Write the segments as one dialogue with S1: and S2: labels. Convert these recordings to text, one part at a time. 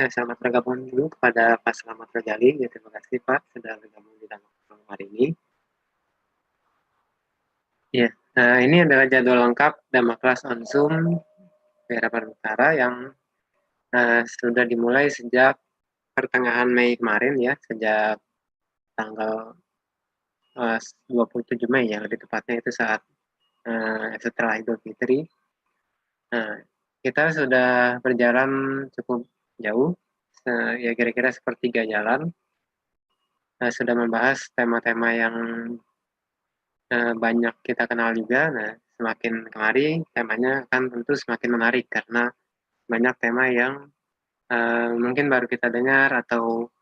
S1: Selamat bergabung dulu kepada Pak Selamat Rojali. Ya, terima kasih Pak sudah bergabung di dalam forum hari ini. Ya, ini adalah jadwal lengkap Dhamma Class on Zoom Harapan Utara yang sudah dimulai sejak pertengahan Mei kemarin ya, sejak tanggal 27 Mei ya, lebih tepatnya itu saat setelah Idul Fitri. Nah, kita sudah berjalan cukup jauh, ya kira-kira sepertiga jalan, sudah membahas tema-tema yang banyak kita kenal juga. Nah, semakin kemari temanya akan tentu semakin menarik karena banyak tema yang mungkin baru kita dengar atau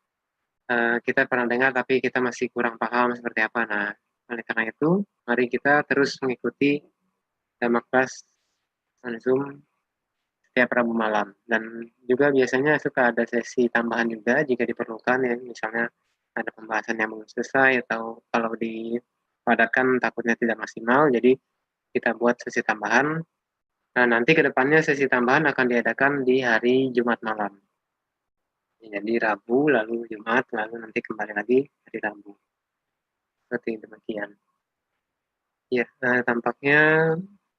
S1: kita pernah dengar tapi kita masih kurang paham seperti apa. Nah, oleh karena itu, mari kita terus mengikuti tema kelas on Zoom setiap Rabu malam. Dan juga biasanya suka ada sesi tambahan juga jika diperlukan ya, misalnya ada pembahasan yang belum selesai atau kalau dipadatkan takutnya tidak maksimal, jadi kita buat sesi tambahan. Nah, nanti ke depannya sesi tambahan akan diadakan di hari Jumat malam. Jadi Rabu, lalu Jumat, lalu nanti kembali lagi hari Rabu. Seperti demikian. Ya, tampaknya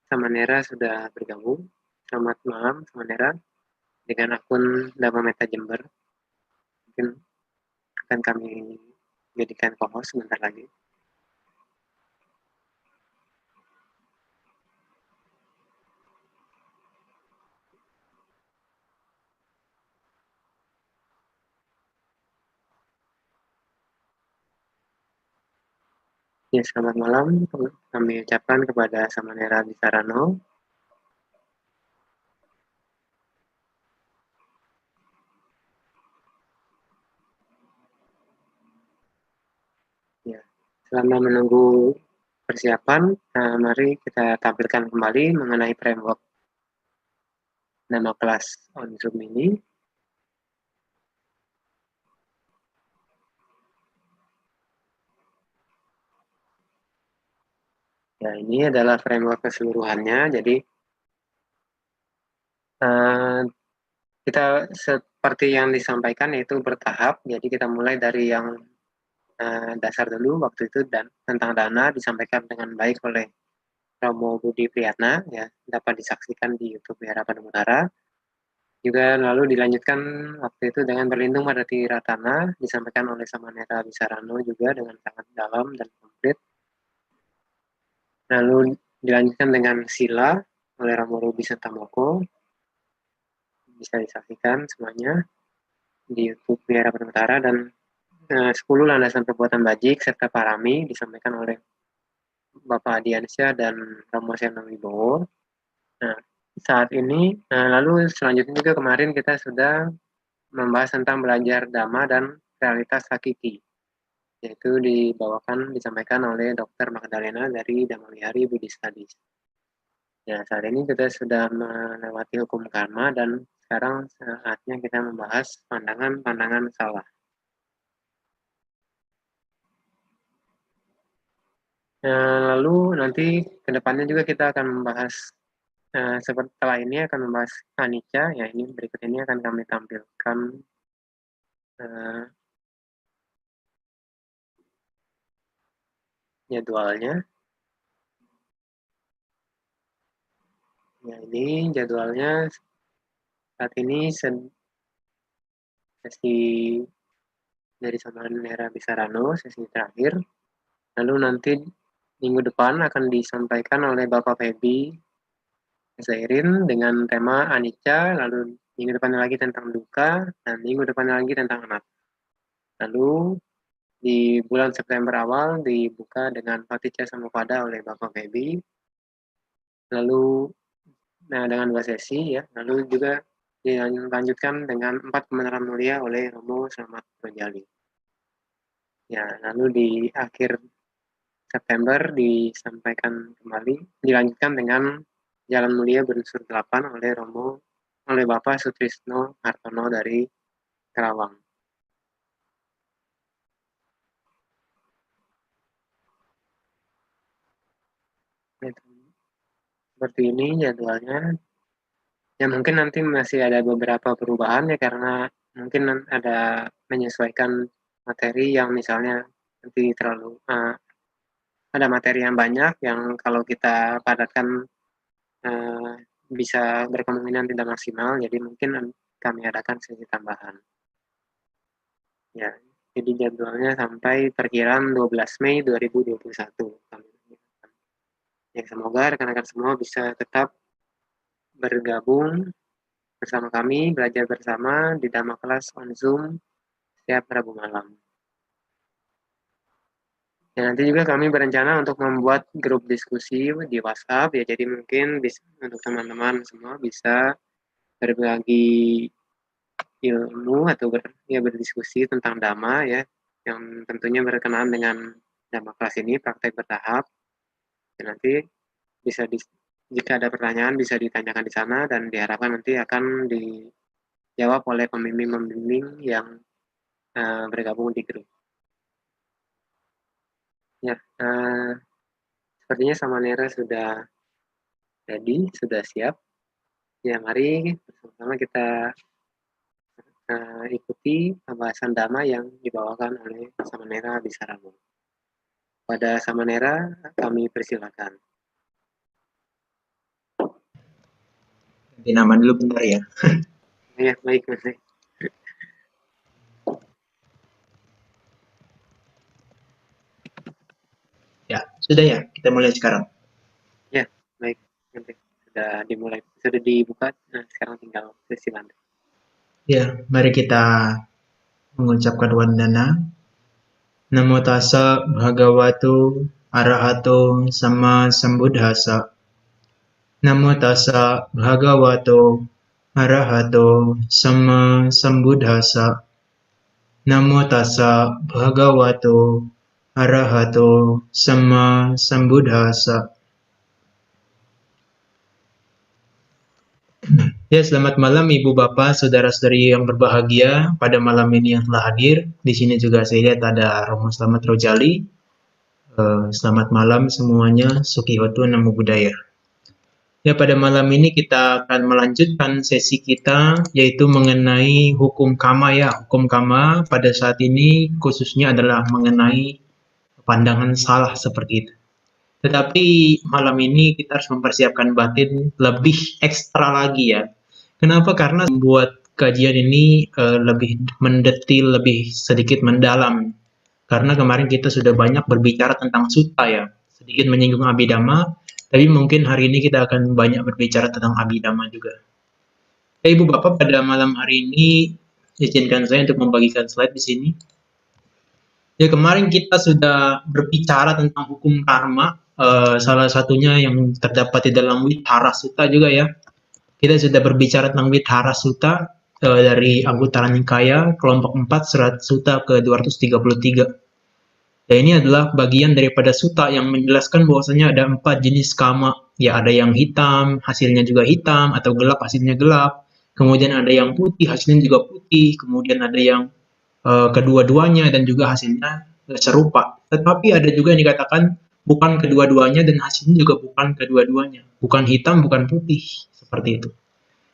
S1: Samanera sudah bergabung. Selamat malam, Samanera. Dengan akun Dhamma Meta Jember. Mungkin akan kami jadikan co-host sebentar lagi. Ya, selamat malam. Kami ucapkan kepada Samanera Bisarano. Ya, selama menunggu persiapan, mari kita tampilkan kembali mengenai framework nama kelas on Zoom ini. Ya, ini adalah framework keseluruhannya. Jadi, kita seperti yang disampaikan yaitu bertahap. Jadi, kita mulai dari yang dasar dulu waktu itu dan tentang dana disampaikan dengan baik oleh Romo Budi Priyatna, ya, dapat disaksikan di YouTube Harapan Utara. Juga lalu dilanjutkan waktu itu dengan berlindung pada Tiratana, disampaikan oleh Samanera Bisarano juga dengan sangat dalam dan komplit. Lalu dilanjutkan dengan Sila oleh Romo Ruby Santamoko, bisa disaksikan semuanya di YouTube Harapan Utara, dan 10 landasan perbuatan bajik serta parami disampaikan oleh Bapak Adiansyah dan Romo Seno Wibowo. Nah, saat ini, lalu selanjutnya juga kemarin kita sudah membahas tentang belajar Dhamma dan realitas hakiki, yaitu disampaikan oleh Dr. Magdalena dari Dhamma-Vihari Buddhist Studies. Ya, saat ini kita sudah melewati hukum karma dan sekarang saatnya kita membahas pandangan-pandangan salah. Lalu nanti kedepannya juga kita akan membahas setelah ini akan membahas anicca, ya ini berikut ini akan kami tampilkan jadwalnya. Ya, ini jadwalnya saat ini sesi dari Samanera Bisarano, sesi terakhir. Lalu nanti minggu depan akan disampaikan oleh Bapak Febi Zairin dengan tema anicca, lalu minggu depannya lagi tentang duka, dan minggu depannya lagi tentang anak. Lalu di bulan September awal dibuka dengan Paticca Samuppada oleh Bapak Febi. Lalu dengan 2 sesi ya, lalu juga dilanjutkan dengan 4 kebenaran mulia oleh Romo Selamat Rojali. Ya, lalu di akhir September dilanjutkan dengan Jalan Mulia Berunsur 8 oleh Bapak Sutrisno Hartono dari Karawang. Seperti ini jadwalnya. Ya, mungkin nanti masih ada beberapa perubahan ya karena mungkin ada menyesuaikan materi yang misalnya nanti terlalu ada materi yang banyak yang kalau kita padatkan bisa berkemungkinan tidak maksimal, jadi mungkin kami adakan sesi tambahan. Ya, jadi jadwalnya sampai perkiraan 12 Mei 2021. Ya, semoga rekan-rekan semua bisa tetap bergabung bersama kami, belajar bersama di Dhamma Kelas on Zoom setiap Rabu malam. Ya, nanti juga kami berencana untuk membuat grup diskusi di WhatsApp, ya jadi mungkin untuk teman-teman semua bisa berbagi ilmu atau berdiskusi tentang Dhamma ya, yang tentunya berkenaan dengan Dhamma Kelas ini, praktek bertahap. Dan nanti bisa jika ada pertanyaan bisa ditanyakan di sana dan diharapkan nanti akan dijawab oleh pembimbing-pembimbing yang bergabung di grup. Ya, sepertinya Samanera sudah ready, sudah siap. Ya, mari bersama-sama kita ikuti pembahasan Dhamma yang dibawakan oleh Samanera Bisaramo. Pada Samanera, kami persilakan.
S2: Ganti nama dulu bentar ya.
S1: Ya, baik, Mas.
S2: Ya, sudah ya, kita mulai sekarang.
S1: Ya, baik. Nanti sudah dimulai, sudah dibuka. Nah, sekarang tinggal sesi lantai.
S2: Ya, mari kita mengucapkan wandana. Namo tassa bhagavato arahato sama sambuddhassa. Namo tassa bhagavato arahato sama sambuddhassa. Namo tassa bhagavato arahato sama sambuddhassa. Ya, selamat malam Ibu Bapak, saudara-saudari yang berbahagia pada malam ini yang telah hadir. Di sini juga saya lihat ada Romo Slamet Rojali. Selamat malam semuanya, Sukihoto Namo Buddhaya. Ya, pada malam ini kita akan melanjutkan sesi kita, yaitu mengenai hukum kama ya. Hukum kama pada saat ini khususnya adalah mengenai pandangan salah seperti itu. Tetapi malam ini kita harus mempersiapkan batin lebih ekstra lagi ya. Kenapa? Karena membuat kajian ini lebih mendetil, lebih sedikit mendalam. Karena kemarin kita sudah banyak berbicara tentang sutta ya, sedikit menyinggung Abhidhamma, tapi mungkin hari ini kita akan banyak berbicara tentang Abhidhamma juga. Ibu Bapak, pada malam hari ini izinkan saya untuk membagikan slide di sini. Ya, kemarin kita sudah berbicara tentang hukum karma, salah satunya yang terdapat di dalam Withara Sutta juga ya. Kita sudah berbicara tentang Withara Sutta dari Anguttara Nikaya, kelompok 4, Surat Sutta ke-233. Dan ini adalah bagian daripada sutta yang menjelaskan bahwasanya ada 4 jenis kama. Ya, ada yang hitam, hasilnya juga hitam, atau gelap, hasilnya gelap. Kemudian ada yang putih, hasilnya juga putih. Kemudian ada yang kedua-duanya dan juga hasilnya serupa. Tetapi ada juga yang dikatakan bukan kedua-duanya dan hasilnya juga bukan kedua-duanya. Bukan hitam, bukan putih. Seperti itu.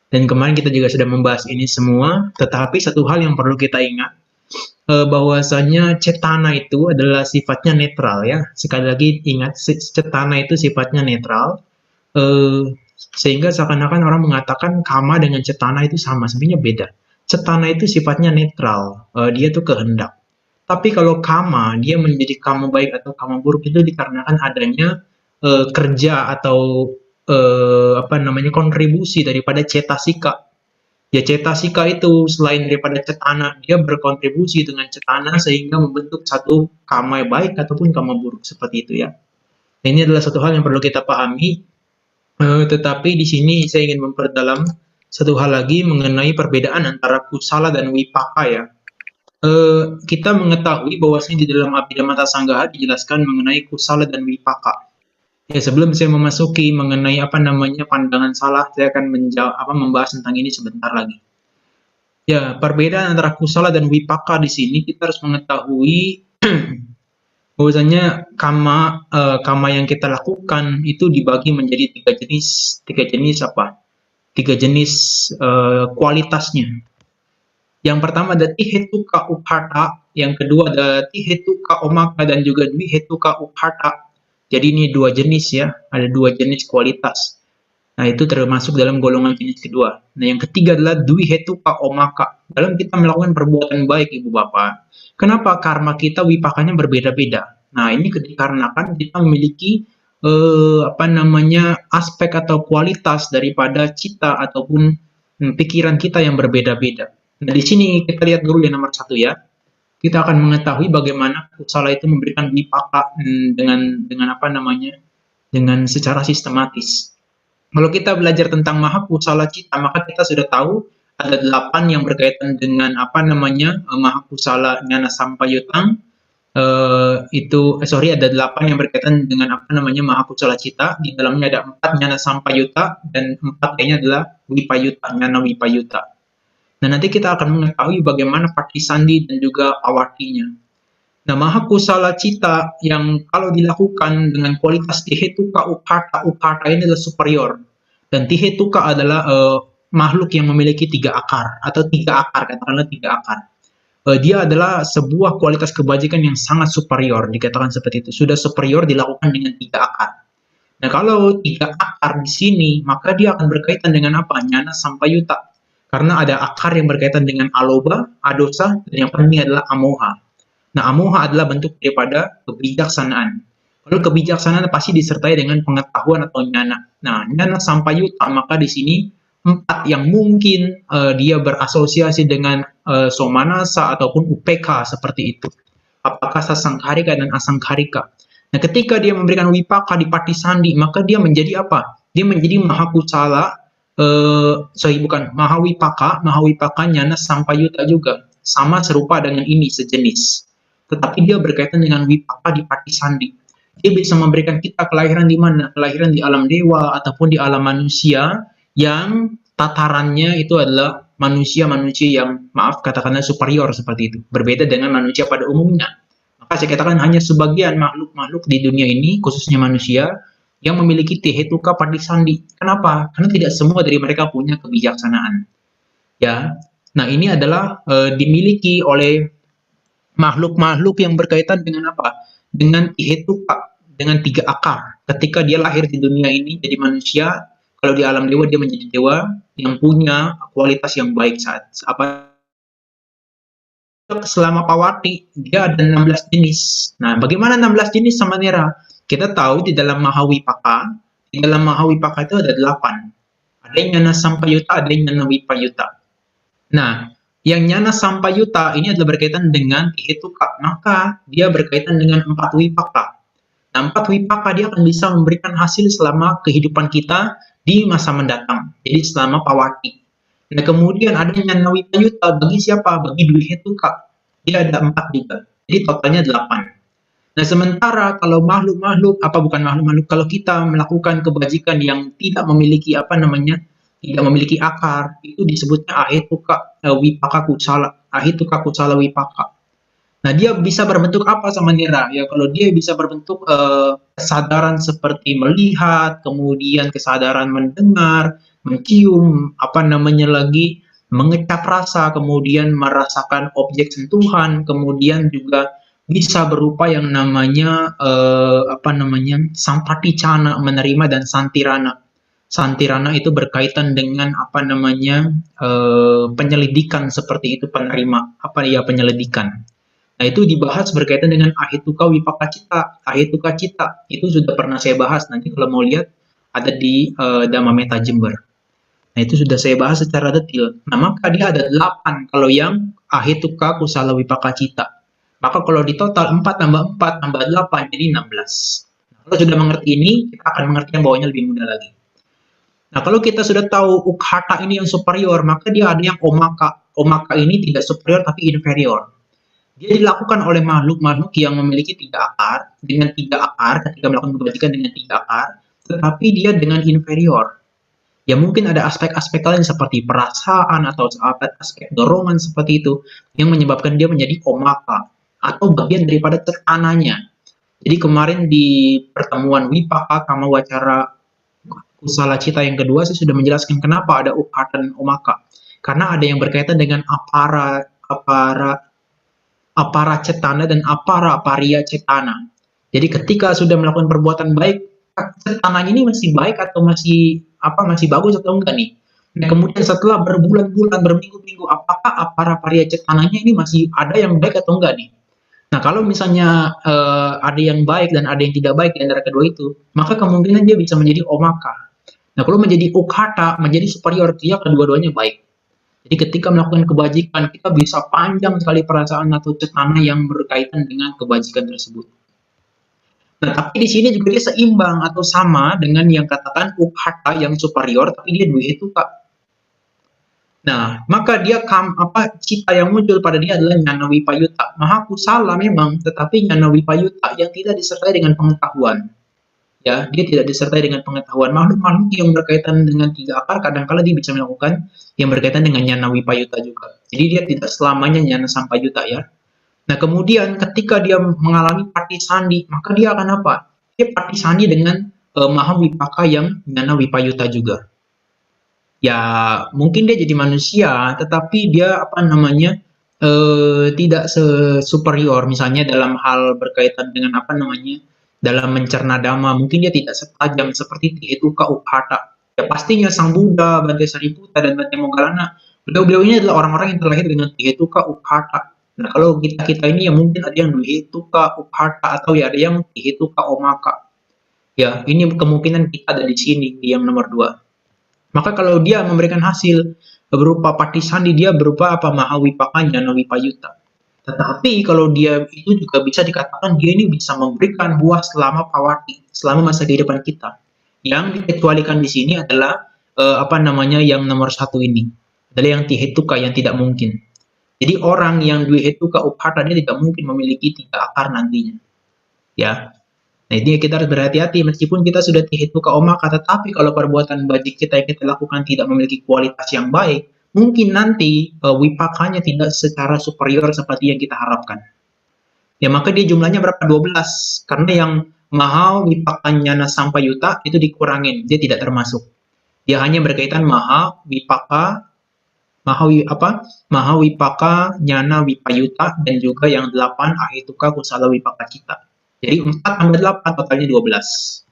S2: Dan kemarin kita juga sudah membahas ini semua, tetapi satu hal yang perlu kita ingat, bahwasanya cetana itu adalah sifatnya netral ya. Sekali lagi ingat, cetana itu sifatnya netral, sehingga seakan-akan orang mengatakan kama dengan cetana itu sama, sebenarnya beda. Cetana itu sifatnya netral, dia tuh kehendak. Tapi kalau kama, dia menjadi kama baik atau kama buruk itu dikarenakan adanya kerja atau kontribusi daripada cetasika. Ya, cetasika itu selain daripada cetana, dia berkontribusi dengan cetana sehingga membentuk satu kama baik ataupun kama buruk seperti itu ya. Nah, ini adalah satu hal yang perlu kita pahami. Tetapi di sini saya ingin memperdalam satu hal lagi mengenai perbedaan antara kusala dan wipaka ya. Kita mengetahui bahwasanya di dalam Abhidhamma Sanggaha dijelaskan mengenai kusala dan wipaka. Ya, sebelum saya memasuki mengenai pandangan salah, saya akan membahas tentang ini sebentar lagi. Ya, perbedaan antara kusala dan wipaka di sini kita harus mengetahui bahwasanya kama yang kita lakukan itu dibagi menjadi tiga jenis kualitasnya. Yang pertama ada Tihetuka Upharta, yang kedua ada Tihetuka Omaka dan juga Dwihetuka Upharta. Jadi ini dua jenis ya, ada dua jenis kualitas. Nah, itu termasuk dalam golongan jenis kedua. Nah, yang ketiga adalah Dwihetuka Omaka. Dalam kita melakukan perbuatan baik, Ibu Bapak. Kenapa? Karma kita wipakanya berbeda-beda. Nah, ini dikarenakan kita memiliki aspek atau kualitas daripada cita ataupun pikiran kita yang berbeda-beda. Nah, di sini kita lihat dulu yang nomor satu ya. Kita akan mengetahui bagaimana kusala itu memberikan wipaka dengan secara sistematis. Kalau kita belajar tentang maha kusala cita, maka kita sudah tahu ada 8 yang berkaitan dengan maha kusala nyana sampayutang. Ada 8 yang berkaitan dengan maha kusala cita. Di dalamnya ada 4 nyana sampayuta dan 4 lainnya adalah wipayuta, nyana wipayuta. Nah, nanti kita akan mengetahui bagaimana Patisandi dan juga awartinya. Nah, maha kusala cita yang kalau dilakukan dengan kualitas Tihetuka Upharta ini adalah superior. Dan Tihetuka adalah makhluk yang memiliki 3 akar, atau 3 akar, katakanlah 3 akar. Dia adalah sebuah kualitas kebajikan yang sangat superior, dikatakan seperti itu. Sudah superior dilakukan dengan 3 akar. Nah, kalau 3 akar di sini, maka dia akan berkaitan dengan apa? Nyana sampayuta. Karena ada akar yang berkaitan dengan aloba, adosa, dan yang penting adalah amoha. Nah, amoha adalah bentuk daripada kebijaksanaan. Lalu kebijaksanaan pasti disertai dengan pengetahuan atau nyana. Nah, nyana sampayuta, maka di sini 4 yang mungkin dia berasosiasi dengan somanasa ataupun upeka seperti itu. Apakah sasangkarika dan asangkarika. Nah, ketika dia memberikan wipaka di patisandi, maka dia menjadi apa? Dia menjadi mahakusala, mahawipaka nyana sampayuta juga. Sama serupa dengan ini, sejenis. Tetapi dia berkaitan dengan wipaka di patisandi. Dia bisa memberikan kita kelahiran di mana? Kelahiran di alam dewa ataupun di alam manusia yang tatarannya itu adalah manusia-manusia yang, katakanlah superior seperti itu. Berbeda dengan manusia pada umumnya. Maka saya katakan hanya sebagian makhluk-makhluk di dunia ini, khususnya manusia, yang memiliki Tihetuka Patisandi. Kenapa? Karena tidak semua dari mereka punya kebijaksanaan. Ya. Nah, ini adalah dimiliki oleh makhluk-makhluk yang berkaitan dengan apa? Dengan Tihetuka, dengan 3 akar. Ketika dia lahir di dunia ini jadi manusia, kalau di alam dewa dia menjadi dewa yang punya kualitas yang baik selama Pawati dia ada 16 jenis. Nah, bagaimana 16 jenis sama Nera? Kita tahu di dalam Mahawipaka itu ada 8. Ada yang nyana sampayuta, ada yang nyana wipayuta. Nah, yang nyana sampayuta ini adalah berkaitan dengan Tihetuka, maka dia berkaitan dengan 4 wipaka. Nah, 4 wipaka dia akan bisa memberikan hasil selama kehidupan kita di masa mendatang. Jadi selama Pawati. Nah, kemudian ada nyana wipayuta bagi siapa? Bagi Dwihetuka. Dia ada 4 juga. Jadi totalnya 8. Nah, sementara kalau kalau kita melakukan kebajikan yang tidak memiliki tidak memiliki akar, itu disebutnya ahetuka wipaka kusala, ahetuka kusala wipaka. Nah, dia bisa berbentuk apa sama Nira? Ya, kalau dia bisa berbentuk kesadaran seperti melihat, kemudian kesadaran mendengar, mencium, mengecap rasa, kemudian merasakan objek sentuhan, kemudian juga bisa berupa yang namanya sampaticana, menerima, dan santirana. Santirana itu berkaitan dengan penyelidikan seperti itu, penyelidikan. Nah, itu dibahas berkaitan dengan ahetuka wipaka cita. Ahetuka cita itu sudah pernah saya bahas, nanti kalau mau lihat ada di Dhamma Meta Jember. Nah, itu sudah saya bahas secara detail. Nah, maka dia ada 8 kalau yang ahetuka kusala wipaka cita. Maka kalau di total 4 tambah 4 tambah 8 jadi 16. Nah, kalau sudah mengerti ini, kita akan mengerti yang bawahnya lebih mudah lagi. Nah, kalau kita sudah tahu Ukharta ini yang superior, maka dia ada yang Omaka. Omaka ini tidak superior tapi inferior. Dia dilakukan oleh makhluk-makhluk yang memiliki 3 akar, dengan 3 akar, ketika melakukan kebajikan dengan 3 akar, tetapi dia dengan inferior. Ya, mungkin ada aspek-aspek lain seperti perasaan atau aspek dorongan seperti itu yang menyebabkan dia menjadi omaka atau bagian daripada tekanannya. Jadi kemarin di pertemuan Wipaka Kama Wacara Kusala Cita yang kedua saya sudah menjelaskan kenapa ada Ukharta dan Omaka. karena ada yang berkaitan dengan apara cetana dan apara paria cetana. Jadi ketika sudah melakukan perbuatan baik, cetananya ini masih baik atau masih bagus atau enggak nih? Nah, kemudian setelah berbulan-bulan, berminggu-minggu, apakah apara paria cetananya ini masih ada yang baik atau enggak nih? Nah, kalau misalnya ada yang baik dan ada yang tidak baik di antara kedua itu, maka kemungkinan dia bisa menjadi omaka. Nah, kalau menjadi ukhata, menjadi superior, dia kedua-duanya baik. Jadi ketika melakukan kebajikan, kita bisa panjang sekali perasaan atau cetana yang berkaitan dengan kebajikan tersebut. Nah, tapi di sini juga dia seimbang atau sama dengan yang katakan ukhata yang superior, tapi dia dua itu Kak. Nah, maka dia cita yang muncul pada dia adalah nyana wipayuta. Maha kusala memang, tetapi nyana wipayuta yang tidak disertai dengan pengetahuan. Ya, dia tidak disertai dengan pengetahuan. Makhluk-makhluk yang berkaitan dengan tiga akar kadang-kala dia bisa melakukan yang berkaitan dengan nyana wipayuta juga. Jadi dia tidak selamanya nyana sampayuta ya. Nah, kemudian ketika dia mengalami patisandi, maka dia akan apa? Dia patisandi dengan maha wipaka yang nyana wipayuta juga. Ya, mungkin dia jadi manusia, tetapi dia tidak superior misalnya dalam hal berkaitan dengan dalam mencerna dhamma, mungkin dia tidak setajam seperti Tihetuka Uphata. Ya pastinya Sang Buddha, Bante Sariputta dan Bante Moggallana, beliau-beliau ini adalah orang-orang yang terlahir dengan Tihetuka Uphata. Nah, kalau kita ini yang mungkin ada yang Tihetuka Uphata atau ya ada yang Tihetuka Omaka. Ya, ini kemungkinan kita ada di sini di yang nomor 2. Maka kalau dia memberikan hasil berupa patisandi, dia berupa mahawipakanya, nawipayuta. Tetapi kalau dia itu juga bisa dikatakan dia ini bisa memberikan buah selama pawati, selama masa kehidupan kita. Yang dikecualikan di sini adalah yang nomor 1 ini. Adalah yang tihetuka, yang tidak mungkin. Jadi orang yang dwihetuka uphata dia tidak mungkin memiliki 3 akar nantinya. Ya, nah, ini kita harus berhati-hati meskipun kita sudah tihetuka omaka, tetapi kalau perbuatan bajik kita yang kita lakukan tidak memiliki kualitas yang baik, mungkin nanti wipakanya tidak secara superior seperti yang kita harapkan. Ya, maka dia jumlahnya berapa? 12. Karena yang maha wipakanya sampayuta itu dikurangin, dia tidak termasuk. Dia hanya berkaitan maha wipaka nyana wipayuta dan juga yang 8 ahituka kusala wipaka cita. Jadi 4 tambah 8 totalnya 12.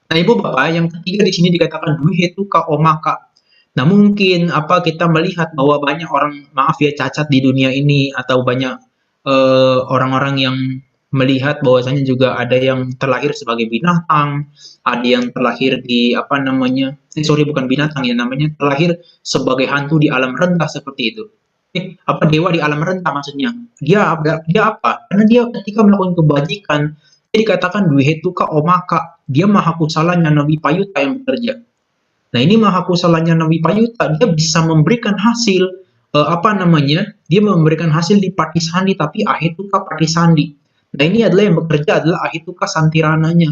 S2: Nah, Ibu Bapak, yang ketiga di sini dikatakan dwihetuka omaka. Nah, mungkin kita melihat bahwa banyak orang, maaf ya, cacat di dunia ini atau banyak orang-orang yang melihat bahwasanya juga ada yang terlahir sebagai binatang, ada yang terlahir di bukan binatang ya namanya, terlahir sebagai hantu di alam rendah seperti itu. Dewa di alam rendah maksudnya. Dia apa? Karena dia ketika melakukan kebajikan, dia dikatakan dwihetuka omaka. Dia maha kusalanya nabi payuta yang bekerja. Nah, ini maha kusalanya nabi payuta, dia bisa memberikan hasil dia memberikan hasil di patisandi tapi ahituka patisandi. Nah, ini adalah yang bekerja adalah ahituka santirananya.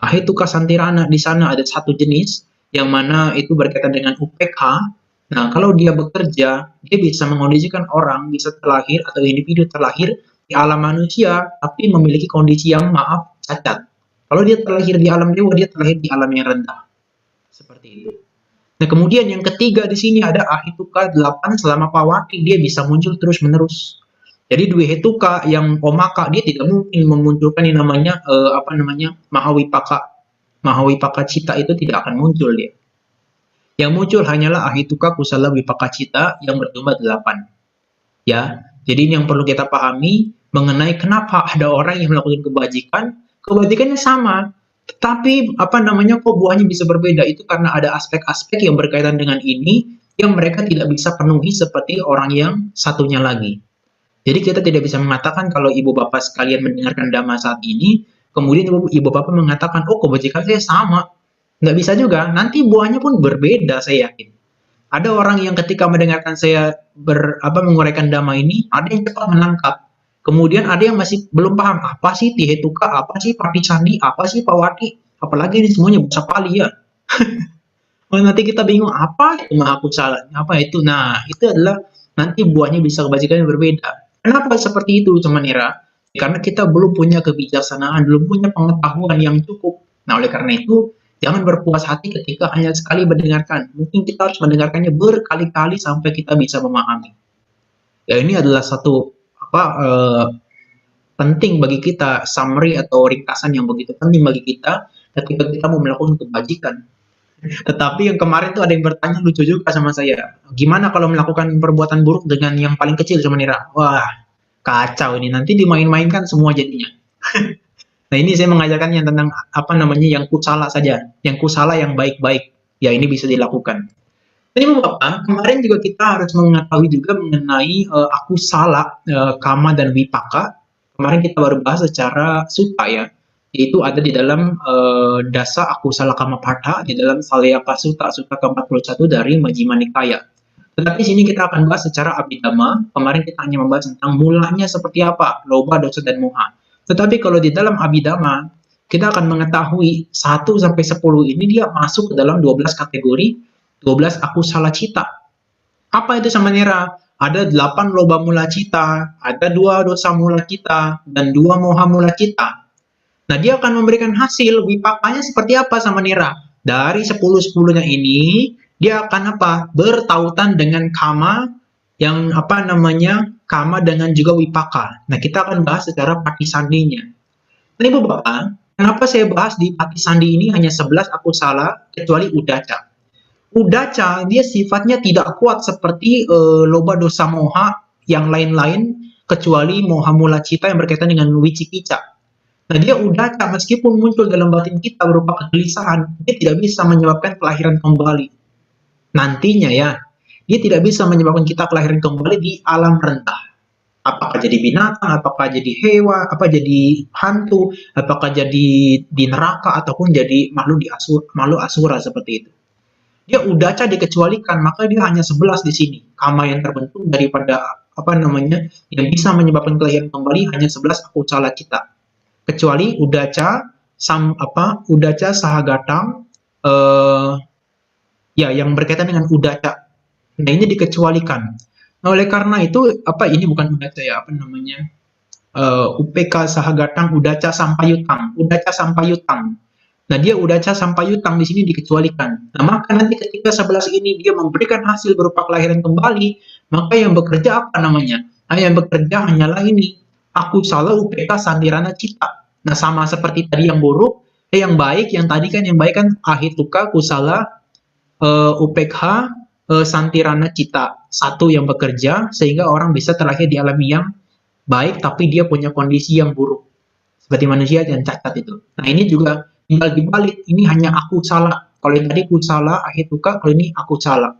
S2: Ahituka santirana di sana ada satu jenis yang mana itu berkaitan dengan UPK. Nah, kalau dia bekerja, dia bisa mengondisikan orang bisa terlahir atau individu terlahir di alam manusia tapi memiliki kondisi yang cacat. Kalau dia terlahir di alam dewa, dia terlahir di alam yang rendah. Seperti itu. Nah, kemudian yang ketiga di sini ada ahituka 8 selama pawati, dia bisa muncul terus-menerus. Jadi dwihetuka yang omaka dia tidak mungkin memunculkan yang namanya mahawipaka cita itu tidak akan muncul dia. Yang muncul hanyalah ahituka kusala wipaka cita yang berjumlah 8. Ya, jadi ini yang perlu kita pahami mengenai kenapa ada orang yang melakukan kebajikannya sama, tetapi kok buahnya bisa berbeda, itu karena ada aspek-aspek yang berkaitan dengan ini yang mereka tidak bisa penuhi seperti orang yang satunya lagi. Jadi kita tidak bisa mengatakan kalau ibu bapak sekalian mendengarkan dhamma saat ini, kemudian ibu bapak mengatakan, oh kebajikan saya sama. Nggak bisa juga, nanti buahnya pun berbeda saya yakin. Ada orang yang ketika mendengarkan saya menguraikan dhamma ini, ada yang cepat menangkap. Kemudian ada yang masih belum paham, apa sih tihetuka, apa sih paticandi, apa sih pawati, apalagi ini semuanya bahasa Pali ya. Nanti kita bingung, apa itu maha kusala, apa itu. Nah, itu adalah nanti buahnya bisa kebajikan yang berbeda. Kenapa seperti itu, teman Ira? Karena kita belum punya kebijaksanaan, belum punya pengetahuan yang cukup. Nah, oleh karena itu, Jangan berpuas hati ketika hanya sekali mendengarkan. Mungkin kita harus mendengarkannya berkali-kali sampai kita bisa memahami. Ya ini adalah satu apa penting bagi kita, summary atau ringkasan yang begitu penting bagi kita ketika kita mau melakukan kebajikan. Tetapi yang kemarin tuh ada yang bertanya lucu juga sama saya. Gimana kalau melakukan perbuatan buruk dengan yang paling kecil cuma Nira? Wah, kacau ini nanti dimain-mainkan semua jadinya. Nah, ini saya mengajarkan yang tentang apa namanya yang kusala saja, yang kusala yang baik-baik. Ya, ini bisa dilakukan. Ini Bapak, kemarin juga kita harus mengetahui juga mengenai aku salah, kama dan wipaka. Kemarin kita baru bahas secara sutta ya, yaitu ada di dalam dasa aku salah kama partha di dalam Salayaka Sutta, sutta ke-41 dari Majjhima Nikaya. Tetapi sini kita akan bahas secara abhidhamma. Kemarin kita hanya membahas tentang mulanya seperti apa, loba, dosa, dan moha. Tetapi kalau di dalam abhidhamma, kita akan mengetahui 1 sampai 10 ini dia masuk ke dalam 12 kategori, 12 aku salah cita. Apa itu Samanera? Ada 8 loba mula cita, ada 2 dosa mula cita, dan 2 moha mula cita. Nah, dia akan memberikan hasil wipakanya seperti apa Samanera? Dari 10-10-nya ini, dia akan apa? Bertautan dengan kama yang apa namanya? Kama dengan juga wipaka. Nah, kita akan bahas secara patisandinya. Nah, Ibu Bapak, kenapa saya bahas di patisandi ini hanya 11 aku salah kecuali udaca? Udaca dia sifatnya tidak kuat seperti loba dosa moha yang lain-lain kecuali moha mula cita yang berkaitan dengan wicikica. Nah, dia udaca meskipun muncul dalam batin kita berupa kegelisahan, dia tidak bisa menyebabkan kelahiran kembali. Nantinya ya, dia tidak bisa menyebabkan kita kelahiran kembali di alam rendah. Apakah jadi binatang, apakah jadi hewan, apa jadi hantu, apakah jadi di neraka ataupun jadi makhluk asura seperti itu. Dia udaca dikecualikan, maka dia hanya 11 di sini. Kama yang terbentuk daripada apa namanya yang bisa menyebabkan kelahiran kembali hanya 11 akucala cita. Kecuali udaca udaca sahagatang ya yang berkaitan dengan udaca. Nah, ini dikecualikan. Nah, oleh karena itu apa ini bukan udaca ya, apa namanya? UPK sahagatang udaca sampayutang. Udaca sampayutang. Nah, dia udaca sampayutang di sini dikecualikan. Nah, maka nanti ketika 11 ini dia memberikan hasil berupa kelahiran kembali, maka yang bekerja apa namanya? Nah, yang bekerja hanyalah ini. Aku salah UPK sandirana cita. Nah, sama seperti tadi yang buruk, yang baik, yang tadi kan yang baik kan ahituka kusala UPK santirana cita. Satu yang bekerja sehingga orang bisa terlahir di alam yang baik tapi dia punya kondisi yang buruk seperti manusia dan cacat itu. Nah, ini juga tinggal dibalik, ini hanya aku salah. Kalau yang tadi aku salah, ahituka, kalau ini aku salah.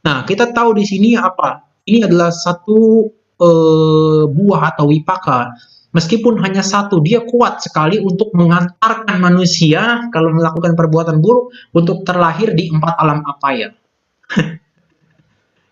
S2: Nah, kita tahu di sini apa? Ini adalah satu buah atau wipaka. Meskipun hanya satu, dia kuat sekali untuk mengantarkan manusia kalau melakukan perbuatan buruk untuk terlahir di 4 alam apaya.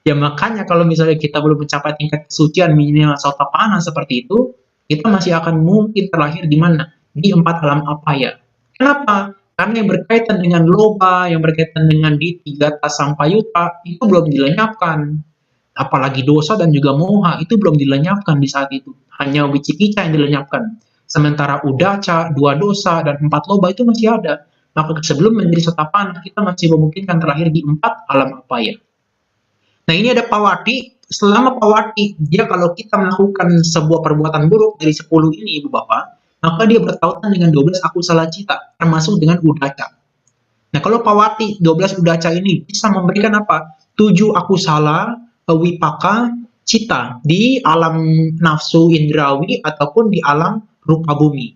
S2: Ya makanya kalau misalnya kita belum mencapai tingkat kesucian minimal sotapana seperti itu, kita masih akan mungkin terlahir di mana? Di 4 alam apaya. Kenapa? Karena yang berkaitan dengan loba, yang berkaitan dengan di 3 sampayuta, itu belum dilenyapkan. Apalagi dosa dan juga moha, itu belum dilenyapkan di saat itu. Hanya wicikica yang dilenyapkan. Sementara udaca, 2 dosa, dan 4 loba itu masih ada. Maka sebelum menjadi sotapana, kita masih memungkinkan terlahir di 4 alam apaya. Nah, ini ada pawati. Selama pawati, dia kalau kita melakukan sebuah perbuatan buruk dari 10 ini, Ibu Bapak, maka dia bertautan dengan 12 akusala cita, termasuk dengan udaca. Nah, kalau pawati 12 udaca ini bisa memberikan apa? 7 akusala wipaka cita di alam nafsu indrawi ataupun di alam rupa bumi.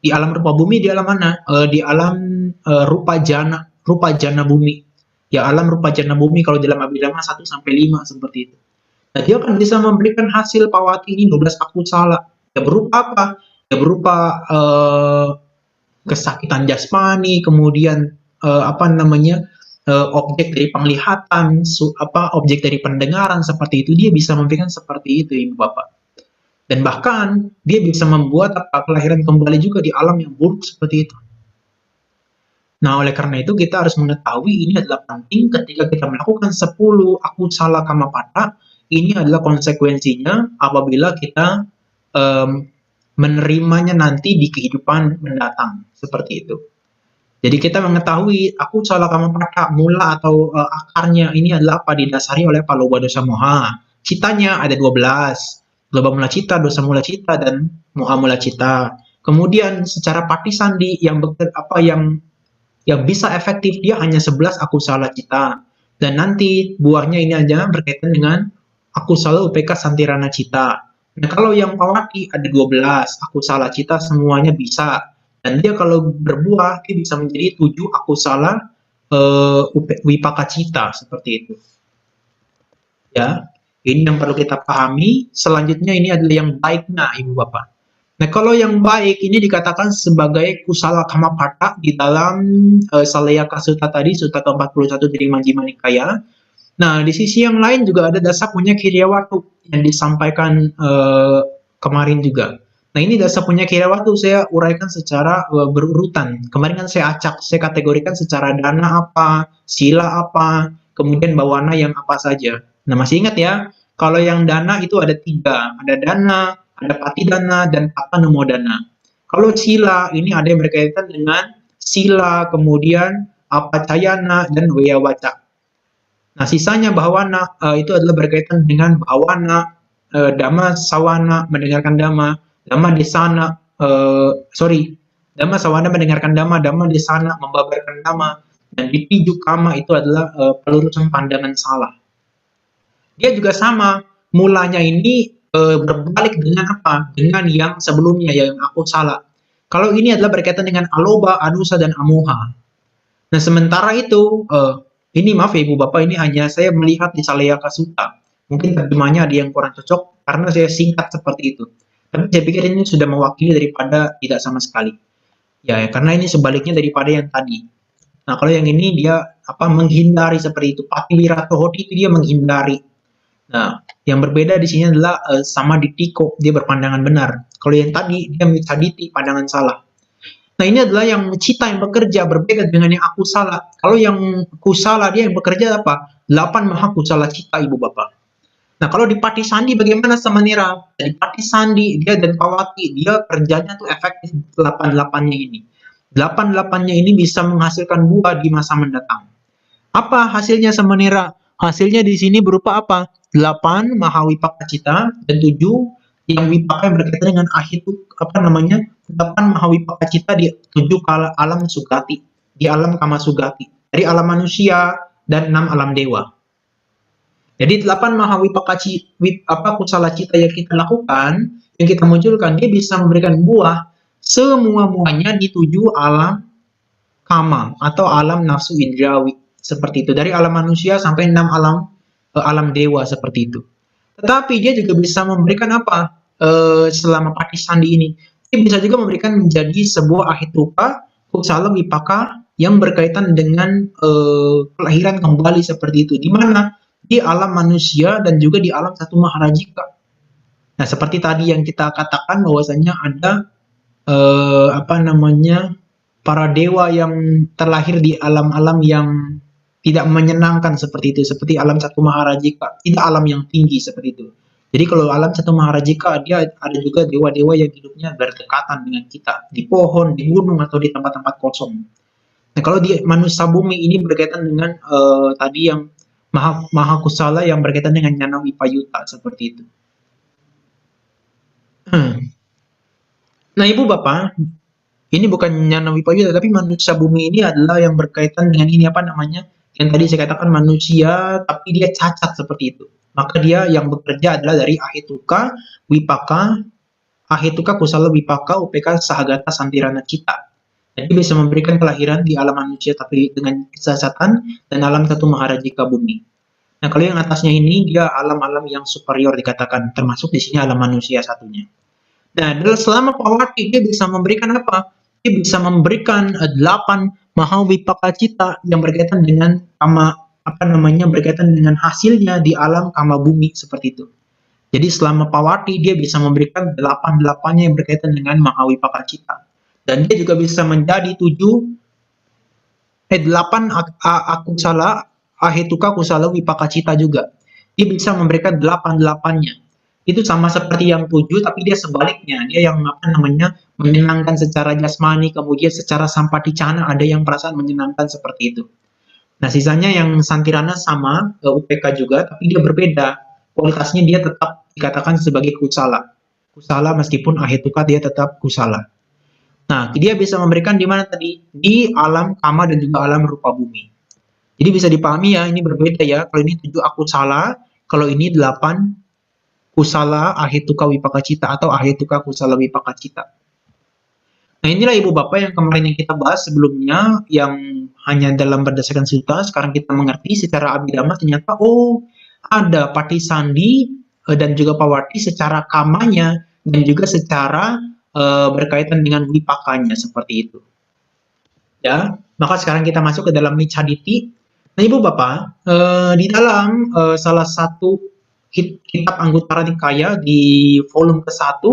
S2: Di alam rupa bumi di alam mana? Di alam rupa jana bumi. Ya, alam rupa jana bumi kalau dalam abhidhamma 1 sampai 5 seperti itu. Nah, dia akan bisa memberikan hasil pawati ini 12 akusala. Ya berupa apa? Ya berupa kesakitan jasmani, kemudian apa namanya? Objek dari penglihatan, objek dari pendengaran seperti itu dia bisa memberikan seperti itu Ibu Bapak. Dan bahkan dia bisa membuat kelahiran kembali juga di alam yang buruk seperti itu. Nah, oleh karena itu kita harus mengetahui ini adalah penting ketika kita melakukan 10 akusala kamapata, ini adalah konsekuensinya apabila kita menerimanya nanti di kehidupan mendatang, seperti itu. Jadi kita mengetahui aku salah kama pata mula atau akarnya ini adalah apa didasari oleh paloba dosa moha. Citanya ada 12. Loba mula cita, dosa mula cita dan moha mula cita. Kemudian secara pati sandi yang yang bisa efektif dia hanya 11 aku salah cita. Dan nanti buahnya ini aja berkaitan dengan aku salah UPK Santirana Cita. Nah, kalau yang pawati ada 12, aku salah cita semuanya bisa. Dan dia kalau berbuah, dia bisa menjadi 7 aku salah Wipaka Cita, seperti itu. Ya, ini yang perlu kita pahami. Selanjutnya ini adalah yang baiknya, Ibu Bapak. Nah, kalau yang baik ini dikatakan sebagai kusala kamapata di dalam Saleyaka Sutta tadi, Sutta ke-41 dari Majjhima Nikaya. Nah, di sisi yang lain juga ada dasa punya Kiryawatu yang disampaikan kemarin juga. Nah, ini dasa punya Kiryawatu saya uraikan secara berurutan. Kemarin kan saya acak, saya kategorikan secara dana apa, sila apa, kemudian bawana yang apa saja. Nah, masih ingat ya, kalau yang dana itu ada 3, ada dana, ada patidana, dan patanumodana. Kalau sila, ini ada yang berkaitan dengan sila, kemudian apacayana, dan weyawaca. Nah, sisanya bawana itu adalah berkaitan dengan bawana, dhamma sawana mendengarkan dhamma, dhamma desana, dhamma sawana mendengarkan dhamma, dhamma desana membabarkan dhamma, dan dipiju kama itu adalah pelurusan pandangan salah. Dia juga sama, mulanya ini berbalik dengan apa? Dengan yang sebelumnya yang aku salah. Kalau ini adalah berkaitan dengan aloba, anusa, dan amoha. Nah, sementara itu, ini maaf ya Ibu Bapak, ini hanya saya melihat di Saleyaka Sutta. Mungkin terjemahnya ada yang kurang cocok karena saya singkat seperti itu. Tapi saya pikir ini sudah mewakili daripada tidak sama sekali. Ya, karena ini sebaliknya daripada yang tadi. Nah, kalau yang ini dia menghindari seperti itu. Patiwiratohoti itu dia menghindari. Nah, yang berbeda di sini adalah sama ditiko, dia berpandangan benar. Kalau yang tadi dia micaditi, pandangan salah. Nah, ini adalah yang cita yang bekerja berbeda dengan yang aku salah. Kalau yang kusala dia yang bekerja apa? 8 maha kusala cita, Ibu Bapak. Nah, kalau di Pati Sandi bagaimana sama Nira? Di Pati Sandi dia dan Pawati dia kerjanya tuh efektif 8-8-nya ini. 8-8-nya ini bisa menghasilkan buah di masa mendatang. Apa hasilnya sama Nira? Hasilnya di sini berupa apa? 8 mahawipaka cita dan 7 yang wipaka yang berkaitan dengan ahitu 8 mahawipaka cita di 7 alam sugati, di alam kama sugati, dari alam manusia dan 6 alam dewa. Jadi 8 mahawipaka kusala cita yang kita lakukan, yang kita munculkan, dia bisa memberikan buah semua-muanya di 7 alam kama atau alam nafsu indrawi seperti itu, dari alam manusia sampai 6 alam dewa seperti itu. Tetapi dia juga bisa memberikan apa selama Pati Sandi ini? Dia bisa juga memberikan menjadi sebuah ahituka kusala wipaka yang berkaitan dengan kelahiran kembali seperti itu. Di mana? Di alam manusia dan juga di alam satu maharajika. Nah, seperti tadi yang kita katakan bahwasanya ada para dewa yang terlahir di alam-alam yang tidak menyenangkan seperti itu, seperti alam satu maharajika, tidak alam yang tinggi seperti itu. Jadi kalau alam satu maharajika dia ada juga dewa-dewa yang hidupnya berdekatan dengan kita, di pohon, di gunung atau di tempat-tempat kosong. Nah, kalau di manusia bumi ini berkaitan dengan tadi yang maha kusala yang berkaitan dengan Jana Wipayuta seperti itu. Nah, Ibu Bapak, ini bukan Jana Wipayuta, tapi manusia bumi ini adalah yang berkaitan dengan ini yang tadi saya katakan manusia, tapi dia cacat seperti itu. Maka dia yang bekerja adalah dari ahituka, wipaka, ahituka, kusala, wipaka, upeka, sahagata, santirana, cita. Jadi bisa memberikan kelahiran di alam manusia tapi dengan kecacatan dan alam satu maharajika bumi. Nah, kalau yang atasnya ini dia alam-alam yang superior dikatakan, termasuk di sini alam manusia satunya. Nah, selama pawati dia bisa memberikan apa? Dia bisa memberikan 8 mahawipaka cita yang berkaitan dengan berkaitan dengan hasilnya di alam kama bumi seperti itu. Jadi selama pawati dia bisa memberikan 8-8-nya yang berkaitan dengan mahawipaka cita. Dan dia juga bisa menjadi 8 akusala, ahituka kusala wipaka cita juga. Dia bisa memberikan 8-8-nya. Itu sama seperti yang 7, tapi dia sebaliknya. Dia yang apa namanya menyenangkan secara jasmani, kemudian secara sampaticana ada yang perasaan menyenangkan seperti itu. Nah, sisanya yang Santirana sama UPK juga, tapi dia berbeda. Kualitasnya dia tetap dikatakan sebagai kusala. Kusala meskipun ahetuka dia tetap kusala. Nah, dia bisa memberikan di mana tadi? Di alam kama dan juga alam rupa bumi. Jadi bisa dipahami ya, ini berbeda ya. Kalau ini 7 akusala, kalau ini 8 kusala ahetuka wipakacita atau ahetuka kusala wipakacita. Nah, inilah Ibu Bapak yang kemarin yang kita bahas sebelumnya, yang hanya dalam berdasarkan sutta. Sekarang kita mengerti secara abhidhamma ternyata, oh, ada pati sandi dan juga pawati secara kamanya dan juga secara berkaitan dengan wipakanya seperti itu. Ya, maka sekarang kita masuk ke dalam Micaditi. Nah, Ibu Bapak, di dalam salah satu kitab Anguttara Nikaya di volume ke-1,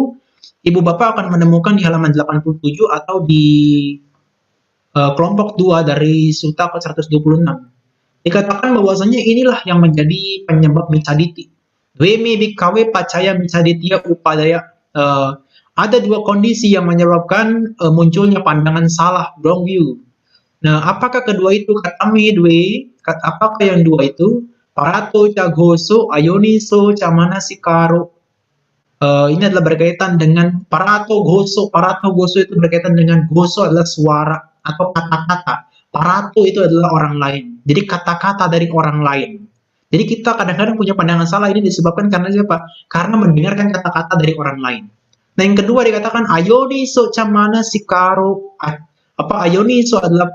S2: Ibu Bapak akan menemukan di halaman 87 atau di kelompok 2 dari Sutta ke-126. Dikatakan bahwasanya inilah yang menjadi penyebab Micaditi. Dweme bikawe pacaya Micaditya upadaya. Ada dua kondisi yang menyebabkan munculnya pandangan salah, wrong view. Nah, apakah kedua itu? Katame dwe, apakah yang dua itu? Parato cagoso ayoniso camana sikaro. Ini adalah berkaitan dengan parato goso. Parato goso itu berkaitan dengan goso adalah suara atau kata-kata. Parato itu adalah orang lain. Jadi kata-kata dari orang lain. Jadi kita kadang-kadang punya pandangan salah, ini disebabkan karena siapa? Karena mendengarkan kata-kata dari orang lain. Nah, yang kedua dikatakan ayoniso camana sikaro. Ayoniso adalah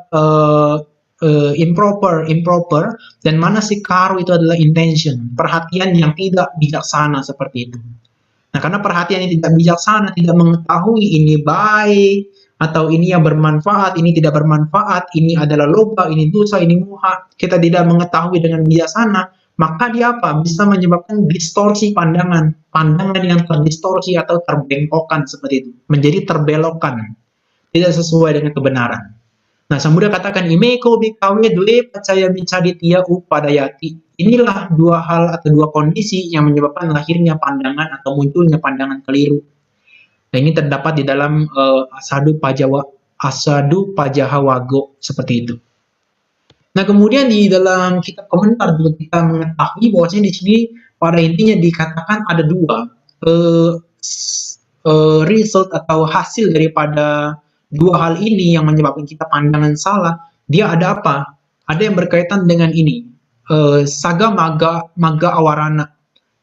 S2: improper, dan mana sikaro itu adalah intention, perhatian yang tidak bijaksana seperti itu. Nah, karena perhatian yang tidak bijaksana, tidak mengetahui ini baik atau ini yang bermanfaat, ini tidak bermanfaat, ini adalah loba, ini dosa, ini muha, kita tidak mengetahui dengan bijaksana, maka dia apa? Bisa menyebabkan distorsi pandangan, pandangan yang terdistorsi atau terbengkokkan seperti itu, menjadi terbelokkan, tidak sesuai dengan kebenaran. Nah, Sang Buddha katakan, imeko bikawe dwe pacaya micaditya upadayati. Inilah dua hal atau dua kondisi yang menyebabkan lahirnya pandangan atau munculnya pandangan keliru. Nah, ini terdapat di dalam Asadu Pajahawago seperti itu. Nah, kemudian di dalam kitab komentar juga kita mengetahui bahwasanya di sini pada intinya dikatakan ada dua result atau hasil daripada dua hal ini yang menyebabkan kita pandangan salah. Dia ada apa? Ada yang berkaitan dengan ini, saga maga awarana.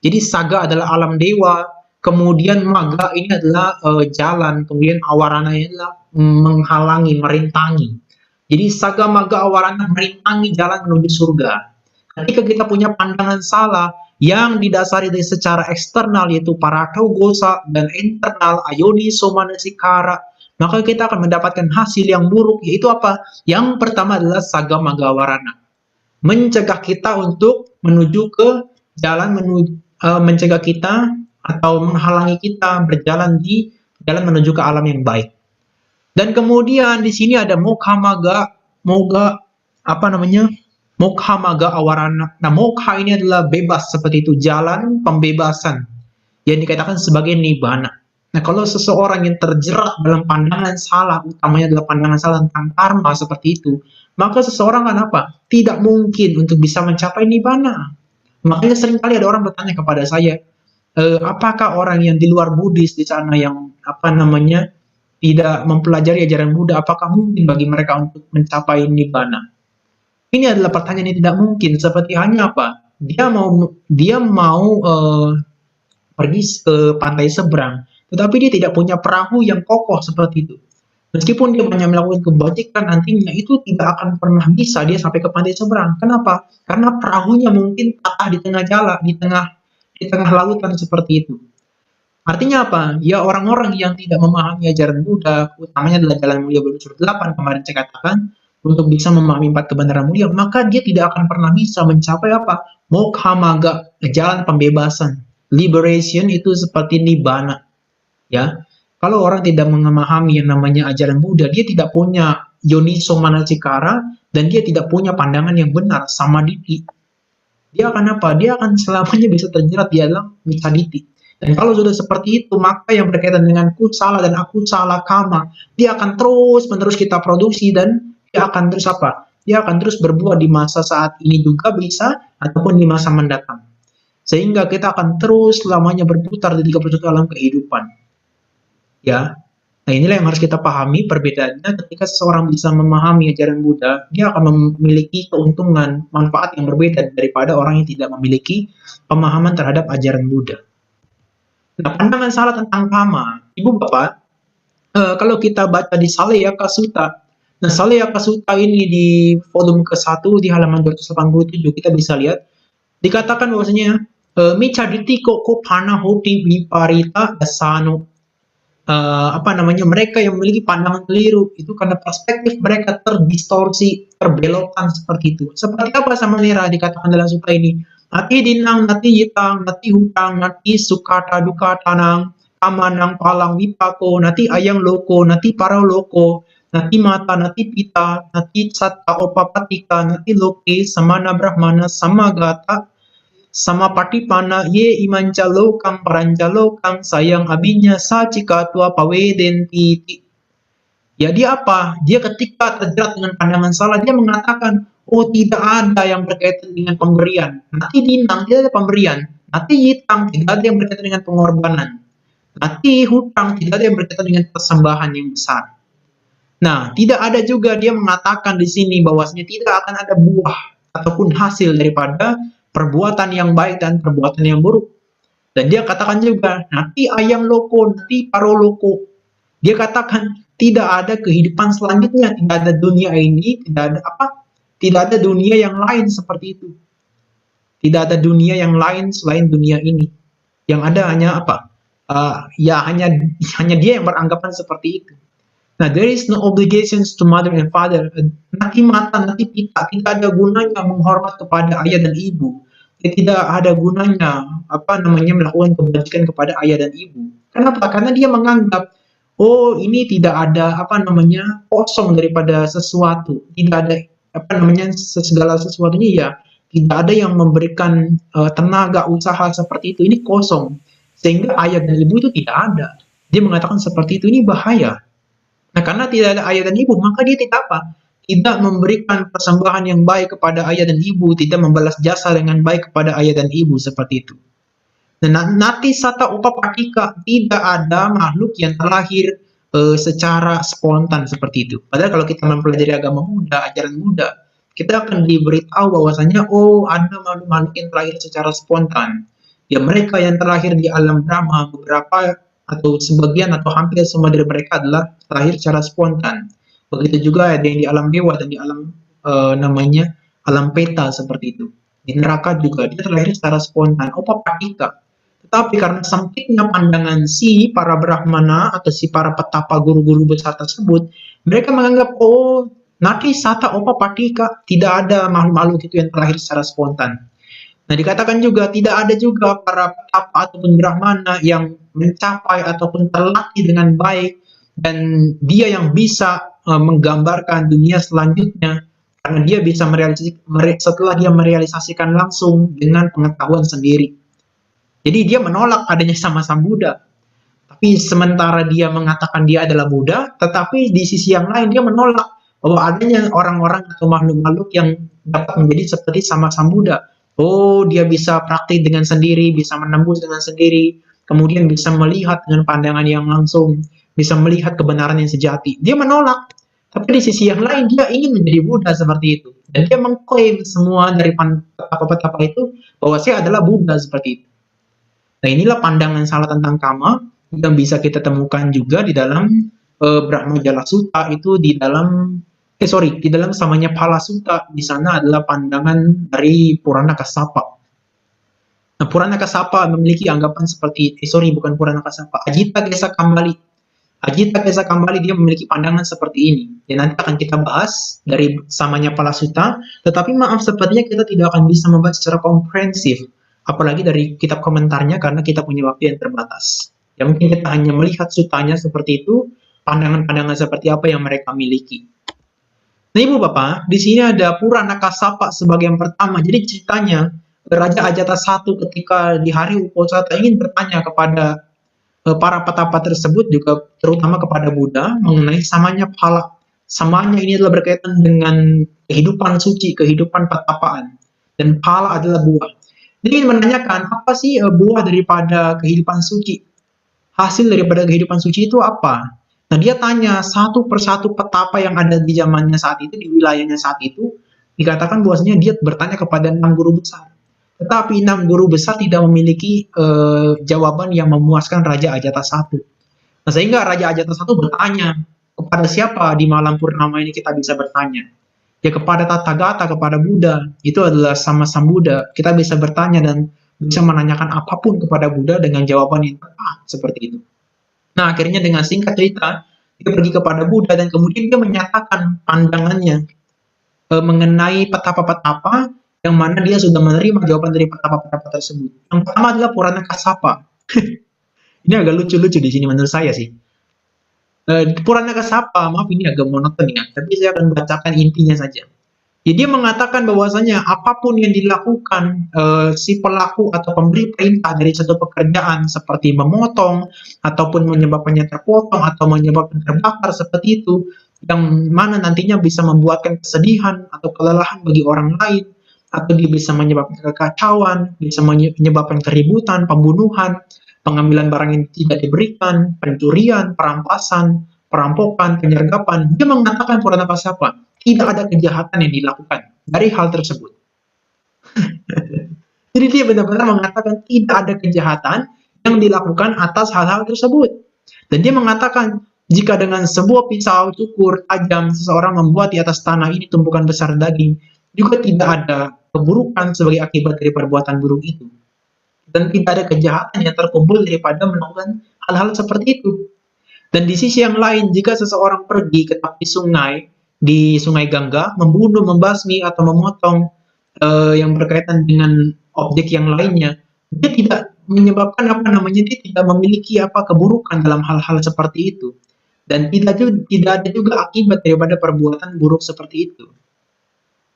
S2: Jadi saga adalah alam dewa, kemudian maga ini adalah jalan, kemudian awarana ini adalah menghalangi, merintangi. Jadi saga maga awarana merintangi jalan menuju surga. Ketika kita punya pandangan salah yang didasari dari secara eksternal yaitu parato gosa dan internal ayoni somanasikara, maka kita akan mendapatkan hasil yang buruk, yaitu apa? Yang pertama adalah saga magawarana, mencegah kita untuk menuju ke jalan mencegah kita atau menghalangi kita berjalan di jalan menuju ke alam yang baik. Dan kemudian di sini ada mokha awarana. Nah, mokha ini adalah bebas seperti itu, jalan pembebasan yang dikatakan sebagai nibbana. Nah, kalau seseorang yang terjerat dalam pandangan salah, utamanya adalah pandangan salah tentang karma seperti itu, maka seseorang kan apa? Tidak mungkin untuk bisa mencapai nibbana. Makanya seringkali ada orang bertanya kepada saya, apakah orang yang di luar Buddhis di sana yang tidak mempelajari ajaran Buddha, apakah mungkin bagi mereka untuk mencapai nibbana? Ini adalah pertanyaan yang tidak mungkin. Seperti hanya apa? Dia mau pergi ke pantai seberang, tetapi dia tidak punya perahu yang kokoh seperti itu. Meskipun dia banyak melakukan kebajikan, nantinya itu tidak akan pernah bisa dia sampai ke pantai seberang. Kenapa? Karena perahunya mungkin patah di tengah jalan, di tengah lautan seperti itu. Artinya apa? Ya, orang-orang yang tidak memahami ajaran Buddha, utamanya adalah jalan mulia berunsur 8, kemarin saya katakan, untuk bisa memahami 4 kebenaran mulia, maka dia tidak akan pernah bisa mencapai apa? Mokha maga, jalan pembebasan. Liberation itu seperti nibbana. Ya, kalau orang tidak memahami yang namanya ajaran Buddha, dia tidak punya yoniso manasikara dan dia tidak punya pandangan yang benar, samaditi. Dia akan apa? Dia akan selamanya bisa terjerat di dalam micaditi. Dan kalau sudah seperti itu, maka yang berkaitan dengan ku salah dan aku salah kama, dia akan terus-menerus kita produksi dan dia akan terus apa? Dia akan terus berbuah di masa saat ini juga bisa ataupun di masa mendatang. Sehingga kita akan terus lamanya berputar di 31 alam kehidupan. Ya, nah, inilah yang harus kita pahami perbedaannya ketika seseorang bisa memahami ajaran Buddha, dia akan memiliki keuntungan, manfaat yang berbeda daripada orang yang tidak memiliki pemahaman terhadap ajaran Buddha. Nah, pandangan salah tentang kama, Ibu Bapak, kalau kita baca di Saleyaka Sutta, nah Saleyaka Sutta ini di volume ke-1 di halaman 287 kita bisa lihat, dikatakan bahwasanya Micaditi koko pana hoti viparita dasano, apa namanya, mereka yang memiliki pandangan keliru itu karena perspektif mereka terdistorsi, terbelokkan seperti itu. Seperti apa sama merah dikatakan dalam sutra ini? Nati dinang, nati yitang, nati hutang, nati sukata duka tanang, kamanang palang wipako, nati ayang loko, nati parau loko, nati mata, nati pita, nati satta opapatika, nati loke, samana brahmana, samagata, sama patipana ye imancalo kang parancalo kang sayang abinya sacika tua paweden titi. Ya dia apa? Dia ketika terjerat dengan pandangan salah, dia mengatakan, oh tidak ada yang berkaitan dengan pemberian. Nanti dinang, tidak ada pemberian. Nanti yitang, tidak ada yang berkaitan dengan pengorbanan. Nanti hutang, tidak ada yang berkaitan dengan persembahan yang besar. Nah, tidak ada juga dia mengatakan di sini bahwasanya tidak akan ada buah ataupun hasil daripada perbuatan yang baik dan perbuatan yang buruk. Dan dia katakan juga, nanti ayam loko, nanti paro loko. Dia katakan tidak ada kehidupan selanjutnya, tidak ada dunia ini, tidak ada apa? Tidak ada dunia yang lain seperti itu. Tidak ada dunia yang lain selain dunia ini. Yang ada hanya apa? Ya hanya dia yang beranggapan seperti itu. Nah, there is no obligations to mother and father. Nanti mata, nanti pita, tidak ada gunanya menghormat kepada ayah dan ibu. Tidak ada gunanya apa namanya melakukan kebajikan kepada ayah dan ibu. Kenapa? Karena dia menganggap oh ini tidak ada apa namanya kosong daripada sesuatu. Tidak ada apa namanya segala sesuatunya ya tidak ada yang memberikan tenaga usaha seperti itu. Ini kosong. Sehingga ayah dan ibu itu tidak ada. Dia mengatakan seperti itu ini bahaya. Nah, karena tidak ada ayah dan ibu, maka dia tidak apa? Tidak memberikan persembahan yang baik kepada ayah dan ibu, tidak membalas jasa dengan baik kepada ayah dan ibu, seperti itu. Nah, nati sata upapakika, tidak ada makhluk yang terlahir secara spontan seperti itu. Padahal kalau kita mempelajari agama Buddha, ajaran Buddha, kita akan diberitahu bahwasanya oh ada makhluk-makhluk yang terlahir secara spontan. Ya mereka yang terlahir di alam Brahma, beberapa atau sebagian atau hampir semua dari mereka adalah terlahir secara spontan. Begitu juga ada yang di alam dewa dan di alam namanya alam peta seperti itu. Di neraka juga dia terlahir secara spontan. Upapakika. Tetapi karena sempitnya pandangan si para brahmana atau si para petapa guru-guru besar tersebut, mereka menganggap oh nati sata upapakika, tidak ada makhluk-makhluk itu yang terlahir secara spontan. Nah, dikatakan juga tidak ada juga para petapa ataupun brahmana yang mencapai ataupun terlatih dengan baik dan dia yang bisa menggambarkan dunia selanjutnya karena dia bisa setelah dia merealisasikan langsung dengan pengetahuan sendiri. Jadi dia menolak adanya sama-sama Buddha. Tapi sementara dia mengatakan dia adalah Buddha, tetapi di sisi yang lain dia menolak bahwa adanya orang-orang atau makhluk-makhluk yang dapat menjadi seperti sama-sama Buddha. Oh, dia bisa praktik dengan sendiri, bisa menembus dengan sendiri, kemudian bisa melihat dengan pandangan yang langsung, bisa melihat kebenaran yang sejati. Dia menolak. Tapi di sisi yang lain, dia ingin menjadi Buddha seperti itu. Dan dia mengklaim semua dari petapa-petapa itu, bahwa saya adalah Buddha seperti itu. Nah, inilah pandangan salah tentang kama yang bisa kita temukan juga di dalam Brahma Jala Sutta itu di dalam di dalam samanya Pala Sutta, di sana adalah pandangan dari Purana Kassapa. Nah, Purana Kassapa memiliki anggapan seperti, bukan Purana Kassapa, Ajita Kesa Kambali. Ajita Kesa Kambali dia memiliki pandangan seperti ini. Dan nanti akan kita bahas dari samanya Pala Sutta, tetapi maaf sepertinya kita tidak akan bisa membaca secara komprehensif, apalagi dari kitab komentarnya karena kita punya waktu yang terbatas. Ya mungkin kita hanya melihat sutanya seperti itu, pandangan-pandangan seperti apa yang mereka miliki. Nah, Ibu Bapak, di sini ada Purana Kassapa sebagai yang pertama. Jadi ceritanya Raja Ajatasattu ketika di hari Uposatha ingin bertanya kepada para petapa tersebut, juga terutama kepada Buddha, mengenai samanya phala. Samanya ini adalah berkaitan dengan kehidupan suci, kehidupan petapaan, dan phala adalah buah. Dia ingin menanyakan, apa sih buah daripada kehidupan suci? Hasil daripada kehidupan suci itu apa? Nah, dia tanya satu persatu petapa yang ada di zamannya saat itu, di wilayahnya saat itu, dikatakan bahwasanya dia bertanya kepada 6 guru besar. Tetapi 6 guru besar tidak memiliki jawaban yang memuaskan Raja Ajatasattu. Nah, sehingga Raja Ajatasattu bertanya, kepada siapa di malam purnama ini kita bisa bertanya? Ya kepada Tathagata, kepada Buddha. Itu adalah sama Sang Buddha. Kita bisa bertanya dan bisa menanyakan apapun kepada Buddha dengan jawaban yang tepat seperti itu. Nah, akhirnya dengan singkat cerita, dia pergi kepada Buddha dan kemudian dia menyatakan pandangannya mengenai petapa-petapa yang mana dia sudah menerima jawaban dari petapa-petapa tersebut. Yang pertama adalah Purana Kassapa. Ini agak lucu-lucu di sini menurut saya sih. Purana Kassapa, maaf ini agak monoton ya, tapi saya akan bacakan intinya saja. Jadi dia mengatakan bahwasanya apapun yang dilakukan si pelaku atau pemberi perintah dari satu pekerjaan seperti memotong ataupun menyebabkannya terpotong atau menyebabkan terbakar seperti itu, yang mana nantinya bisa membuatkan kesedihan atau kelelahan bagi orang lain, atau dia bisa menyebabkan kekacauan, bisa menyebabkan keributan, pembunuhan, pengambilan barang yang tidak diberikan, pencurian, perampasan, perampokan, penyergapan. Dia mengatakan Purana Kassapa, tidak ada kejahatan yang dilakukan dari hal tersebut. Jadi dia benar-benar mengatakan tidak ada kejahatan yang dilakukan atas hal-hal tersebut. Dan dia mengatakan, jika dengan sebuah pisau cukur tajam seseorang membuat di atas tanah ini tumpukan besar daging, juga tidak ada keburukan sebagai akibat dari perbuatan buruk itu. Dan tidak ada kejahatan yang terkumpul daripada melakukan hal-hal seperti itu. Dan di sisi yang lain, jika seseorang pergi ke tepi sungai, di Sungai Gangga, membunuh, membasmi, atau memotong yang berkaitan dengan objek yang lainnya, dia tidak menyebabkan dia tidak memiliki keburukan dalam hal-hal seperti itu. Dan tidak ada juga akibat daripada perbuatan buruk seperti itu.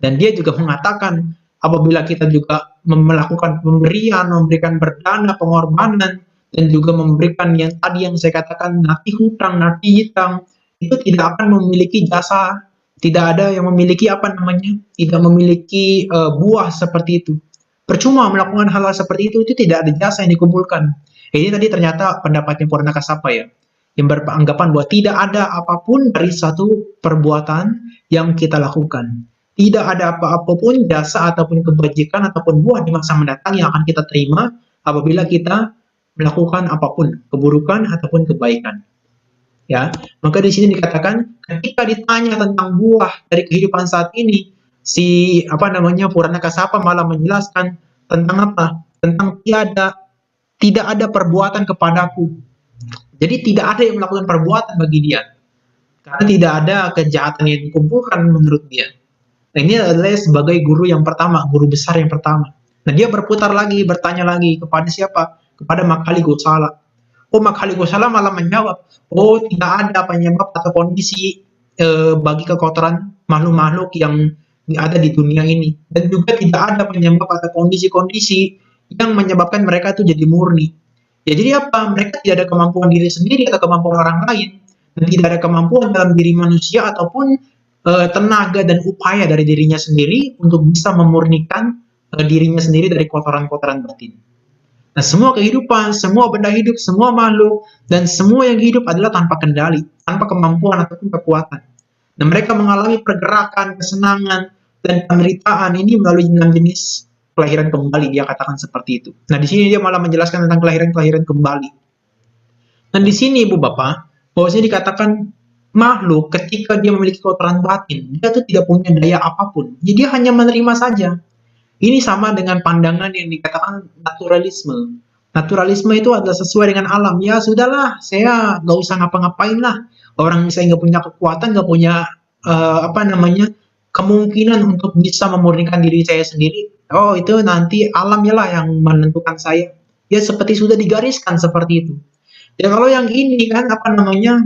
S2: Dan dia juga mengatakan, apabila kita juga melakukan pemberian, memberikan berdana, pengorbanan, dan juga memberikan yang tadi yang saya katakan, nati hutang, nati hitang, itu tidak akan memiliki jasa, tidak ada yang memiliki tidak memiliki buah seperti itu. Percuma melakukan hal-hal seperti itu tidak ada jasa yang dikumpulkan. Ini tadi ternyata pendapatnya Purana Kassapa ya, yang beranggapan bahwa tidak ada apapun dari satu perbuatan yang kita lakukan. Tidak ada apa-apapun jasa ataupun kebajikan ataupun buah di masa mendatang yang akan kita terima apabila kita melakukan apapun, keburukan ataupun kebaikan. Ya, maka di sini dikatakan ketika ditanya tentang buah dari kehidupan saat ini, si Purana Kassapa malah menjelaskan tentang apa? Tentang tidak ada perbuatan kepadaku. Jadi tidak ada yang melakukan perbuatan bagi dia. Karena tidak ada kejahatan yang dikumpulkan menurut dia. Nah, ini adalah sebagai guru yang pertama, guru besar yang pertama. Nah, dia berputar lagi, bertanya lagi kepada siapa? Kepada Makkhali Gosala. Makkhali Gosala malah menjawab, tidak ada penyebab atau kondisi bagi kekotoran makhluk-makhluk yang ada di dunia ini. Dan juga tidak ada penyebab atau kondisi-kondisi yang menyebabkan mereka itu jadi murni. Ya, jadi apa? Mereka tidak ada kemampuan diri sendiri atau kemampuan orang lain. Dan tidak ada kemampuan dalam diri manusia ataupun tenaga dan upaya dari dirinya sendiri untuk bisa memurnikan dirinya sendiri dari kotoran-kotoran batin. Nah, semua kehidupan, semua benda hidup, semua makhluk, dan semua yang hidup adalah tanpa kendali, tanpa kemampuan ataupun kekuatan. Dan mereka mengalami pergerakan, kesenangan, dan penderitaan ini melalui 6 jenis kelahiran kembali, dia katakan seperti itu. Nah, di sini dia malah menjelaskan tentang kelahiran kembali. Dan di sini, Ibu Bapak, bahwasanya dikatakan makhluk ketika dia memiliki kotoran batin, dia tuh tidak punya daya apapun. Jadi dia hanya menerima saja. Ini sama dengan pandangan yang dikatakan naturalisme. Naturalisme itu adalah sesuai dengan alam. Ya sudahlah, saya nggak usah ngapa-ngapain lah. Orang saya nggak punya kekuatan, nggak punya kemungkinan untuk bisa memurnikan diri saya sendiri. Oh, itu nanti alamnya lah yang menentukan saya. Ya seperti sudah digariskan seperti itu. Ya kalau yang ini kan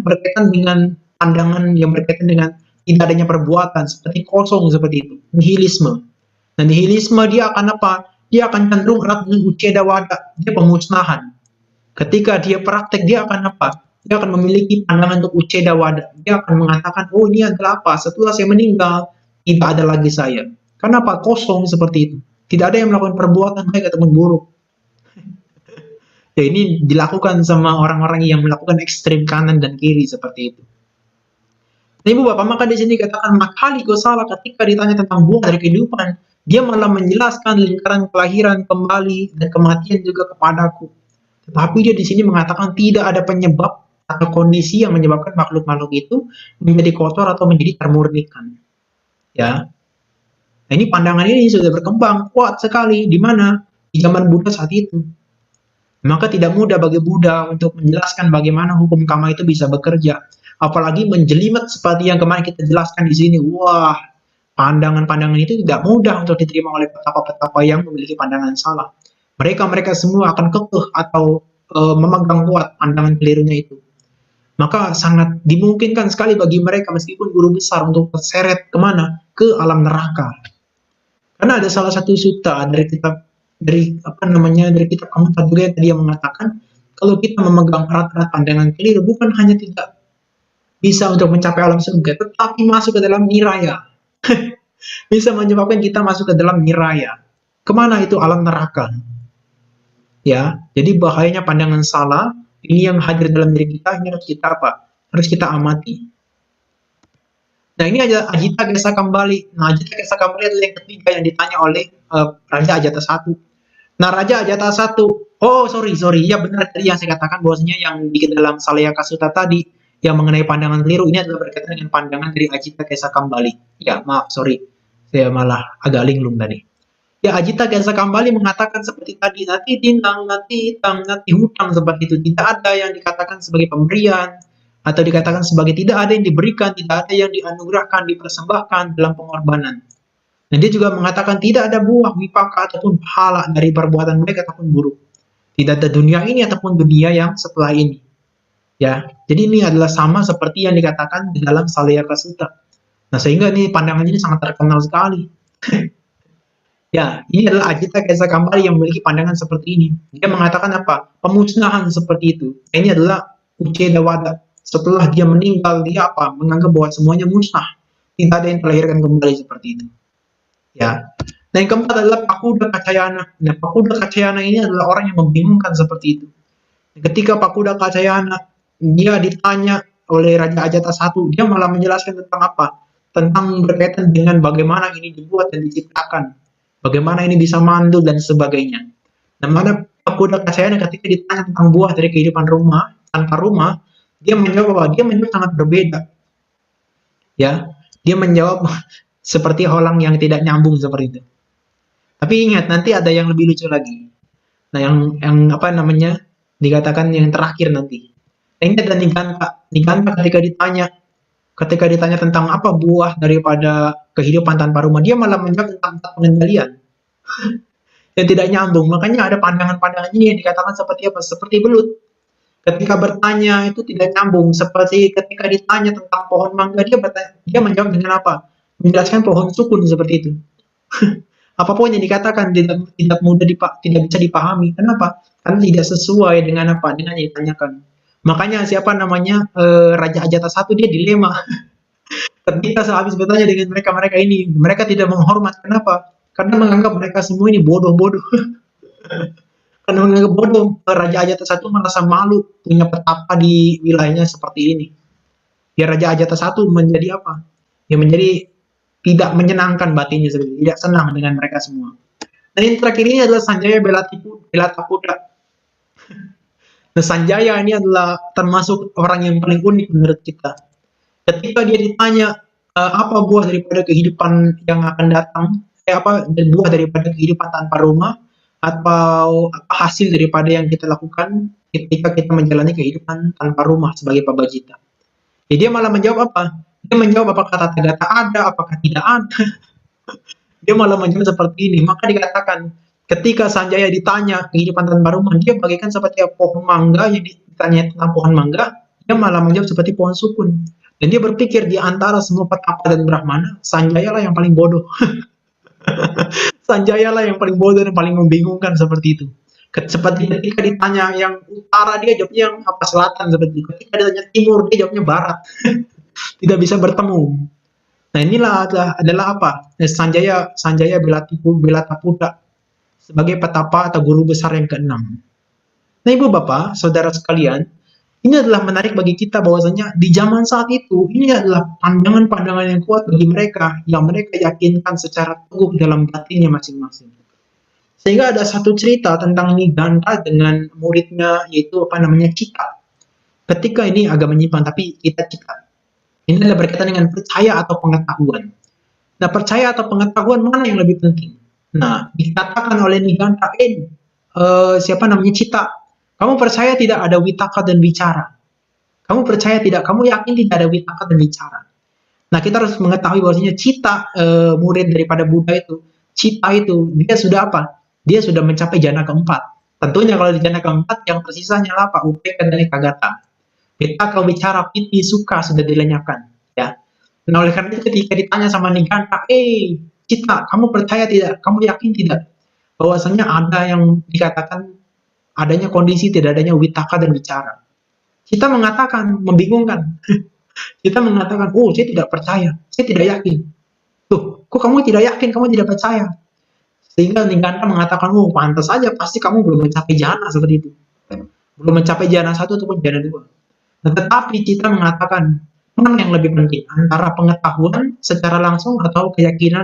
S2: berkaitan dengan pandangan yang berkaitan dengan tidak adanya perbuatan seperti kosong seperti itu, nihilisme. Dan nihilisme dia akan apa? dia akan cenderung erat dengan uceda wada, dia pemusnahan. Ketika dia praktek, dia akan apa? Dia akan memiliki pandangan untuk uceda wada. Dia akan mengatakan, oh ini adalah apa? Setelah saya meninggal, tidak ada lagi saya. Kenapa? Kosong seperti itu. Tidak ada yang melakukan perbuatan baik ataupun buruk. Ya ini dilakukan sama orang-orang yang melakukan ekstrem kanan dan kiri seperti itu. Nah, Ibu Bapak, maka di sini katakan Macaulay salah ketika ditanya tentang buah dari kehidupan, dia malah menjelaskan lingkaran kelahiran kembali dan kematian juga kepadaku. Tetapi dia di sini mengatakan tidak ada penyebab atau kondisi yang menyebabkan makhluk-makhluk itu menjadi kotor atau menjadi termurnikan. Ya, nah ini pandangan ini sudah berkembang kuat sekali di mana di zaman Buddha saat itu. Maka tidak mudah bagi Buddha untuk menjelaskan bagaimana hukum karma itu bisa bekerja. Apalagi menjelimet seperti yang kemarin kita jelaskan di sini. Wah, pandangan-pandangan itu tidak mudah untuk diterima oleh petapa-petapa yang memiliki pandangan salah. Mereka semua akan kekeh atau memegang kuat pandangan kelirunya itu. Maka sangat dimungkinkan sekali bagi mereka meskipun guru besar untuk terseret kemana? Ke alam neraka. Karena ada salah satu sutta dari kitab dari kitab Kamutta juga yang tadi yang mengatakan kalau kita memegang erat-erat pandangan keliru bukan hanya tidak bisa untuk mencapai alam surga, tetapi masuk ke dalam niraya. Bisa menyebabkan kita masuk ke dalam niraya. Kemana itu? Alam neraka. Ya, jadi bahayanya pandangan salah ini yang hadir dalam diri kita, ini harus kita apa? Harus kita amati. Nah ini aja Ajita Kesa kembali. Nah Ajita Kesa kembali adalah yang ketiga yang ditanya oleh Raja Ajata I. Nah Raja Ajata I, oh sorry, ya benar tadi yang saya katakan bahwasanya yang di dalam Salayaka Sutta tadi yang mengenai pandangan keliru ini adalah berkaitan dengan pandangan dari Ajita Kesa kembali. Ya maaf, sorry, saya malah agak linglung tadi. Ya Ajita Kesa kembali mengatakan seperti tadi, nanti tintang, nanti hitang, nanti hutang seperti itu. Tidak ada yang dikatakan sebagai pemberian, atau dikatakan sebagai tidak ada yang diberikan, tidak ada yang dianugerahkan, dipersembahkan dalam pengorbanan. Dan dia juga mengatakan tidak ada buah, wipaka, ataupun pahala dari perbuatan baik ataupun buruk. Tidak ada dunia ini ataupun dunia yang setelah ini. Ya, jadi ini adalah sama seperti yang dikatakan di dalam Salayaka Sutta. Nah, sehingga ini pandangan ini sangat terkenal sekali. Ya, ini adalah Ajita Kesa Kambali yang memiliki pandangan seperti ini. Dia mengatakan apa? Pemusnahan seperti itu. Ini adalah Uceda Wada. Setelah dia meninggal, dia apa? Menganggap bahwa semuanya musnah. Tidak ada yang terlahirkan kembali seperti itu. Ya. Dan yang keempat adalah Pakuda Kacayana. Nah, Pakuda Kacayana ini adalah orang yang membingungkan seperti itu. Ketika Pakuda Kacayana dia ditanya oleh Raja Ajata I, dia malah menjelaskan tentang apa? Tentang berkaitan dengan bagaimana ini dibuat dan diciptakan. Bagaimana ini bisa mandul dan sebagainya. Nah, mana Pakuda Kacayana ketika ditanya tentang buah dari kehidupan rumah, tanpa rumah, dia menjawab apa? Dia menjawab sangat berbeda. Ya, dia menjawab seperti orang yang tidak nyambung seperti itu. Tapi ingat, nanti ada yang lebih lucu lagi. Nah, yang apa namanya? Dikatakan yang terakhir nanti. Nah, ini ada Niganta ketika ditanya tentang apa buah daripada kehidupan tanpa rumah, dia malah menjawab tentang pengendalian. Yang tidak nyambung. Makanya ada pandangan-pandangan ini yang dikatakan seperti apa? Seperti belut. Ketika bertanya itu tidak nyambung. Seperti ketika ditanya tentang pohon mangga, dia menjawab dengan apa? Menjelaskan pohon sukun seperti itu. Apapun yang dikatakan tidak mudah tidak bisa dipahami. Kenapa? Karena tidak sesuai dengan apa? Dengan yang ditanyakan. Makanya siapa namanya Raja Ajata I dia dilema. Ketika sehabis bertanya dengan mereka ini, mereka tidak menghormat. Kenapa? Karena menganggap mereka semua ini bodoh-bodoh. Karena menganggap bodoh, Raja Ajata I merasa malu punya petapa di wilayahnya seperti ini. Ya Raja Ajata I menjadi apa? Ya menjadi tidak menyenangkan batinnya, tidak senang dengan mereka semua. Dan yang terakhir ini adalah Sanjaya Belataputra. Nah, Sanjaya ini adalah termasuk orang yang paling unik menurut kita. Ketika dia ditanya apa buah daripada kehidupan yang akan datang, apa buah daripada kehidupan tanpa rumah, atau apa hasil daripada yang kita lakukan ketika kita menjalani kehidupan tanpa rumah sebagai pabajita. Jadi dia malah menjawab apa? Dia menjawab apakah tata gata ada, apakah tidak ada. Dia malah menjawab seperti ini. Maka dikatakan ketika Sanjaya ditanya kehidupan tanpa rumah, dia bagaikan seperti pohon mangga yang ditanya tentang pohon mangga, dia malah menjawab seperti pohon sukun. Dan dia berpikir di antara semua petapa dan brahmana, Sanjaya lah yang paling bodoh. Sanjaya lah yang paling bodoh dan paling membingungkan seperti itu. Seperti ketika ditanya yang utara, dia jawabnya yang apa selatan seperti itu. Ketika ditanya timur, dia jawabnya barat. Tidak bisa bertemu. Nah inilah adalah apa? Sanjaya Sanjaya Belataputra sebagai petapa atau guru besar yang keenam. Nah ibu bapak, saudara sekalian, ini adalah menarik bagi kita bahwasanya di zaman saat itu ini adalah pandangan-pandangan yang kuat bagi mereka yang mereka yakinkan secara teguh dalam batinnya masing-masing. Sehingga ada satu cerita tentang Niganta dengan muridnya yaitu apa namanya Cita. Ketika ini agak menyimpang tapi kita Cita. Ini adalah berkaitan dengan percaya atau pengetahuan. Nah, percaya atau pengetahuan mana yang lebih penting? Nah, dikatakan oleh Niganta, siapa namanya Cita, kamu percaya tidak ada witaka dan bicara? Kamu percaya tidak? Kamu yakin tidak ada witaka dan bicara? Nah, kita harus mengetahui bahwasanya Cita, murid daripada Buddha itu, Cita itu, dia sudah apa? Dia sudah mencapai jana keempat. Tentunya kalau di jana keempat, yang tersisa hanyalah apa? Upeka dan Ekagata. Kita kalau bicara piti suka sudah dilenyapkan, ya. Nah, oleh karena itu ketika ditanya sama Niganta, Cita, kamu percaya tidak? Kamu yakin tidak? Bahwasanya ada yang dikatakan adanya kondisi tidak adanya witaka dan bicara. Cita mengatakan, membingungkan. Kita mengatakan, oh saya tidak percaya, saya tidak yakin. Tuh, kok kamu tidak yakin, kamu tidak percaya? Sehingga Niganta mengatakan, oh pantas saja, pasti kamu belum mencapai jana seperti itu. Belum mencapai jana satu ataupun jana dua. Nah, tetapi Cita mengatakan, mana yang lebih penting? Antara pengetahuan secara langsung atau keyakinan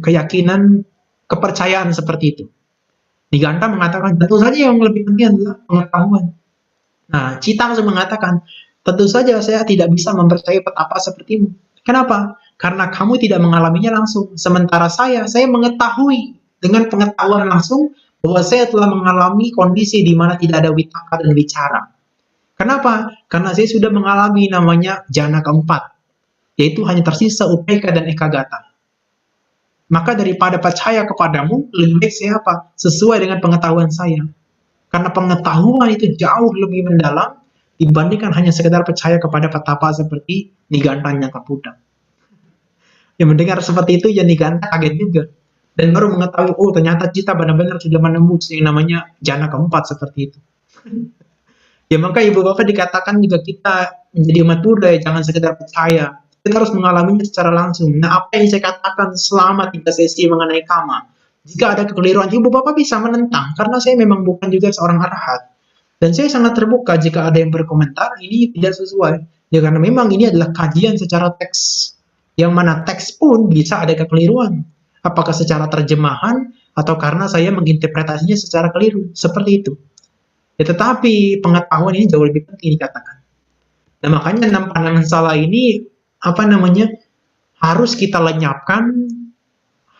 S2: keyakinan kepercayaan seperti itu. Niganta mengatakan, tentu saja yang lebih penting adalah pengetahuan. Nah, Cita langsung mengatakan, tentu saja saya tidak bisa mempercayai petapa sepertimu. Kenapa? Karena kamu tidak mengalaminya langsung. Sementara saya mengetahui dengan pengetahuan langsung bahwa saya telah mengalami kondisi di mana tidak ada witaka dan bicara. Kenapa? Karena saya sudah mengalami namanya jana keempat, yaitu hanya tersisa upeka dan ekagata. Maka daripada percaya kepadamu, lebih baik saya apa? Sesuai dengan pengetahuan saya. Karena pengetahuan itu jauh lebih mendalam dibandingkan hanya sekedar percaya kepada petapa seperti Niganta Nyataputra. Yang mendengar seperti itu, ya Niganta kaget juga. Dan baru mengetahui, oh ternyata Cita benar-benar sudah menembus yang namanya jana keempat seperti itu. Ya maka ibu bapak dikatakan juga kita menjadi umat Buddha ya, jangan sekedar percaya. Kita harus mengalaminya secara langsung. Nah apa yang saya katakan selama 3 sesi mengenai kama, jika ada kekeliruan, ibu bapak bisa menentang, karena saya memang bukan juga seorang arahat. Dan saya sangat terbuka jika ada yang berkomentar, ini tidak sesuai. Ya karena memang ini adalah kajian secara teks, yang mana teks pun bisa ada kekeliruan. Apakah secara terjemahan, atau karena saya menginterpretasinya secara keliru, seperti itu. Ya tetapi pengetahuan ini jauh lebih penting dikatakan. Nah makanya 6 pandangan salah ini, apa namanya, harus kita lenyapkan,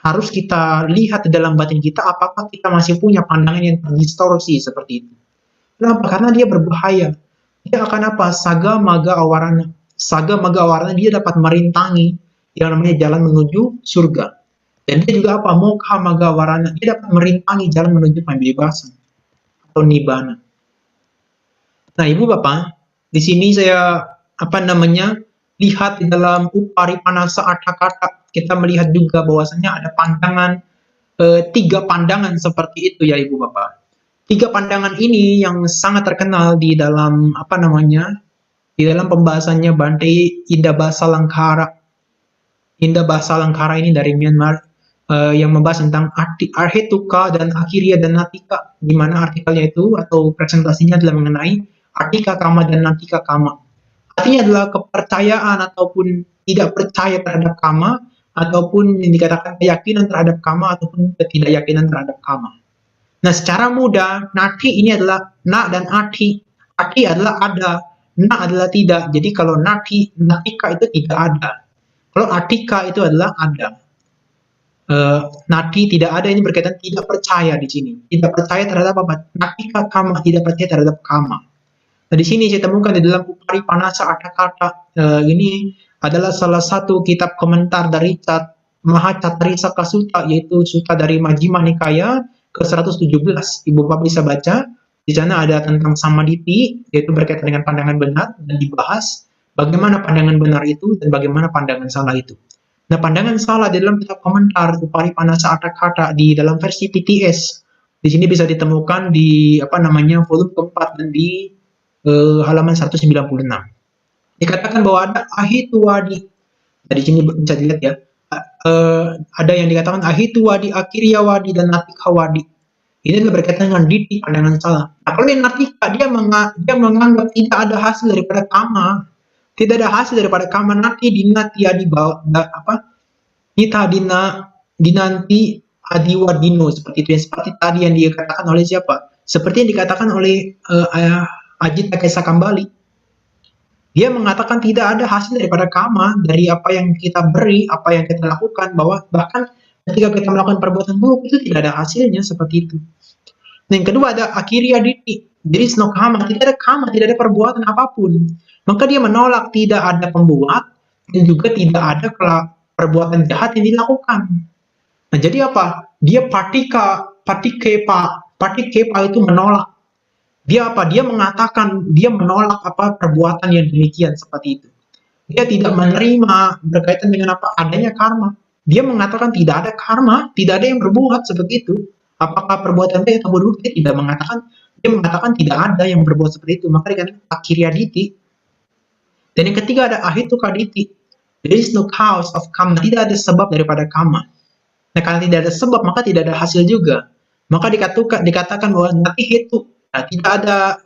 S2: harus kita lihat di dalam batin kita apakah kita masih punya pandangan yang terdistorsi seperti itu. Kenapa? Karena dia berbahaya. Dia akan apa? Saga maga awarana. Saga maga awarana, dia dapat merintangi yang namanya jalan menuju surga. Dan dia juga apa? Mokha maga awarana. Dia dapat merintangi jalan menuju pembebasan atau nibbana. Nah, ibu bapak, di sini saya apa namanya lihat di dalam Uparipanasa Arthakatha, kita melihat juga bahwasanya ada pandangan 3 pandangan seperti itu ya ibu bapak. 3 pandangan ini yang sangat terkenal di dalam apa namanya di dalam pembahasannya Bante Indah Basa Langkara. Indah Basa Langkara ini dari Myanmar yang membahas tentang Arhetuka dan Akirya dan Natika, di mana artikelnya itu atau presentasinya adalah mengenai Artika Kama dan Natika Kama. Artinya adalah kepercayaan ataupun tidak percaya terhadap kama, ataupun yang dikatakan keyakinan terhadap kama, ataupun ketidakyakinan terhadap kama. Nah, secara mudah, nati ini adalah na dan ati. Ati adalah ada, na adalah tidak. Jadi kalau nati, natika itu tidak ada. Kalau atika itu adalah ada. Nati tidak ada, ini berkaitan tidak percaya di sini. Tidak percaya terhadap apa? Natika kama, tidak percaya terhadap kama. Nah, di sini saya temukan di dalam Uparipanasa Arthakatha, ini adalah salah satu kitab komentar dari Mahacatarisa Sutta, yaitu sutta dari Majjhima Nikaya ke-117. Ibu bapak bisa baca. Di sana ada tentang samaditi, yaitu berkaitan dengan pandangan benar, dan dibahas bagaimana pandangan benar itu dan bagaimana pandangan salah itu. Nah, pandangan salah di dalam kitab komentar Upari Panasa Kata di dalam versi PTS. Di sini bisa ditemukan di volume keempat dan di halaman 196. Dikatakan bahwa ada ahituwadi. Nah, di sini bisa dilihat ya. Ada yang dikatakan ahituwadi, akiriyawadi, dan natikawadi. Ini adalah berkaitan dengan diti, pandangan salah. Nah, kalau yang natika, dia menganggap tidak ada hasil daripada kama. Tidak ada hasil daripada kama nati dinati adi kita dinanti adiwadino, seperti itu, yang seperti tadi yang dikatakan oleh siapa? Seperti yang dikatakan oleh Ajit Takesa Kambali. Dia mengatakan tidak ada hasil daripada kama dari apa yang kita beri, apa yang kita lakukan, bahwa bahkan ketika kita melakukan perbuatan buruk itu tidak ada hasilnya, seperti itu. Nah, yang kedua ada akhiria diti. There is no kama, tidak ada perbuatan apapun. Maka dia menolak tidak ada pembuat dan juga tidak ada perbuatan jahat yang dilakukan. Nah, jadi apa? Dia patikepa itu menolak. Dia apa? Dia mengatakan, dia menolak perbuatan yang demikian seperti itu. Dia tidak menerima berkaitan dengan adanya karma. Dia mengatakan tidak ada karma, tidak ada yang berbuat seperti itu. Apakah perbuatan baik atau buruk? Dia tidak mengatakan. Dia mengatakan tidak ada yang berbuat seperti itu. Maka dikatakan akhiriaditi. Dan yang ketiga ada ahitukaditi. There is no cause of karma. Tidak ada sebab daripada karma. Nah, karena tidak ada sebab, maka tidak ada hasil juga. Maka dikatakan bahwa nanti itu, tidak ada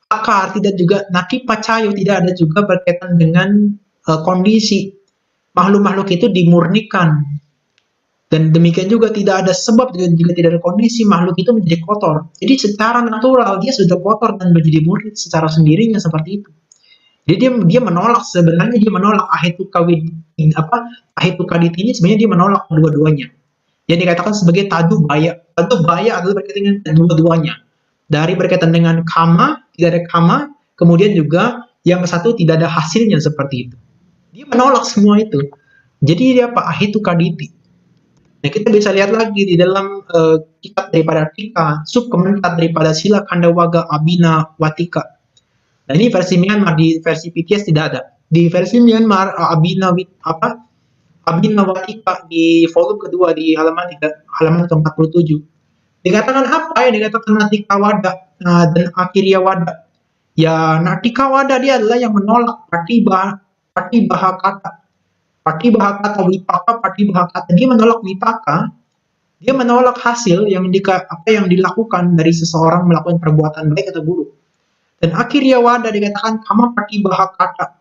S2: akar, tidak juga nanti pacayo, tidak ada juga berkaitan dengan kondisi. Makhluk-makhluk itu dimurnikan. Dan demikian juga tidak ada sebab, juga tidak ada kondisi, makhluk itu menjadi kotor. Jadi secara natural dia sudah kotor dan menjadi murni secara sendirinya seperti itu. Jadi dia menolak, sebenarnya dia menolak ahitukaditi ini, sebenarnya dia menolak dua-duanya. Yang dikatakan sebagai tadu baya. Tadu baya adalah berkaitan dengan dua-duanya. Dari berkaitan dengan kama, tidak ada kama, kemudian juga yang satu tidak ada hasilnya seperti itu. Dia menolak semua itu. Jadi dia ahitukaditi. Nah, kita bisa lihat lagi di dalam kitab daripada Tika, sub komentar daripada Sila Kandawaga Abhina Watika. Nah, ini versi Myanmar, di versi PTS tidak ada. Di versi Myanmar, Abhina Watika di volume kedua di halaman ke-47. Dikatakan apa yang dikatakan Natika Wada dan Akirya Wada? Ya, Natika Wada dia adalah yang menolak Patibahakata. Patibahakata Wipaka, Patibahakata. Dia menolak Wipaka. Dia menolak hasil yang dilakukan dari seseorang melakukan perbuatan baik atau buruk. Dan akhirnya wada dikatakan kama patibahakata.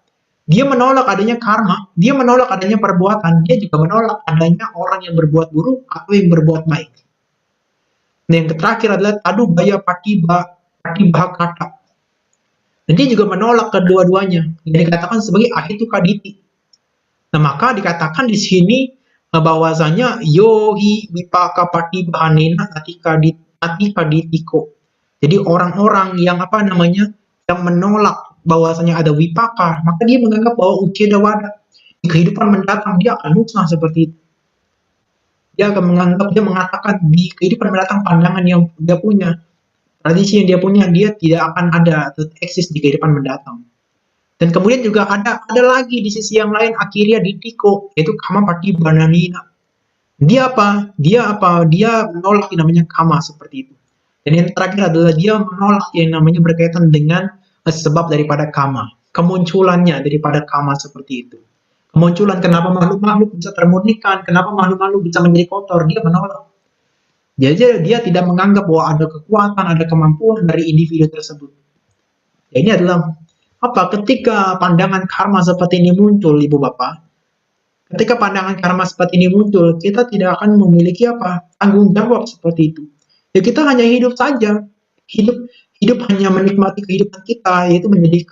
S2: Dia menolak adanya karma, dia menolak adanya perbuatan, dia juga menolak adanya orang yang berbuat buruk atau yang berbuat baik. Dan yang terakhir adalah tadu baya patibahakata. Dan dia juga menolak kedua-duanya, yang dikatakan sebagai ahitukaditi. Nah, maka dikatakan di sini bahwasanya yohi wipaka patibahanena atikaditiko. Jadi orang-orang yang yang menolak bahwasanya ada wipaka, maka dia menganggap bahwa uceda wada di kehidupan mendatang dia akan musnah seperti itu. Dia akan mengatakan di kehidupan mendatang pandangan yang dia punya, tradisi yang dia punya, dia tidak akan ada atau eksis di kehidupan mendatang. Dan kemudian juga ada lagi di sisi yang lain akhirnya ditiko, yaitu kama patibananina. Dia menolak yang namanya kama seperti itu. Dan yang terakhir adalah dia menolak yang namanya berkaitan dengan sebab daripada kama. Kemunculannya daripada kama seperti itu. Kemunculan kenapa makhluk-makhluk bisa termurnikan, kenapa makhluk-makhluk bisa menjadi kotor, dia menolak. Jadi dia tidak menganggap bahwa ada kekuatan, ada kemampuan dari individu tersebut. Ya, ini adalah ketika pandangan karma seperti ini muncul, Ibu Bapak. Ketika pandangan karma seperti ini muncul, kita tidak akan memiliki tanggung jawab seperti itu. Ya, kita hanya hidup saja. Hidup hanya menikmati kehidupan kita, yaitu menjadi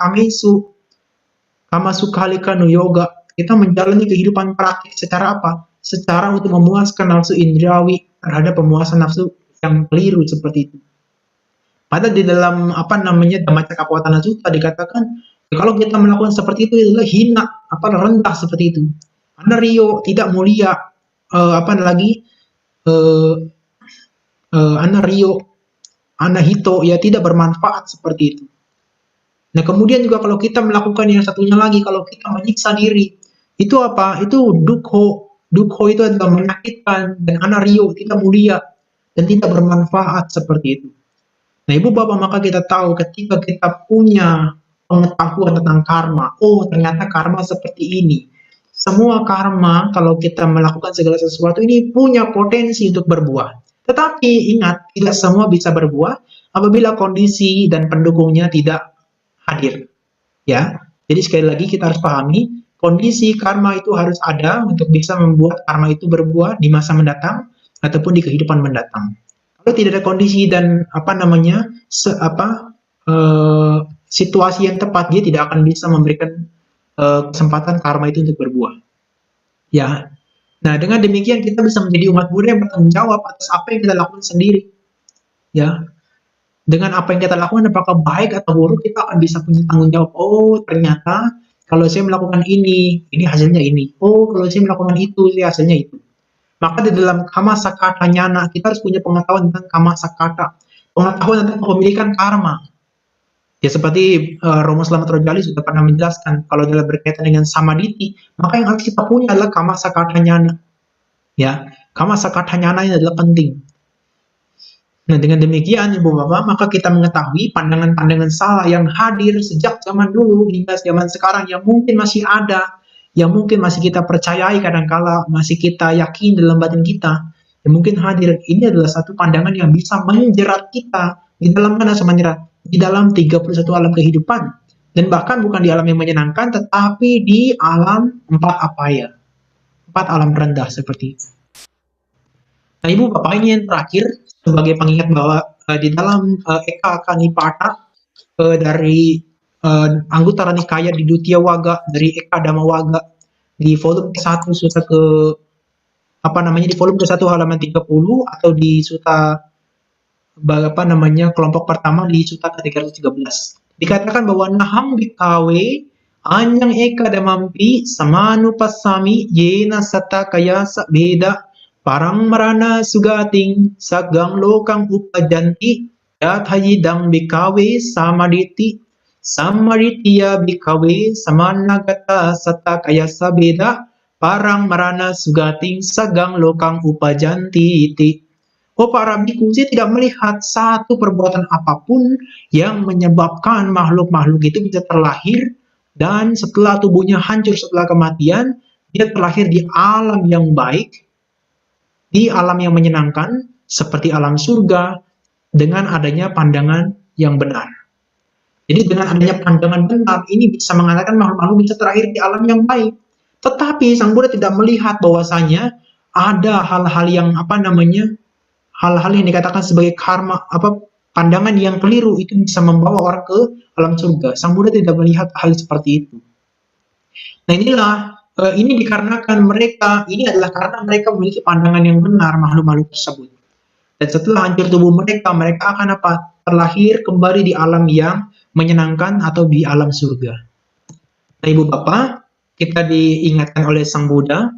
S2: kamasukalika no yoga. Kita menjalani kehidupan praktik secara secara untuk memuaskan nafsu indrawi terhadap pemuasan nafsu yang keliru seperti itu. Padahal di dalam Dhammacakkappavattana Sutta dikatakan kalau kita melakukan seperti itu adalah hina, rendah seperti itu. Anario tidak mulia, anario, anahito, ya tidak bermanfaat seperti itu. Nah, kemudian juga kalau kita melakukan yang satunya lagi, kalau kita menyiksa diri, Itu apa? Itu dukho. Dukho itu adalah menyakitkan dan anario tidak mulia dan tidak bermanfaat seperti itu. Nah, Ibu Bapak, maka kita tahu ketika kita punya pengetahuan tentang karma, oh ternyata karma seperti ini. Semua karma kalau kita melakukan segala sesuatu ini punya potensi untuk berbuah. Tetapi ingat, tidak semua bisa berbuah apabila kondisi dan pendukungnya tidak hadir. Ya, jadi sekali lagi kita harus pahami kondisi karma itu harus ada untuk bisa membuat karma itu berbuah di masa mendatang ataupun di kehidupan mendatang. Kalau tidak ada kondisi dan apa namanya situasi yang tepat, dia tidak akan bisa memberikan kesempatan karma itu untuk berbuah. Ya, nah dengan demikian kita bisa menjadi umat Buddha yang bertanggung jawab atas apa yang kita lakukan sendiri. Ya, dengan apa yang kita lakukan apakah baik atau buruk kita akan bisa punya tanggung jawab. Oh ternyata kalau saya melakukan ini hasilnya ini. Oh kalau saya melakukan itu hasilnya itu. Maka di dalam kama sakata nyana kita harus punya pengetahuan tentang kama sakata, pengetahuan tentang kepemilikan karma. Ya seperti Romo Slamet Rojali sudah pernah menjelaskan kalau dalam berkaitan dengan samaditi, maka yang harus kita punya adalah kama sakata nyana. Ya, kama sakata nyana ini adalah penting. Nah, dengan demikian, Ibu Bapak, maka kita mengetahui pandangan-pandangan salah yang hadir sejak zaman dulu hingga zaman sekarang yang mungkin masih ada, yang mungkin masih kita percayai kadangkala, masih kita yakin dalam batin kita, yang mungkin hadir. Ini adalah satu pandangan yang bisa menjerat kita di dalam mana sebenarnya? Di dalam 31 alam kehidupan. Dan bahkan bukan di alam yang menyenangkan, tetapi di alam empat apaya, empat alam rendah seperti itu. Nah, Ibu Bapak, ini yang terakhir sebagai pengingat bahwa di dalam Eka Kanipata dari Anggutara Nikaya di Dutya Waga, dari Eka Dhamma Waga di volume ke-1 suta ke apa namanya di volume ke-1 halaman 30 atau di suta apa namanya kelompok pertama di suta ke-313. Dikatakan bahwa naham bikawe anyang eka damampi samanu pasami yena sata kaya beda parang marana sugating sagang lokang upajanti yathayidang bikawe samaditi samaritiya bikawe samanagata sata kaya sabeda parang marana sugating sagang lokang upajanti iti. Oh para biku, saya tidak melihat satu perbuatan apapun yang menyebabkan makhluk-makhluk itu bisa terlahir dan setelah tubuhnya hancur setelah kematian, dia terlahir di alam yang baik, di alam yang menyenangkan, seperti alam surga, dengan adanya pandangan yang benar. Jadi dengan adanya pandangan benar, ini bisa mengatakan makhluk-makhluk bisa terlahir di alam yang baik. Tetapi Sang Buddha tidak melihat bahwasanya ada hal-hal yang hal-hal yang dikatakan sebagai karma pandangan yang keliru itu bisa membawa orang ke alam surga. Sang Buddha tidak melihat hal seperti itu. Nah inilah ini dikarenakan ini adalah karena mereka memiliki pandangan yang benar makhluk-makhluk tersebut. Dan setelah hancur tubuh mereka akan terlahir kembali di alam yang menyenangkan atau di alam surga. Nah Ibu Bapak, kita diingatkan oleh Sang Buddha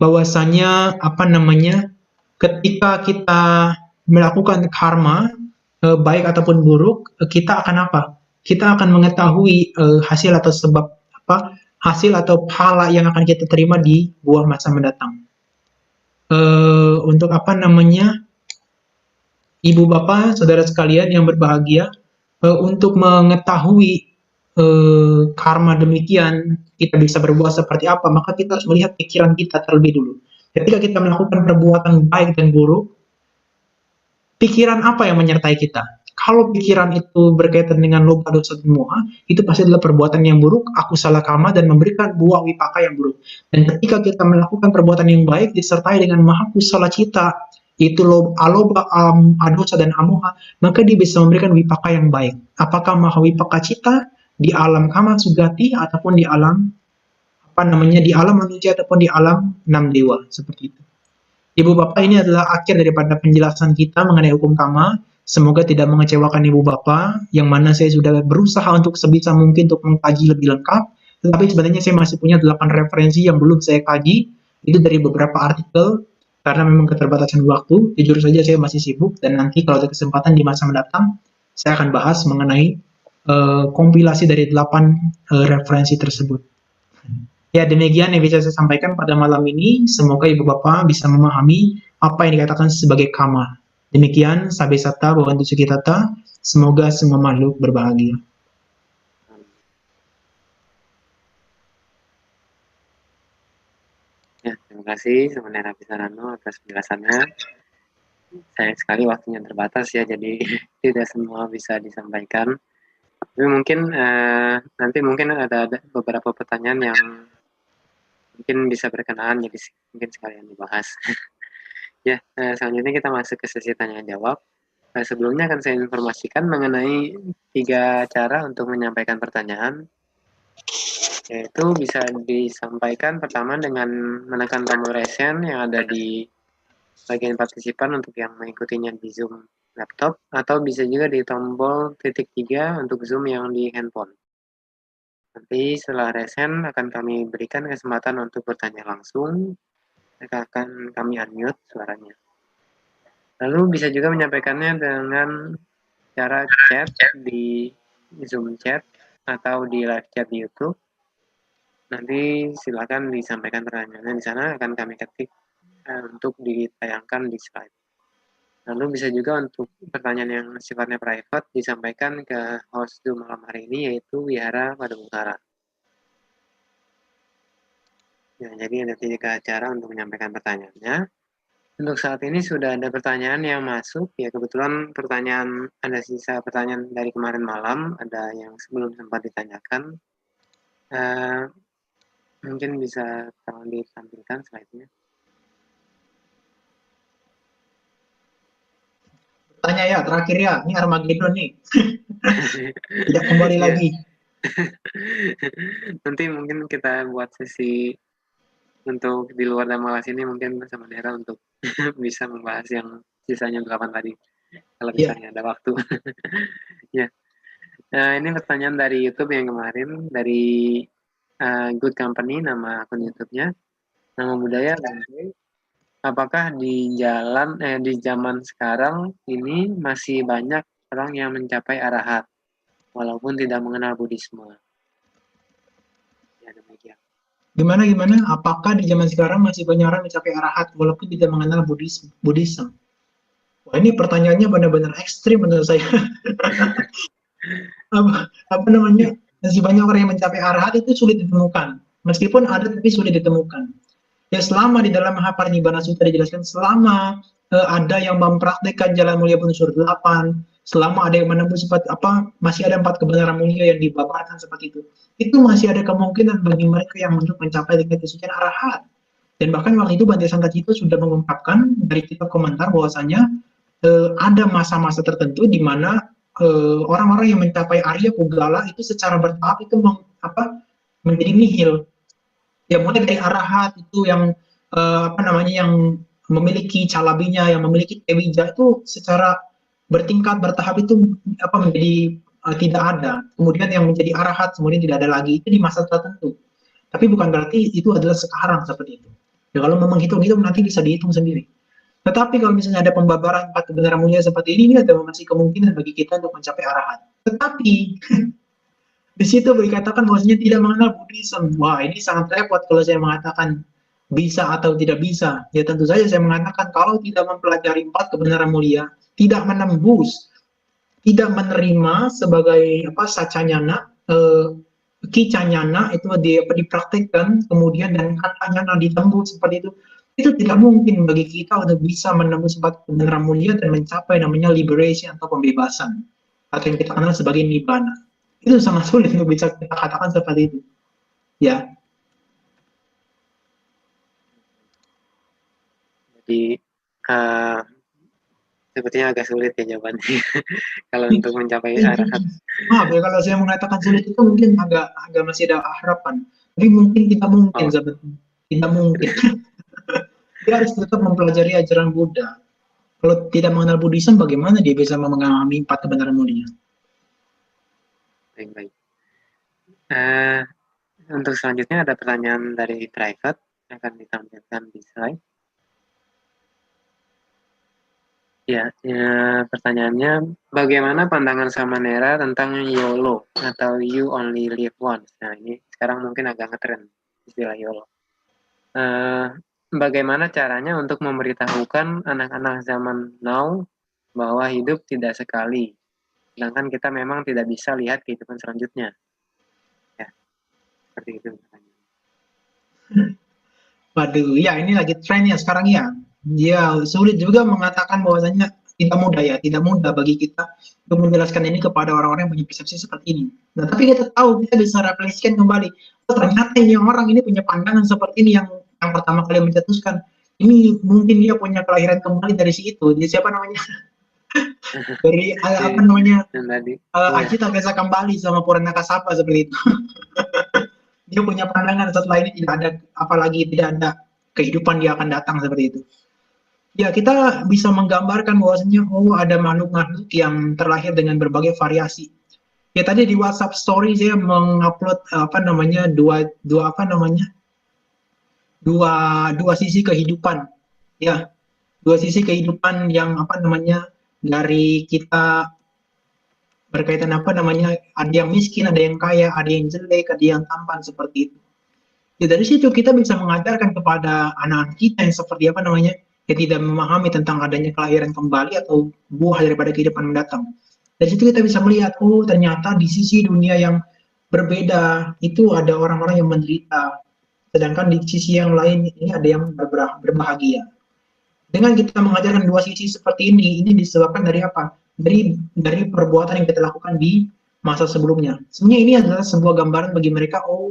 S2: bahwasanya ketika kita melakukan karma baik ataupun buruk, kita akan kita akan mengetahui hasil atau sebab hasil atau pahala yang akan kita terima di buah masa mendatang. Untuk Ibu Bapak, saudara sekalian yang berbahagia, untuk mengetahui karma demikian kita bisa berbuat seperti apa, maka kita harus melihat pikiran kita terlebih dulu. Ketika kita melakukan perbuatan baik dan buruk, pikiran apa yang menyertai kita? Kalau pikiran itu berkaitan dengan loba, dosa, dan moha, itu pasti adalah perbuatan yang buruk, akusala kama, dan memberikan buah wipaka yang buruk. Dan ketika kita melakukan perbuatan yang baik disertai dengan maha kusala cita, itu aloba, adosa, dan amoha, maka dia bisa memberikan wipaka yang baik. Apakah maha wipaka cita di alam kama sugati ataupun di alam di alam manusia ataupun di alam 6 dewa seperti itu. Ibu Bapak, ini adalah akhir daripada penjelasan kita mengenai hukum kama. Semoga tidak mengecewakan Ibu Bapak, yang mana saya sudah berusaha untuk sebisa mungkin untuk mengkaji lebih lengkap, tetapi sebenarnya saya masih punya 8 referensi yang belum saya kaji, itu dari beberapa artikel, karena memang keterbatasan waktu. Jujur saja saya masih sibuk, dan nanti kalau ada kesempatan di masa mendatang, saya akan bahas mengenai kompilasi dari 8 referensi tersebut. Ya, demikian yang bisa saya sampaikan pada malam ini. Semoga Ibu Bapak bisa memahami apa yang dikatakan sebagai kama. Demikian, sabi sata bawantu sukitata. Semoga semua makhluk berbahagia.
S1: Ya, terima kasih Saudara Pisarano atas penjelasannya. Sayang sekali waktunya terbatas ya, jadi tidak semua bisa disampaikan. Tapi mungkin nanti mungkin ada beberapa pertanyaan yang mungkin bisa berkenaan, jadi mungkin sekalian dibahas. Ya, selanjutnya kita masuk ke sesi tanya jawab. Sebelumnya akan saya informasikan mengenai 3 cara untuk menyampaikan pertanyaan, yaitu bisa disampaikan pertama dengan menekan tombol raise hand yang ada di bagian partisipan untuk yang mengikutinya di Zoom laptop, atau bisa juga di tombol titik 3 untuk Zoom yang di handphone. Nanti setelah raise hand akan kami berikan kesempatan untuk bertanya langsung, akan kami unmute suaranya. Lalu bisa juga menyampaikannya dengan cara chat di Zoom chat atau di live chat di YouTube. Nanti silakan disampaikan pertanyaannya di sana, akan kami ketik untuk ditayangkan di slide. Lalu bisa juga untuk pertanyaan yang sifatnya private disampaikan ke host Zoom malam hari ini, yaitu Wihara Padang Utara. Ya, jadi ada 3 cara untuk menyampaikan pertanyaannya. Untuk saat ini sudah ada pertanyaan yang masuk, ya kebetulan ada sisa pertanyaan dari kemarin malam, ada yang sebelum sempat ditanyakan. Mungkin bisa tolong ditampilkan slide-nya.
S2: Tanya ya, terakhir ya. Ini Armageddon nih. Tidak kembali
S1: Ya.
S2: lagi.
S1: Nanti mungkin kita buat sesi untuk di luar Damalas ini mungkin sama Dera untuk bisa membahas yang sisanya 8 tadi, kalau
S2: Ya.
S1: misalnya ada waktu. Ya. Ini pertanyaan dari YouTube yang kemarin, dari Good Company, nama akun YouTube-nya. Nama budaya Bante. Apakah di zaman sekarang ini masih banyak orang yang mencapai arahat walaupun tidak mengenal Buddhisme? Ya, demikian.
S2: Gimana? Apakah di zaman sekarang masih banyak orang mencapai arahat walaupun tidak mengenal Buddhism? Wah, ini pertanyaannya benar-benar ekstrim menurut saya. apa namanya? Masih banyak orang yang mencapai arahat itu sulit ditemukan. Meskipun ada tapi sulit ditemukan. Ya selama di dalam Mahaparinibbana Sutta dijelaskan selama ada yang mempraktikkan jalan mulia unsur 8, selama ada yang menembus masih ada 4 kebenaran mulia yang dibabarkan seperti itu masih ada kemungkinan bagi mereka yang untuk mencapai tingkat kesucian arahat. Dan bahkan waktu itu Bante Santacito sudah mengungkapkan dari kitab komentar bahwasanya ada masa-masa tertentu di mana orang-orang yang mencapai Arya Pugala itu secara bertahap itu menjadi nihil. Ya mulai dari arahat itu yang yang memiliki calabinya, yang memiliki tewija itu secara bertingkat bertahap itu menjadi tidak ada. Kemudian yang menjadi arahat kemudian tidak ada lagi itu di masa tertentu. Tapi bukan berarti itu adalah sekarang seperti itu. Ya kalau memang hitung-hitung nanti bisa dihitung sendiri. Tetapi kalau misalnya ada pembabaran 4 kebenaran mulia seperti ini ada masih kemungkinan bagi kita untuk mencapai arahat. Tetapi di situ dikatakan bahwasanya tidak mengenal Buddhism. Wah, ini sangat repot kalau saya mengatakan bisa atau tidak bisa. Ya tentu saja saya mengatakan kalau tidak mempelajari 4 kebenaran mulia, tidak menembus, tidak menerima sebagai sacanyana, kicanyana itu dipraktikkan, kemudian dan katanyana ditembus seperti itu tidak mungkin bagi kita untuk bisa menembus 4 kebenaran mulia dan mencapai namanya liberation atau pembebasan atau yang kita kenal sebagai nibbana. Itu sangat sulit untuk bisa kita katakan seperti itu. Ya.
S1: Jadi sepertinya agak sulit ya jawabannya kalau untuk mencapai arahat.
S2: Maaf ya kalau saya mengatakan sulit itu mungkin agak masih ada harapan. Tapi mungkin kita mungkin
S1: Oh,
S2: sebetulnya. Tidak mungkin. Dia harus tetap mempelajari ajaran Buddha. Kalau tidak mengenal Buddhism, bagaimana dia bisa memahami 4 kebenaran mulia?
S1: baik-baik. Untuk selanjutnya ada pertanyaan dari private akan ditampilkan di slide. Ya, pertanyaannya, bagaimana pandangan Samanera tentang YOLO atau You Only Live Once? Nah, ini sekarang mungkin agak ngetren. istilah YOLO. Bagaimana caranya untuk memberitahukan anak-anak zaman now bahwa hidup tidak sekali, sedangkan kita memang tidak bisa lihat kehidupan selanjutnya. Ya, seperti itu.
S2: Waduh, ya ini lagi tren ya sekarang ya. Ya, sulit juga mengatakan bahwasanya tidak mudah ya, tidak mudah bagi kita untuk menjelaskan ini kepada orang-orang yang punya persepsi seperti ini. Nah, tapi kita tahu kita bisa refleksikan kembali. Oh, ternyata ini orang ini punya pandangan seperti ini yang pertama kali mencetuskan. Ini mungkin dia punya kelahiran kembali dari si itu. Dia siapa namanya? Dari apa
S1: Si
S2: namanya?
S1: yang tadi, iya,
S2: Aji tak bisa kembali sama Purana Kasapa seperti itu. Dia punya pandangan setelah ini tidak ada apalagi tidak ada kehidupan dia akan datang seperti itu. Ya, kita bisa menggambarkan bahwasanya oh ada makhluk-makhluk yang terlahir dengan berbagai variasi. Ya tadi di WhatsApp Story saya mengupload apa namanya dua apa namanya dua dua sisi kehidupan. Ya, dua sisi kehidupan yang apa namanya dari kita berkaitan apa namanya ada yang miskin, ada yang kaya, ada yang jelek, ada yang tampan seperti itu. Ya dari situ kita bisa mengajarkan kepada anak-anak kita yang seperti apa namanya, yang tidak memahami tentang adanya kelahiran kembali atau buah daripada kehidupan mendatang. Dari situ kita bisa melihat, oh ternyata di sisi dunia yang berbeda itu ada orang-orang yang menderita, sedangkan di sisi yang lain ini ada yang berbahagia. Dengan kita mengajarkan dua sisi seperti ini disebabkan dari apa? Dari perbuatan yang kita lakukan di masa sebelumnya. Sebenarnya ini adalah sebuah gambaran bagi mereka, oh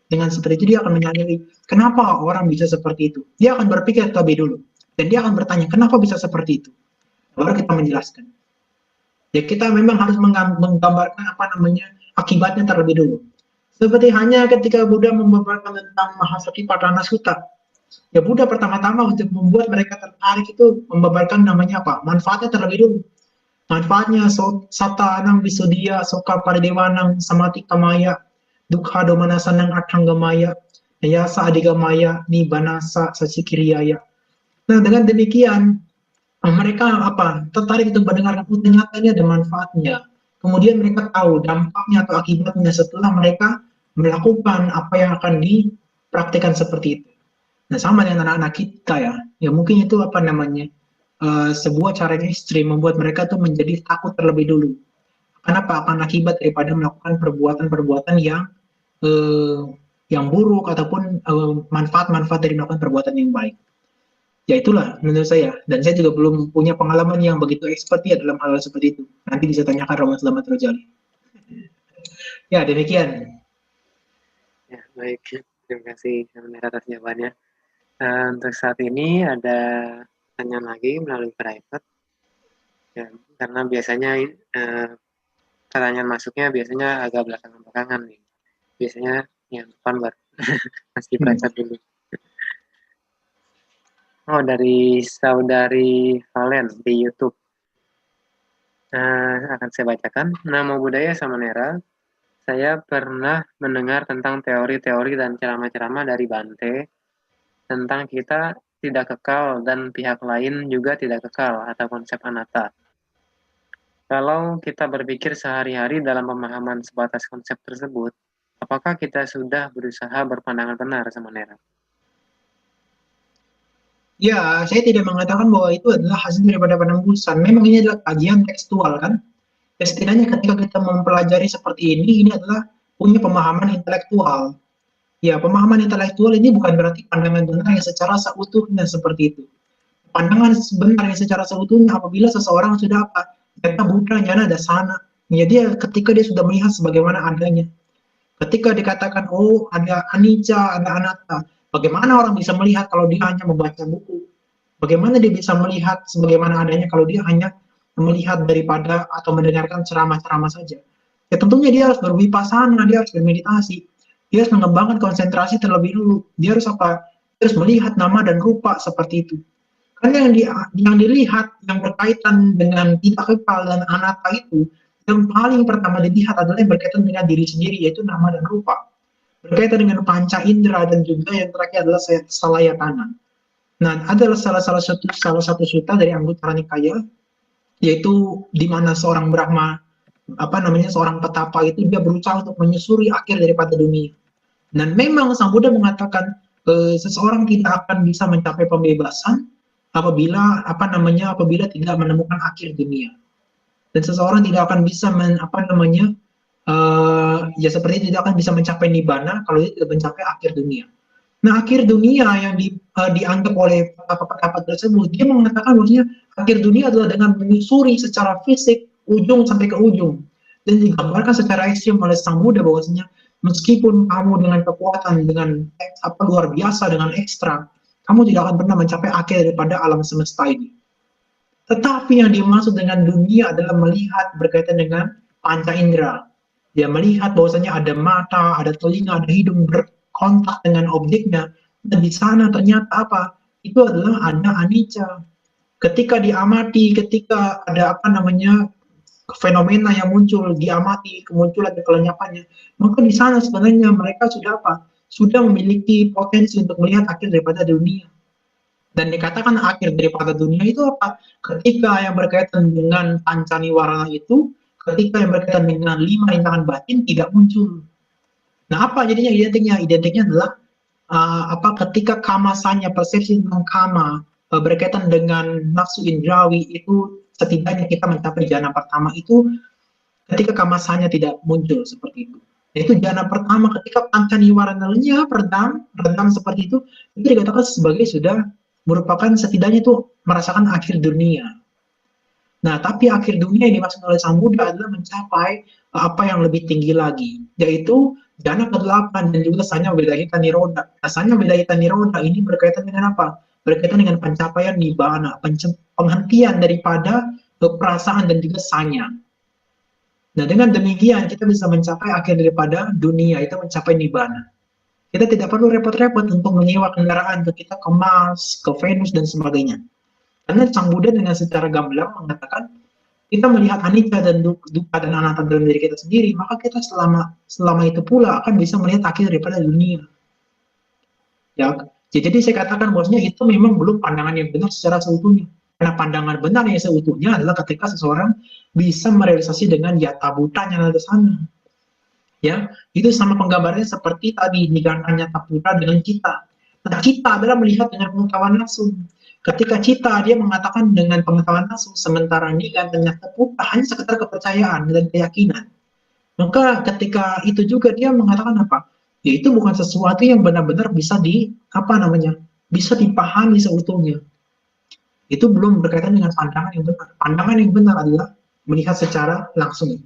S2: dengan seperti itu dia akan menyadari kenapa orang bisa seperti itu. Dia akan berpikir terlebih dulu dan dia akan bertanya kenapa bisa seperti itu. Baru kita menjelaskan. Ya kita memang harus menggambarkan apa namanya akibatnya terlebih dulu. Seperti hanya ketika Buddha membabarkan tentang Mahasatipatthana Sutta, ya Buddha pertama-tama untuk membuat mereka tertarik itu membabarkan namanya apa? Manfaatnya terlebih dulu. Manfaatnya sata anang bisudia soka paridewanang samati kamaya dukha domanasanang atanggamaya yasa adigamaya nibanasa sasikiriyaya. Nah dengan demikian mereka apa tertarik untuk mendengarkan oh, ternyata ini ada manfaatnya. Kemudian mereka tahu dampaknya atau akibatnya setelah mereka melakukan apa yang akan dipraktikkan seperti itu. Nah sama dengan anak-anak kita ya, ya mungkin itu apa namanya sebuah cara yang ekstrim membuat mereka tuh menjadi takut terlebih dulu. Kenapa? Akan akibat daripada melakukan perbuatan-perbuatan eh, yang buruk ataupun manfaat-manfaat dari melakukan perbuatan yang baik. Ya itulah menurut saya. Dan saya juga belum punya pengalaman yang begitu expert ya dalam hal seperti itu. Nanti bisa tanyakan Roman Selamat Rojali. Ya demikian.
S1: ya, baik. Terima kasih Kamera atas jawabannya. Untuk saat ini ada pertanyaan lagi melalui private, ya, karena biasanya pertanyaan masuknya biasanya agak belakangan-belakangan nih. Biasanya yang depan buat masih private dulu. Oh, dari saudari Valen di YouTube. Akan saya bacakan. Namo Buddhaya Samanera. Saya pernah mendengar tentang teori-teori dan ceramah-ceramah dari Bante tentang kita tidak kekal dan pihak lain juga tidak kekal atau konsep anatta. Kalau kita berpikir sehari-hari dalam pemahaman sebatas konsep tersebut, apakah kita sudah berusaha berpandangan benar sama Nera?
S2: Ya, saya tidak mengatakan bahwa itu adalah hasil daripada penembusan. Memang ini adalah kajian tekstual kan. Ya, setidaknya ketika kita mempelajari seperti ini adalah punya pemahaman intelektual. Ya, pemahaman intelektual ini bukan berarti pandangan benar yang secara seutuhnya seperti itu. Pandangan benar yang secara seutuhnya apabila seseorang sudah apa? Jana Buddha, Jana Dasana. Ya, dia ketika dia sudah melihat sebagaimana adanya. Ketika dikatakan, oh ada anicca, ada anatta. Bagaimana orang bisa melihat kalau dia hanya membaca buku? Bagaimana dia bisa melihat sebagaimana adanya kalau dia hanya melihat daripada atau mendengarkan ceramah-ceramah saja? Ya tentunya dia harus berwipasana, dia harus bermeditasi, dia harus mengembangkan konsentrasi terlebih dulu. Dia harus apa? Dia harus melihat nama dan rupa seperti itu. Karena yang dilihat yang berkaitan dengan tidak kekal dan anatta itu, yang paling pertama dilihat adalah yang berkaitan dengan diri sendiri, yaitu nama dan rupa. Berkaitan dengan panca indera dan juga yang terakhir adalah salayatana. Nah, adalah salah satu sutta dari Anguttara Nikaya, yaitu di mana seorang Brahma, apa namanya, seorang petapa itu dia berusaha untuk menyusuri akhir daripada dunia. Dan memang Sang Buddha mengatakan seseorang tidak akan bisa mencapai pembebasan apabila tidak menemukan akhir dunia. Dan seseorang tidak akan bisa ya seperti tidak akan bisa mencapai nibbana kalau dia tidak mencapai akhir dunia. Nah, akhir dunia yang dianggap oleh pendapat tersebut, dia mengatakan bahwasanya akhir dunia adalah dengan menyusuri secara fisik ujung sampai ke ujung. Dan digambarkan secara ekstrim oleh Sang Buddha bahwasanya meskipun kamu dengan kekuatan, dengan luar biasa, dengan ekstra, kamu tidak akan pernah mencapai akhir daripada alam semesta ini. Tetapi yang dimaksud dengan dunia adalah melihat berkaitan dengan panca indera. Dia melihat bahwasanya ada mata, ada telinga, ada hidung berkontak dengan objeknya. Dan di sana ternyata apa? Itu adalah ada anicca. Ketika diamati, ketika ada fenomena yang muncul, diamati kemunculan dan kelenyapannya, maka di sana sebenarnya mereka sudah apa? Sudah memiliki potensi untuk melihat akhir daripada dunia. Dan dikatakan akhir daripada dunia itu apa? Ketika yang berkaitan dengan pancaniwarana itu, ketika yang berkaitan dengan 5 rintangan batin tidak muncul. Nah, apa jadinya identiknya? Identiknya adalah ketika kamasanya, persepsi tentang kama berkaitan dengan nafsu indrawi itu setidaknya kita mencapai jana pertama itu ketika kamasanya tidak muncul seperti itu. Yaitu jana pertama ketika pancaniwarana lenyap, redam seperti itu dikatakan sebagai sudah merupakan setidaknya itu merasakan akhir dunia. Nah, tapi akhir dunia yang dimaksud oleh Sang Buddha adalah mencapai apa yang lebih tinggi lagi, yaitu jana ke-8 dan juga sanya vedahita niroda. Nah, sanya vedahita niroda ini berkaitan dengan apa? Berkaitan dengan pencapaian nibbana, penghentian daripada perasaan dan juga sanya. Nah, dengan demikian kita bisa mencapai akhir daripada dunia, itu mencapai nibbana. Kita tidak perlu repot-repot untuk menyewa kendaraan kita ke Mars, ke Venus, dan sebagainya. Karena Sang Buddha dengan secara gamblang mengatakan, kita melihat anicca dan dukkha dan anatta dalam diri kita sendiri, maka kita selama itu pula akan bisa melihat akhir daripada dunia. Ya, jadi saya katakan bahwasanya itu memang belum pandangan yang benar secara seutuhnya. Karena pandangan benar yang seutuhnya adalah ketika seseorang bisa merealisasi dengan yata bhutanya yang ada sana. Ya, itu sama penggambarannya seperti tadi nigantanya tapura dengan kita. Nah, kita adalah melihat dengan pengetahuan langsung. Ketika kita dia mengatakan dengan pengetahuan langsung, sementara nigantanya tapura hanya sekedar kepercayaan dan keyakinan. Maka ketika itu juga dia mengatakan apa? Ya itu bukan sesuatu yang benar-benar bisa bisa dipahami seutuhnya. Itu belum berkaitan dengan pandangan yang benar. Pandangan yang benar adalah melihat secara langsung.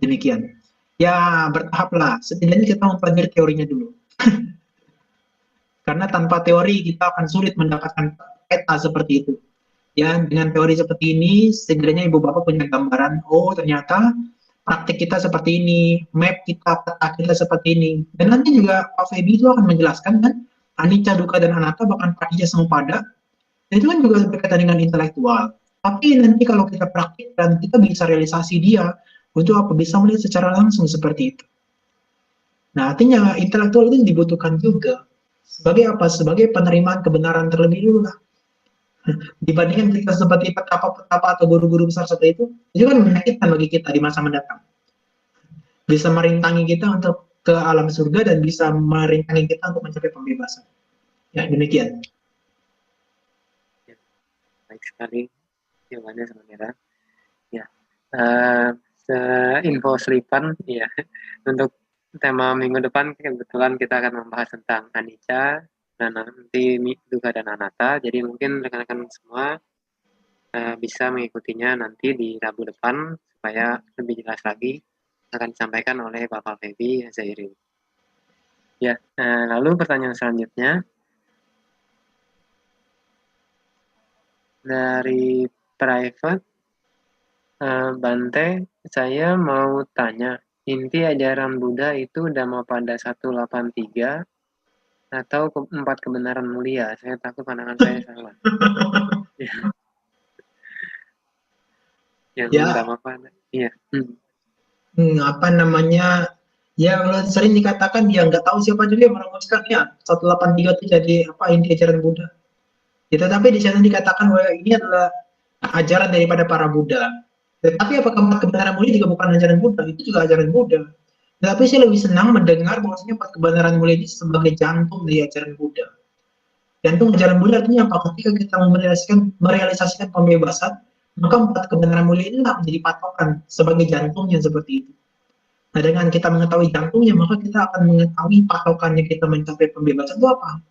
S2: Demikian. Ya bertahap lah, setidaknya kita mempelajari teorinya dulu. Karena tanpa teori kita akan sulit mendapatkan peta seperti itu. Ya, dengan teori seperti ini, setidaknya ibu bapak punya gambaran, oh ternyata praktik kita seperti ini, map kita, peta kita seperti ini. Dan nanti juga Pak Febi itu akan menjelaskan kan, anicca, dukkha, dan anatta bahkan paticca samuppada, dan itu kan juga berkaitan dengan intelektual. Tapi nanti kalau kita praktikkan, kita bisa realisasi dia, untuk apa? Bisa melihat secara langsung seperti itu. Nah, artinya intelektual itu dibutuhkan juga. Sebagai apa? Sebagai penerimaan kebenaran terlebih dulu lah. Dibandingkan kita seperti petapa-petapa atau guru-guru besar seperti itu kan menyakitkan bagi kita di masa mendatang. Bisa merintangi kita untuk ke alam surga dan bisa merintangi kita untuk mencapai pembebasan. Ya, demikian.
S1: Ya, baik sekali jawabannya sebenarnya. Ya, info selipan ya untuk tema minggu depan kebetulan kita akan membahas tentang anicca dan nanti dukkha dan anatta. Jadi mungkin rekan-rekan semua bisa mengikutinya nanti di Rabu depan supaya lebih jelas lagi akan disampaikan oleh Bapak Febi Zairi. Ya, lalu pertanyaan selanjutnya dari private Bante, saya mau tanya, inti ajaran Buddha itu Dhammapada 183 atau 4 kebenaran mulia? Saya takut pandangan saya salah. Yang
S2: Ya,
S1: Dhammapada. Iya.
S2: Ya kalau sering dikatakan dia nggak tahu siapa juga yang merumuskan ya 183 itu jadi apa inti ajaran Buddha. Ya, tetapi di sana dikatakan bahwa ini adalah ajaran daripada para Buddha. Tetapi apakah kebenaran mulia juga bukan ajaran Buddha? Itu juga ajaran Buddha. Tetapi saya lebih senang mendengar bahwasanya empat kebenaran mulia ini sebagai jantung dari ajaran Buddha. Jantung ajaran Buddha artinya apa? Ketika kita merealisasikan pembebasan, maka empat kebenaran mulia ini menjadi patokan sebagai jantungnya seperti itu. Nah, dengan kita mengetahui jantungnya, maka kita akan mengetahui patokannya kita mencapai pembebasan itu apa.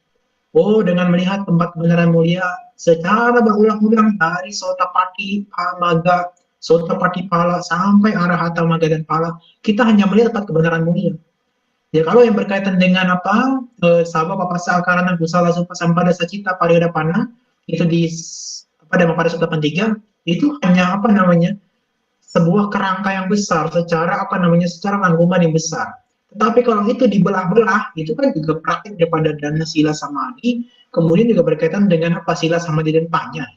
S2: Oh, dengan melihat tempat kebenaran mulia secara berulang-ulang dari Sotapati, Maga, Sotapati Pala sampai Arahata Maga dan Pala, kita hanya melihat tempat kebenaran mulia. Ya kalau yang berkaitan dengan apa sabab papasa akarana kusala supa sampada sacita pariyodapana itu di apa Dhammapada Sutta 3 itu hanya apa namanya sebuah kerangka yang besar secara apa namanya secara rangkuman yang besar. Tetapi kalau itu dibelah-belah, itu kan juga praktik daripada dana sila samadhi, kemudian juga berkaitan dengan apa sila samadhi dan panya,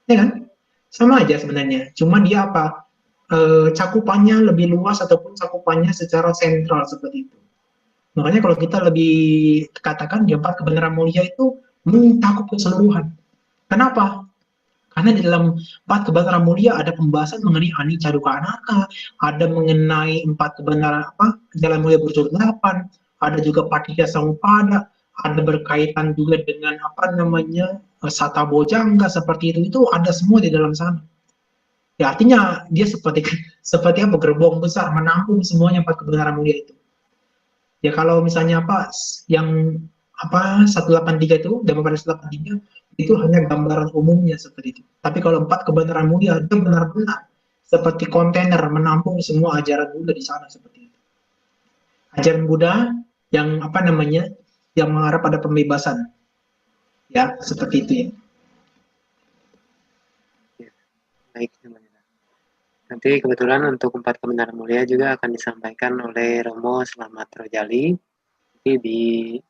S2: ya kan? Sama aja sebenarnya. Cuma dia apa cakupannya lebih luas ataupun cakupannya secara sentral seperti itu. Makanya kalau kita lebih katakan di empat kebenaran mulia itu mencakup keseluruhan. Kenapa? Karena di dalam empat kebenaran mulia ada pembahasan mengenai anicca dukkha anatta, ada mengenai empat kebenaran apa jalan mulia berunsur 8, ada juga paticca samuppada, ada berkaitan juga dengan apa namanya sata bojjhanga seperti itu ada semua di dalam sana. Ya artinya dia seperti seperti apa gerbong besar menampung semuanya empat kebenaran mulia itu. Ya kalau misalnya apa yang apa 183 itu Dhammapada 183 itu hanya gambaran umumnya seperti itu. Tapi kalau empat kebenaran mulia itu benar-benar seperti kontainer menampung semua ajaran Buddha di sana seperti itu. Ajaran Buddha yang apa namanya yang mengarah pada pembebasan. Ya, seperti itu ya.
S1: Ya, baik teman-teman. Nanti kebetulan untuk empat kebenaran mulia juga akan disampaikan oleh Romo Slamet Rojali di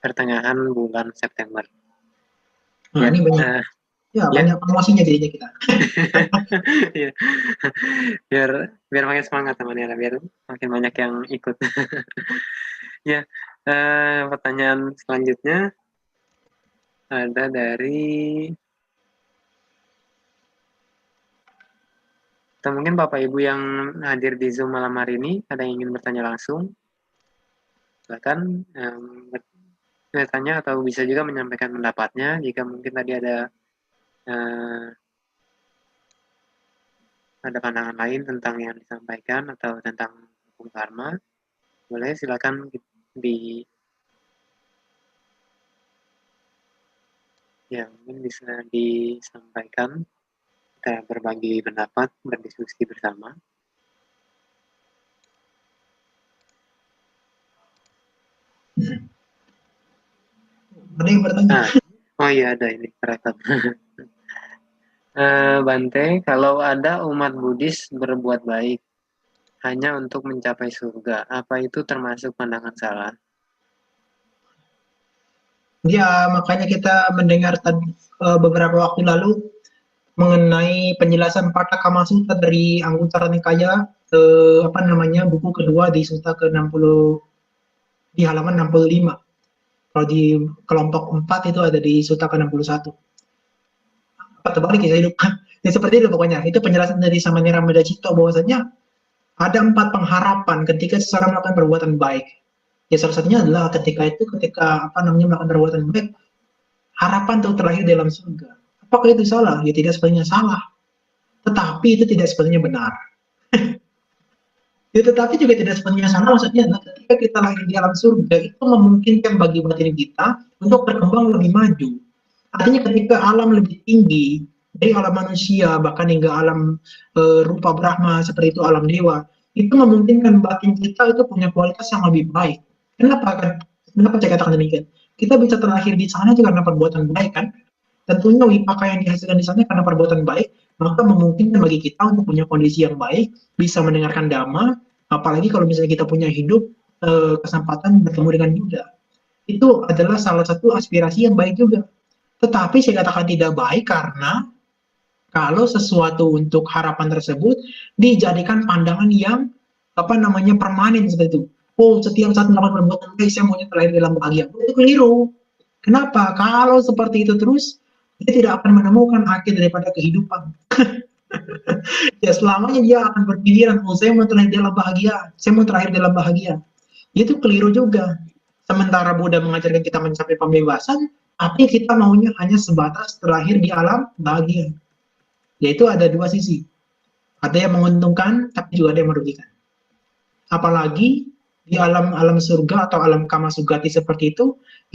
S1: pertengahan bulan September.
S2: Nah,
S1: Ya,
S2: ini banyak ya, banyak promosinya jadinya kita.
S1: ya. biar makin semangat teman ya, biar makin banyak yang ikut. Ya, pertanyaan selanjutnya ada dari atau mungkin Bapak Ibu yang hadir di Zoom malam hari ini ada yang ingin bertanya langsung, silakan bertanya atau bisa juga menyampaikan pendapatnya jika mungkin tadi ada pandangan lain tentang yang disampaikan atau tentang hukum karma, boleh silakan mungkin bisa disampaikan, kita berbagi pendapat, berdiskusi bersama.
S2: Ada yang bertanya?
S1: Oh iya ada ini rekam. Bante, kalau ada umat Buddhis berbuat baik hanya untuk mencapai surga, apa itu termasuk pandangan salah?
S2: Ya, makanya kita mendengar beberapa waktu lalu mengenai penjelasan Pata Kama Sutta dari Anguttara Nikaya apa namanya buku kedua di Sutta ke-60 di halaman 65. Kalau di kelompok 4 itu ada di Sutta ke-61. Apa terbalik ya, saya lupa. Ya seperti itu pokoknya. Itu penjelasan dari Samanera Medacito bahwasanya ada 4 pengharapan ketika seseorang melakukan perbuatan baik. Ya salah satunya adalah ketika apa namanya melakukan perbuatan baik, harapan untuk terlahir dalam surga. Apakah itu salah? Ya tidak sepenuhnya salah. Tetapi itu tidak sepenuhnya benar. Ya, tetapi juga tidak sepenuhnya salah, maksudnya adalah ketika kita lahir di alam surga itu memungkinkan bagi batin kita untuk berkembang lebih maju. Artinya ketika alam lebih tinggi dari alam manusia bahkan hingga alam rupa Brahma seperti itu alam dewa, itu memungkinkan batin kita itu punya kualitas yang lebih baik. Kenapa saya katakan demikian? Kita bisa terlahir di sana juga karena perbuatan baik kan? Tentunya wipaka yang dihasilkan di sana karena perbuatan baik, maka memungkinkan bagi kita untuk punya kondisi yang baik, bisa mendengarkan dhamma, apalagi kalau misalnya kita punya hidup kesempatan bertemu dengan Buddha. Itu adalah salah satu aspirasi yang baik juga. Tetapi saya katakan tidak baik karena kalau sesuatu untuk harapan tersebut dijadikan pandangan yang apa namanya permanen seperti itu. Oh, setiap saat melakukan perbuatan baik saya maunya terlahir dalam bahagia. Itu keliru. Kenapa? Kalau seperti itu terus, dia tidak akan menemukan akhir daripada kehidupan. Ya selamanya dia akan berpikiran, oh saya mau terakhir dalam bahagia, saya mau terakhir dalam bahagia. Itu keliru juga. Sementara Buddha mengajarkan kita mencapai pembebasan, tapi kita maunya hanya sebatas terakhir di alam bahagia. Yaitu ada dua sisi. Ada yang menguntungkan, tapi juga ada yang merugikan. Apalagi di alam surga atau alam kama sugati seperti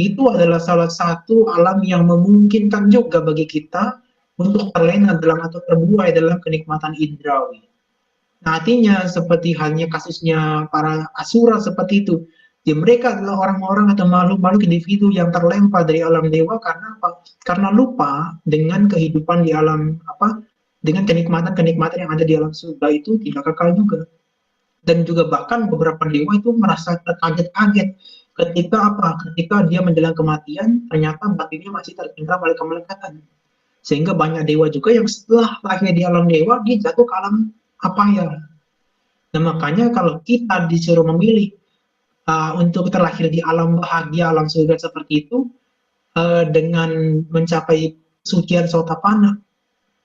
S2: itu adalah salah satu alam yang memungkinkan juga bagi kita untuk terlena dalam atau terbuai dalam kenikmatan indrawi. Nah, artinya seperti halnya kasusnya para asura seperti itu. Ya, mereka adalah orang-orang atau makhluk-makhluk individu yang terlempar dari alam dewa karena apa? Karena lupa dengan kehidupan di alam apa? Dengan kenikmatan-kenikmatan yang ada di alam surga itu tidak kekal juga. Dan juga bahkan beberapa dewa itu merasa terkaget-kaget ketika apa? Ketika dia menjelang kematian, ternyata batinnya masih tercengkram oleh kemelekatan. Sehingga banyak dewa juga yang setelah lahir di alam dewa, dia jatuh ke alam apa ya. Nah, makanya kalau kita disuruh memilih untuk terlahir di alam bahagia, alam surga seperti itu, dengan mencapai sucian sotapana,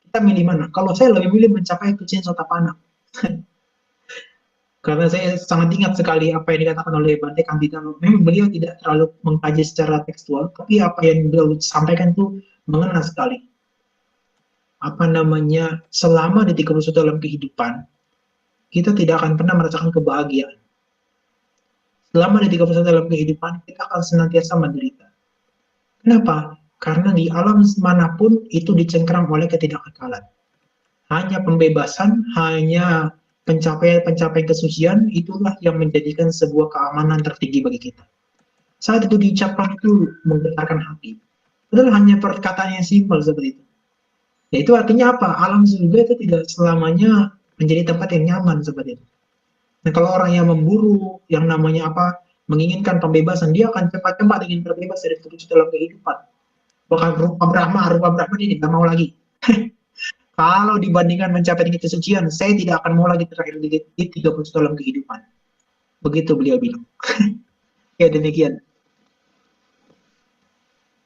S2: kita milih mana? Kalau saya lebih milih mencapai sucian sotapana. Karena saya sangat ingat sekali apa yang dikatakan oleh Bante Kanditano. Memang beliau tidak terlalu mengkaji secara tekstual, tapi apa yang beliau sampaikan itu mengena sekali. Apa namanya, selama di 31 dalam kehidupan, kita tidak akan pernah merasakan kebahagiaan. Selama di 31 dalam kehidupan, kita akan senantiasa menderita. Kenapa? Karena di alam manapun itu dicengkram oleh ketidakkekalan. Hanya pembebasan, hanya pencapaian-pencapaian kesucian, itulah yang menjadikan sebuah keamanan tertinggi bagi kita. Saat itu diucapkan itu menggetarkan hati. Padahal hanya perkataan yang simpel seperti itu. Ya itu artinya apa? Alam surga itu tidak selamanya menjadi tempat yang nyaman seperti itu. Nah, kalau orang yang memburu, yang namanya apa, menginginkan pembebasan, dia akan cepat-cepat ingin terbebas dari keputusan dalam kehidupan. Bahkan rupa Brahma dia tidak mau lagi. Kalau dibandingkan mencapai tingkat kesucian, saya tidak akan mau lagi terakhir di 30 dalam kehidupan. Begitu beliau bilang. Ya demikian.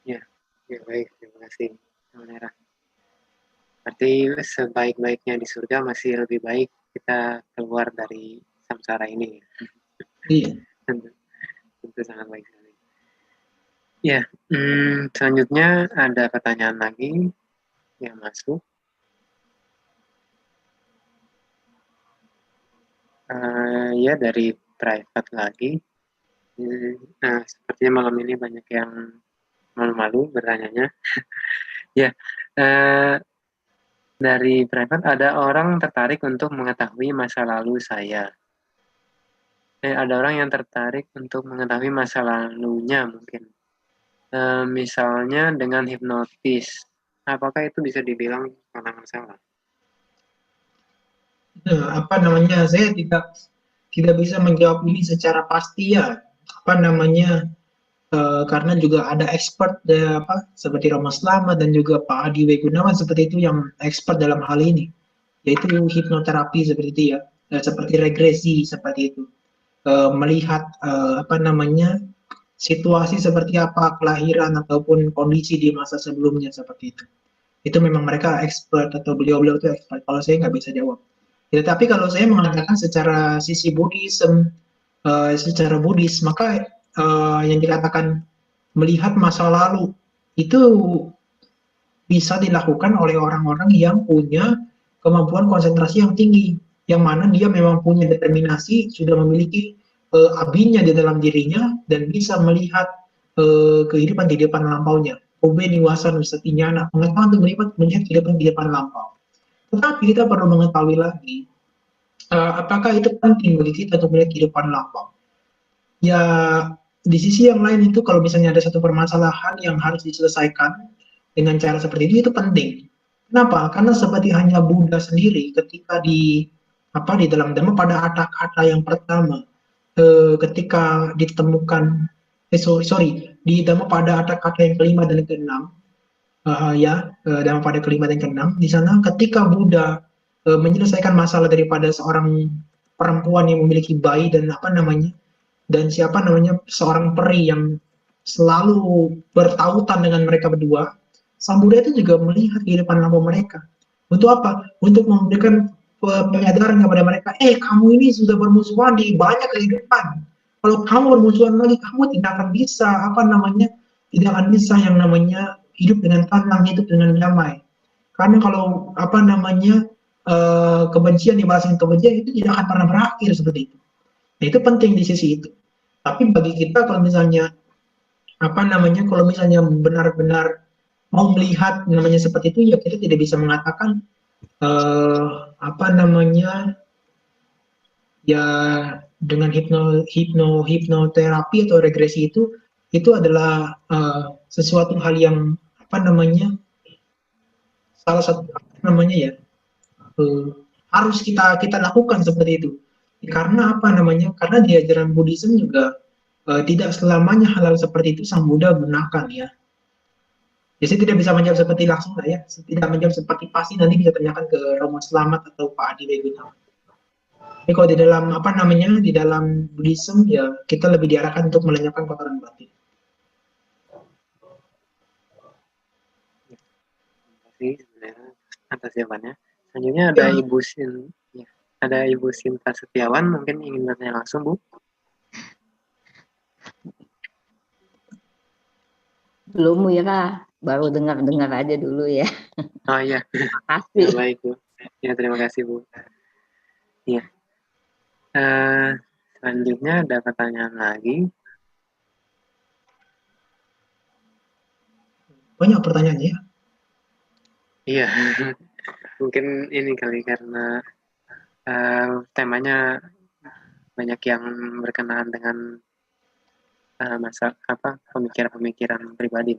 S1: Ya, ya baik, terima kasih. Berarti sebaik-baiknya di surga masih lebih baik kita keluar dari samsara ini.
S2: Iya.
S1: Tentu sangat baik sekali. Ya, selanjutnya ada pertanyaan lagi yang masuk. Ya dari private lagi. Nah, sepertinya malam ini banyak yang malu-malu bertanyanya. Ya, dari private ada orang tertarik untuk mengetahui masa lalu saya. Ada orang yang tertarik untuk mengetahui masa lalunya mungkin. Misalnya dengan hipnotis. Apakah itu bisa dibilang karena masalah?
S2: Apa namanya? Saya tidak bisa menjawab ini secara pasti ya. Apa namanya? Karena juga ada expert apa seperti Rama Slamet dan juga Pak Adi W. Gunawan seperti itu yang expert dalam hal ini, yaitu hipnoterapi seperti itu ya, seperti regresi seperti itu, melihat apa namanya situasi seperti apa kelahiran ataupun kondisi di masa sebelumnya seperti itu. Itu memang mereka expert atau beliau-beliau itu expert. Kalau saya nggak bisa jawab. Ya, tapi kalau saya mengatakan secara sisi Buddhism, secara Buddhis, maka yang dikatakan melihat masa lalu itu bisa dilakukan oleh orang-orang yang punya kemampuan konsentrasi yang tinggi, yang mana dia memang punya determinasi, sudah memiliki abinya di dalam dirinya dan bisa melihat kehidupan lampaunya. Obe niwasa nusatinyana, pengetahuan untuk melihat kehidupan lampau. Tetapi kita perlu mengetahui lagi, apakah itu penting bagi kita untuk melihat kehidupan lampau? Ya, di sisi yang lain itu kalau misalnya ada satu permasalahan yang harus diselesaikan dengan cara seperti itu penting. Kenapa? Karena seperti hanya Buddha sendiri ketika di dalam Dhamma pada kata yang pertama, ketika ditemukan di Dhamma pada kata yang kelima dan keenam, Dhamma pada kelima dan keenam, di sana ketika Buddha menyelesaikan masalah daripada seorang perempuan yang memiliki bayi dan seorang peri yang selalu bertautan dengan mereka berdua, Sang Buddha itu juga melihat kehidupan lampau mereka. Untuk apa? Untuk memberikan penyadaran kepada mereka, kamu ini sudah bermusuhan di banyak kehidupan. Kalau kamu bermusuhan lagi, kamu tidak akan bisa, tidak akan bisa yang namanya hidup dengan tenang, hidup dengan damai. Karena kalau kebencian dibalas dengan kebencian itu tidak akan pernah berakhir seperti itu. Nah, itu penting di sisi itu. Tapi bagi kita kalau misalnya benar-benar mau melihat namanya seperti itu, ya kita tidak bisa mengatakan eh, apa namanya ya dengan hipnoterapi atau regresi itu adalah sesuatu hal yang apa namanya salah satu eh, harus kita kita lakukan seperti itu. Karena karena di ajaran Buddhism juga tidak selamanya hal-hal seperti itu sang Buddha gunakan ya. Jadi tidak bisa menjawab seperti langsung lah ya, tidak menjawab seperti pasti, nanti bisa tanyakan ke Romo Selamat atau Pak Adi Weguna. Tapi kalau di dalam Buddhism ya kita lebih diarahkan untuk melenyapkan kotoran batin.
S1: Terima kasih sebenarnya atas jawabannya. Selanjutnya ada
S2: Ya,
S1: Ibu Sin, ya, ada Ibu Sinta Setiawan, mungkin ingin bertanya langsung, Bu.
S3: Belum ya, baru dengar-dengar aja dulu ya.
S1: Oh iya, ya,
S3: Makasih.
S1: baik Bu. Ya, terima kasih Bu. Ya, selanjutnya ada pertanyaan lagi.
S2: banyak pertanyaannya ya.
S1: Iya, mungkin ini kali karena temanya banyak yang berkenaan dengan pemikiran-pemikiran pribadi.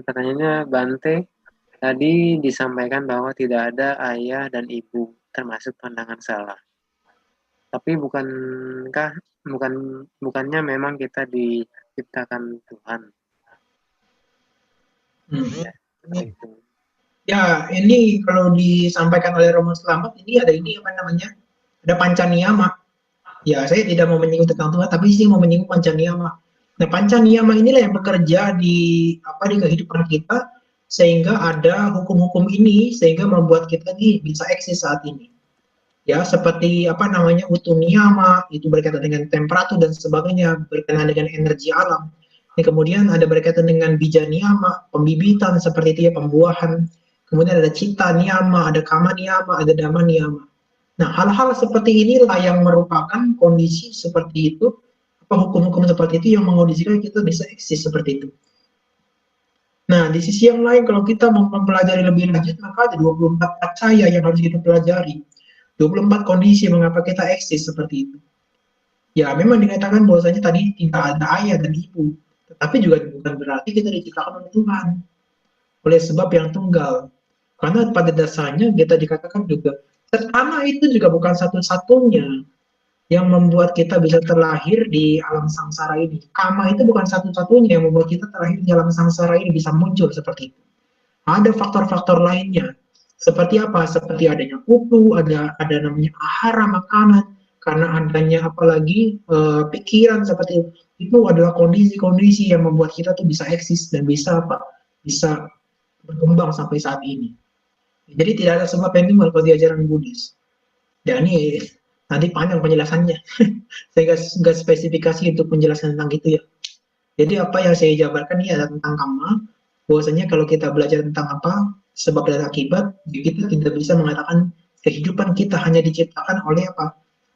S1: Pertanyaannya, Bante, tadi disampaikan bahwa tidak ada ayah dan ibu, termasuk pandangan salah. Tapi bukannya memang kita diciptakan Tuhan? Ya, seperti itu.
S2: Ya, ini kalau disampaikan oleh Romo Selamat, ini ada pancaniyama. Ya, saya tidak mau menyinggung tentang Tuhan, tapi sih mau menyinggung pancaniyama. Nah, pancaniyama inilah yang bekerja di kehidupan kita sehingga ada hukum-hukum ini sehingga membuat kita ini bisa eksis saat ini. Ya, seperti utu niyama itu berkaitan dengan temperatur dan sebagainya, berkaitan dengan energi alam. Ini kemudian ada berkaitan dengan bija niyama, pembibitan seperti itu ya, pembuahan. Kemudian ada cita niyama, ada kama niyama, ada dhamma niyama. Nah, hal-hal seperti inilah yang merupakan kondisi seperti itu, hukum-hukum seperti itu yang mengondisikan kita bisa eksis seperti itu. Nah, di sisi yang lain, kalau kita mempelajari lebih lanjut, maka ada 24 pacaya yang harus kita pelajari. 24 kondisi mengapa kita eksis seperti itu. Ya, memang dikatakan bahwasanya tadi tidak ada ayah dan ibu, tetapi juga bukan berarti kita diciptakan oleh Tuhan, oleh sebab yang tunggal. Karena pada dasarnya kita dikatakan juga, karena itu juga bukan satu-satunya yang membuat kita bisa terlahir di alam sangsara ini. Kama itu bukan satu-satunya yang membuat kita terlahir di alam sangsara ini bisa muncul seperti itu. Ada faktor-faktor lainnya. Seperti apa? Seperti adanya kutu, ada namanya ahara makanan, karena adanya apalagi pikiran seperti itu adalah kondisi-kondisi yang membuat kita tuh bisa eksis dan bisa berkembang sampai saat ini. Jadi tidak ada sebab yang timbul kalau di ajaran Buddhis. Dan ini nanti panjang penjelasannya. Saya nggak spesifikasi untuk penjelasan tentang itu ya. Jadi apa yang saya jabarkan ini adalah tentang karma, bahwasanya kalau kita belajar tentang sebab dan akibat, kita tidak bisa mengatakan kehidupan kita hanya diciptakan oleh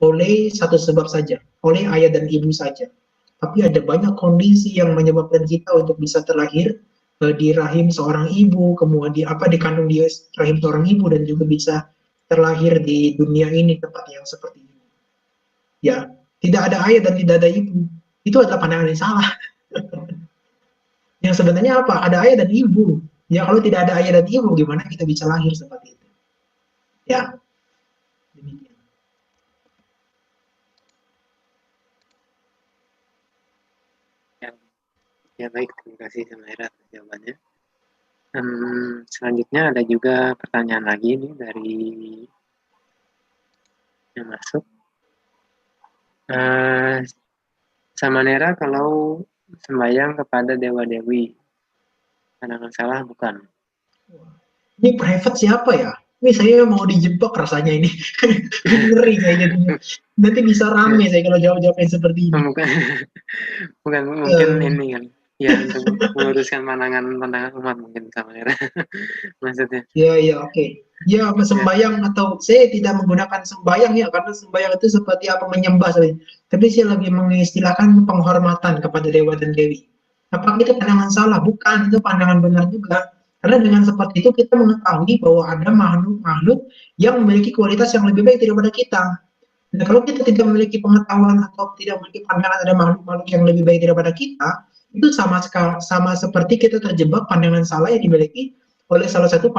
S2: oleh satu sebab saja, oleh ayah dan ibu saja. Tapi ada banyak kondisi yang menyebabkan kita untuk bisa terlahir di rahim seorang ibu, kemudian dikandung di rahim seorang ibu dan juga bisa terlahir di dunia ini tempat yang seperti ini. Ya, tidak ada ayah dan tidak ada ibu. Itu adalah pandangan yang salah. Yang sebenarnya apa? Ada ayah dan ibu. Ya kalau tidak ada ayah dan ibu, gimana kita bisa lahir seperti itu? Ya, demikian.
S1: Ya, baik, terima kasih Samaira atas jawabannya. Selanjutnya ada juga pertanyaan lagi nih dari yang masuk. Samanera kalau sembahyang kepada dewa-dewi, pandangan salah bukan?
S2: Ini private siapa ya? Ini saya mau dijebak rasanya ini. Ngeri saya jadinya. Nanti bisa
S1: Ya,
S2: rame saya kalau jawab-jawab yang seperti ini.
S1: bukan bukan mungkin
S2: Eh,
S1: ini kan, ya untuk meluruskan pandangan umat mungkin sama ya maksudnya.
S2: ya, ya, oke. Ya,
S1: Ya,
S2: sembayang atau saya tidak menggunakan sembayang ya, karena sembayang itu seperti apa menyembah saja. Tapi saya lebih mengistilahkan penghormatan kepada dewa dan dewi. Apakah itu pandangan salah? Bukan, itu pandangan benar juga. Karena dengan seperti itu kita mengetahui bahwa ada makhluk-makhluk yang memiliki kualitas yang lebih baik daripada kita. Nah, kalau kita tidak memiliki pengetahuan atau tidak memiliki pandangan ada makhluk-makhluk yang lebih baik daripada kita, itu sama seperti kita terjebak pandangan salah yang dimiliki oleh salah satu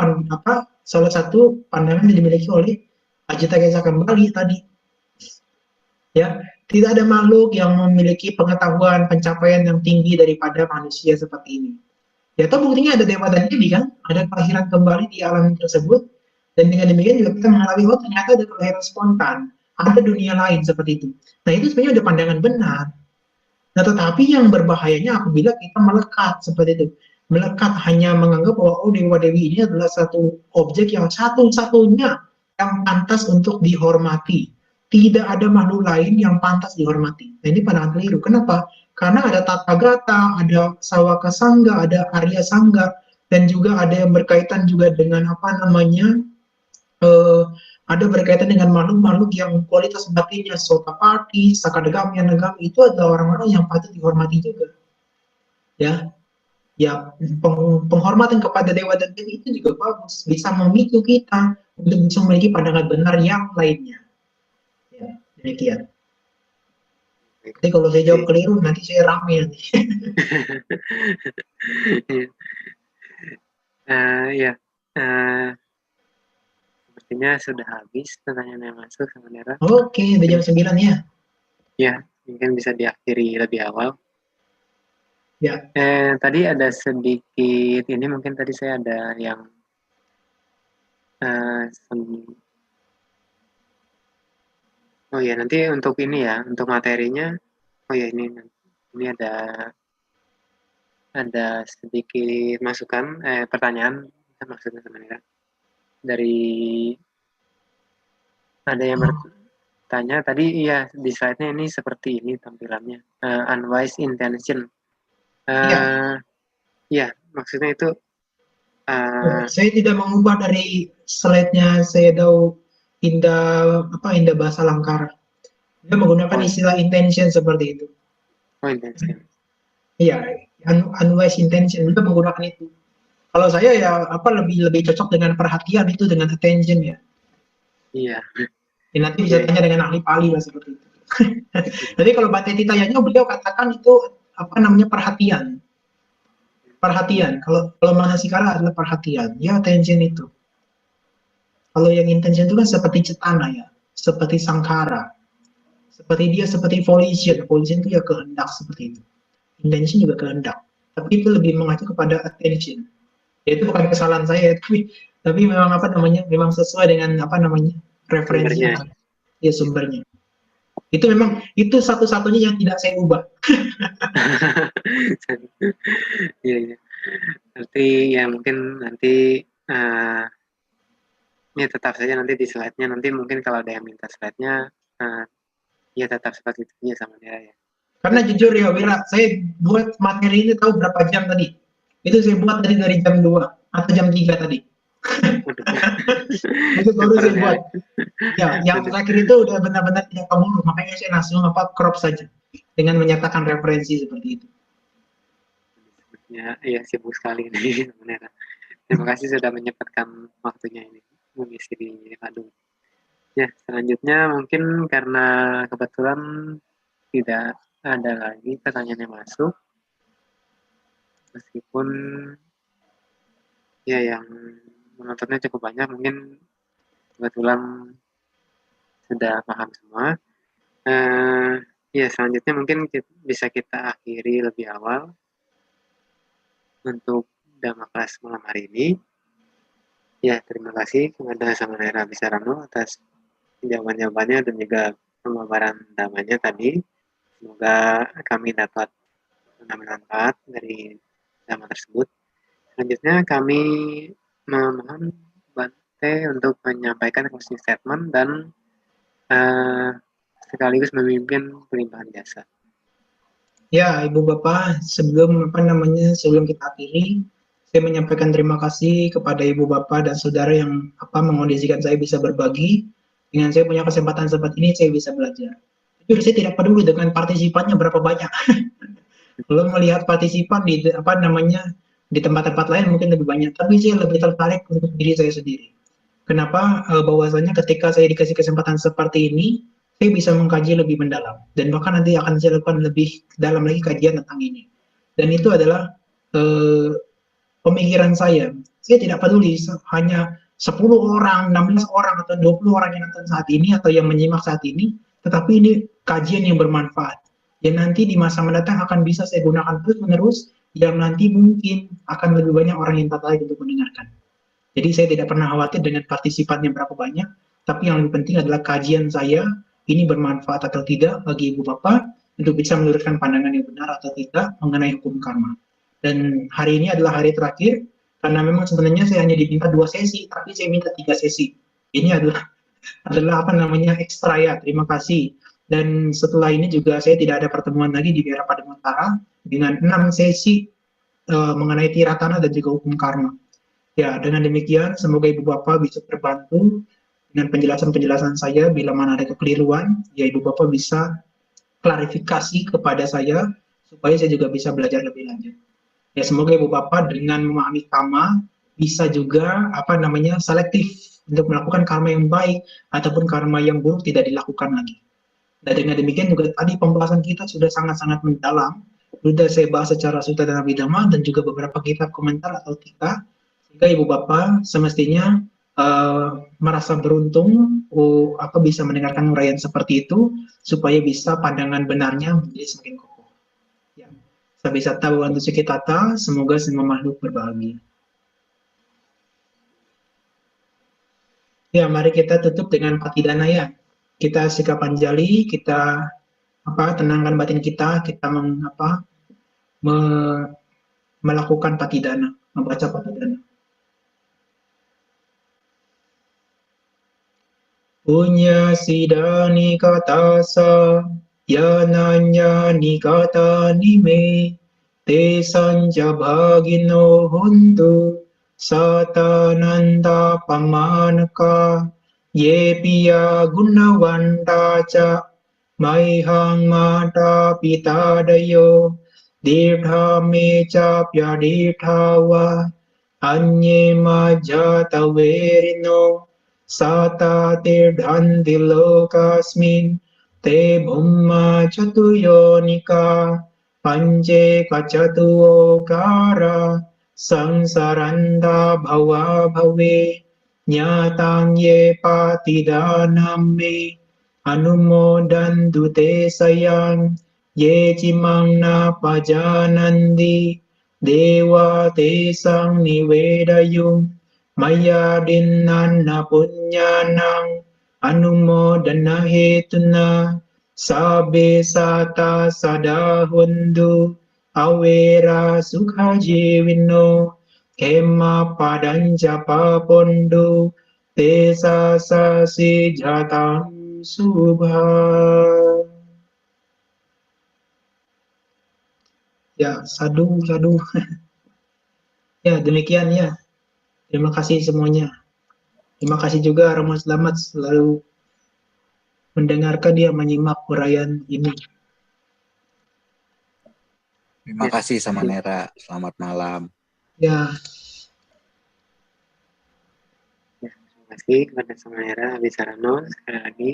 S2: pandangan yang dimiliki oleh Ajita Geza Kembali tadi, ya. Tidak ada makhluk yang memiliki pengetahuan pencapaian yang tinggi daripada manusia seperti ini. Ya, atau buktinya ada dewa dan dewi kan, ada kelahiran kembali di alam tersebut, dan dengan demikian juga kita mengalami, oh ternyata ada kelahiran spontan, ada dunia lain seperti itu. Nah itu sebenarnya ada pandangan benar. Nah tetapi yang berbahayanya apabila kita melekat seperti itu, melekat hanya menganggap bahwa oh dewa dewi ini adalah satu objek yang satu-satunya yang pantas untuk dihormati. Tidak ada makhluk lain yang pantas dihormati. Nah ini pandangan keliru. Kenapa? Karena ada tata gata, ada sawaka sangga, ada arya sangga, dan juga ada yang berkaitan juga dengan apa namanya, eh, ada berkaitan dengan makhluk-makhluk yang kualitas batinnya Sotapati, Sakadagami, Nagami itu adalah orang-orang yang patut dihormati juga, ya. Ya, penghormatan kepada dewa dan dewi itu juga bagus, bisa memicu kita untuk bisa memiliki pandangan benar yang lainnya. Ya, demikian. Jadi kalau saya jawab
S1: jadi
S2: keliru nanti saya rame nanti.
S1: ya, eh, sepertinya sudah habis pertanyaan yang masuk sebenarnya.
S2: Oke, udah
S1: Mungkin
S2: jam 9 ya.
S1: ya, mungkin bisa diakhiri lebih awal.
S2: Ya.
S1: Tadi ada sedikit ini mungkin tadi saya ada yang oh ya nanti untuk ini ya untuk materinya, oh ya ini ada sedikit masukan pertanyaan maksudnya sebenarnya dari ada yang bertanya tadi, iya di slide-nya ini seperti ini tampilannya, unwise intention.
S2: Ya,
S1: eh ya maksudnya itu
S2: saya tidak mengubah dari slide-nya saya tahu Indah Bahasa Langkara. Dia menggunakan
S1: oh
S2: istilah intention seperti itu.
S1: oh intention.
S2: Iya, unwise intention kita menggunakan itu. Kalau saya ya apa lebih lebih cocok dengan perhatian itu dengan attention ya.
S1: Iya,
S2: Ya, nanti bisa
S1: iya,
S2: tanya dengan ahli pali lah seperti itu. Jadi kalau Mbak Teti tanyanya beliau katakan itu apa namanya perhatian. Perhatian. Kalau manasikara adalah perhatian. Ya attention itu. Kalau yang intention itu kan seperti cetana ya, seperti sangkara, seperti dia seperti volition. Volition itu ya kehendak seperti itu. Intention juga kehendak. Tapi itu lebih mengacu kepada attention. Ya itu bukan kesalahan saya, tapi memang apa namanya, memang sesuai dengan apa namanya referensi
S1: sumbernya.
S2: yang ada, ya sumbernya. Itu memang itu satu-satunya yang tidak saya ubah.
S1: Iya, iya. Nanti ya mungkin nanti uh, ya tetap saja nanti di slide-nya nanti mungkin kalau ada yang minta slide-nya uh, ya tetap seperti itu ya sama dia ya.
S2: Karena jujur ya Wira, saya buat materi ini tahu berapa jam tadi? Itu saya buat tadi dari jam 2 atau jam 3 tadi. Itu baru
S1: Super
S2: saya
S1: sekali.
S2: buat. Ya, yang terakhir itu udah benar-benar tidak kamu, makanya saya langsung apa crop saja dengan menyatakan referensi seperti itu.
S1: Ya, iya sibuk sekali ini sebenarnya. Terima kasih sudah menyempatkan waktunya ini mengisi di Bandung. Ya, selanjutnya mungkin karena kebetulan tidak ada lagi pertanyaan yang masuk, meskipun ya yang menontonnya cukup banyak, mungkin kebetulan sudah paham semua. Ya, selanjutnya mungkin bisa kita akhiri lebih awal untuk Dhamma kelas malam hari ini. Ya, terima kasih kepada Samanera Bisarano atas jawaban-jawabannya dan juga pemaparan damanya tadi. Semoga kami dapat mengambil manfaat dari dhamma tersebut. Selanjutnya kami memohon Bante untuk menyampaikan closing statement dan sekaligus memimpin pelimpahan jasa.
S2: Ya, Ibu Bapak, sebelum kita akhiri, saya menyampaikan terima kasih kepada Ibu Bapak dan saudara yang mengondisikan saya bisa berbagi. Dengan saya punya kesempatan seperti ini, saya bisa belajar. Tapi saya tidak peduli dengan partisipannya berapa banyak. Kalau melihat partisipan di tempat-tempat lain mungkin lebih banyak, tapi saya lebih tertarik untuk diri saya sendiri. Kenapa? Bahwasanya ketika saya dikasih kesempatan seperti ini, saya bisa mengkaji lebih mendalam dan bahkan nanti akan saya lakukan lebih dalam lagi kajian tentang ini. Dan itu adalah pemikiran saya. Saya tidak peduli hanya 10 orang, 16 orang atau 20 orang yang nonton saat ini atau yang menyimak saat ini, tetapi ini kajian yang bermanfaat. Dan nanti di masa mendatang akan bisa saya gunakan terus-menerus yang nanti mungkin akan lebih banyak orang yang tertarik untuk mendengarkan. Jadi saya tidak pernah khawatir dengan partisipannya berapa banyak, tapi yang lebih penting adalah kajian saya ini bermanfaat atau tidak bagi Ibu Bapak untuk bisa menurunkan pandangan yang benar atau tidak mengenai hukum karma. Dan hari ini adalah hari terakhir, karena memang sebenarnya saya hanya diminta 2 sesi, tapi saya minta 3 sesi. Ini adalah ekstra ya, terima kasih. Dan setelah ini juga saya tidak ada pertemuan lagi di daerah Padang Utara dengan 6 sesi mengenai tiratana dan juga hukum karma. Ya, dengan demikian semoga Ibu Bapak bisa terbantu dengan penjelasan-penjelasan saya. Bila mana ada kekeliruan, ya Ibu Bapak bisa klarifikasi kepada saya supaya saya juga bisa belajar lebih lanjut. Ya, semoga Ibu Bapak dengan memahami karma bisa juga selektif untuk melakukan karma yang baik ataupun karma yang buruk tidak dilakukan lagi. Dan dengan demikian juga tadi pembahasan kita sudah sangat-sangat mendalam. Sudah saya bahas secara Sutta dan Abhidhamma dan juga beberapa kitab komentar atau tika, sehingga Ibu Bapak semestinya merasa beruntung bisa mendengarkan uraian seperti itu supaya bisa pandangan benarnya menjadi semakin kokoh. Ya. Sabisata Bhavantu Sukhitata, semoga semua makhluk berbahagia. Ya, mari kita tutup dengan patidana ya. Kita sikap anjali, kita tenangkan batin kita, kita melakukan patidana, membaca patidana. Punya sida nikatasa yananya nikata nime te sanja bhagino huntu satananda pamanaka ye piya gunawanta ca maihang mata pitadayo dirtha me ca pyadithawa anye majata verino Sata tirdhanti lokasmin te bhumma chatuyonika pance kachatuokara sangsaranda bhava bhave nyatang ye patidanam me anumodantu te sayang ye cimang na pajanandi dewa te sang nivedayung Maya dinana punyanang anumodana hetuna sabe sata sadahundu awera sukha jivino kema padanja papondu tesa sasi jatang subha. Ya, sadu. Ya, demikian ya. Terima kasih semuanya. Terima kasih juga Romo Selamat selalu mendengarkan dia menyimak uraian ini.
S4: Terima kasih sama Nera. Selamat malam.
S2: Ya.
S1: Terima kasih kepada Samanera Abisarano sekali lagi.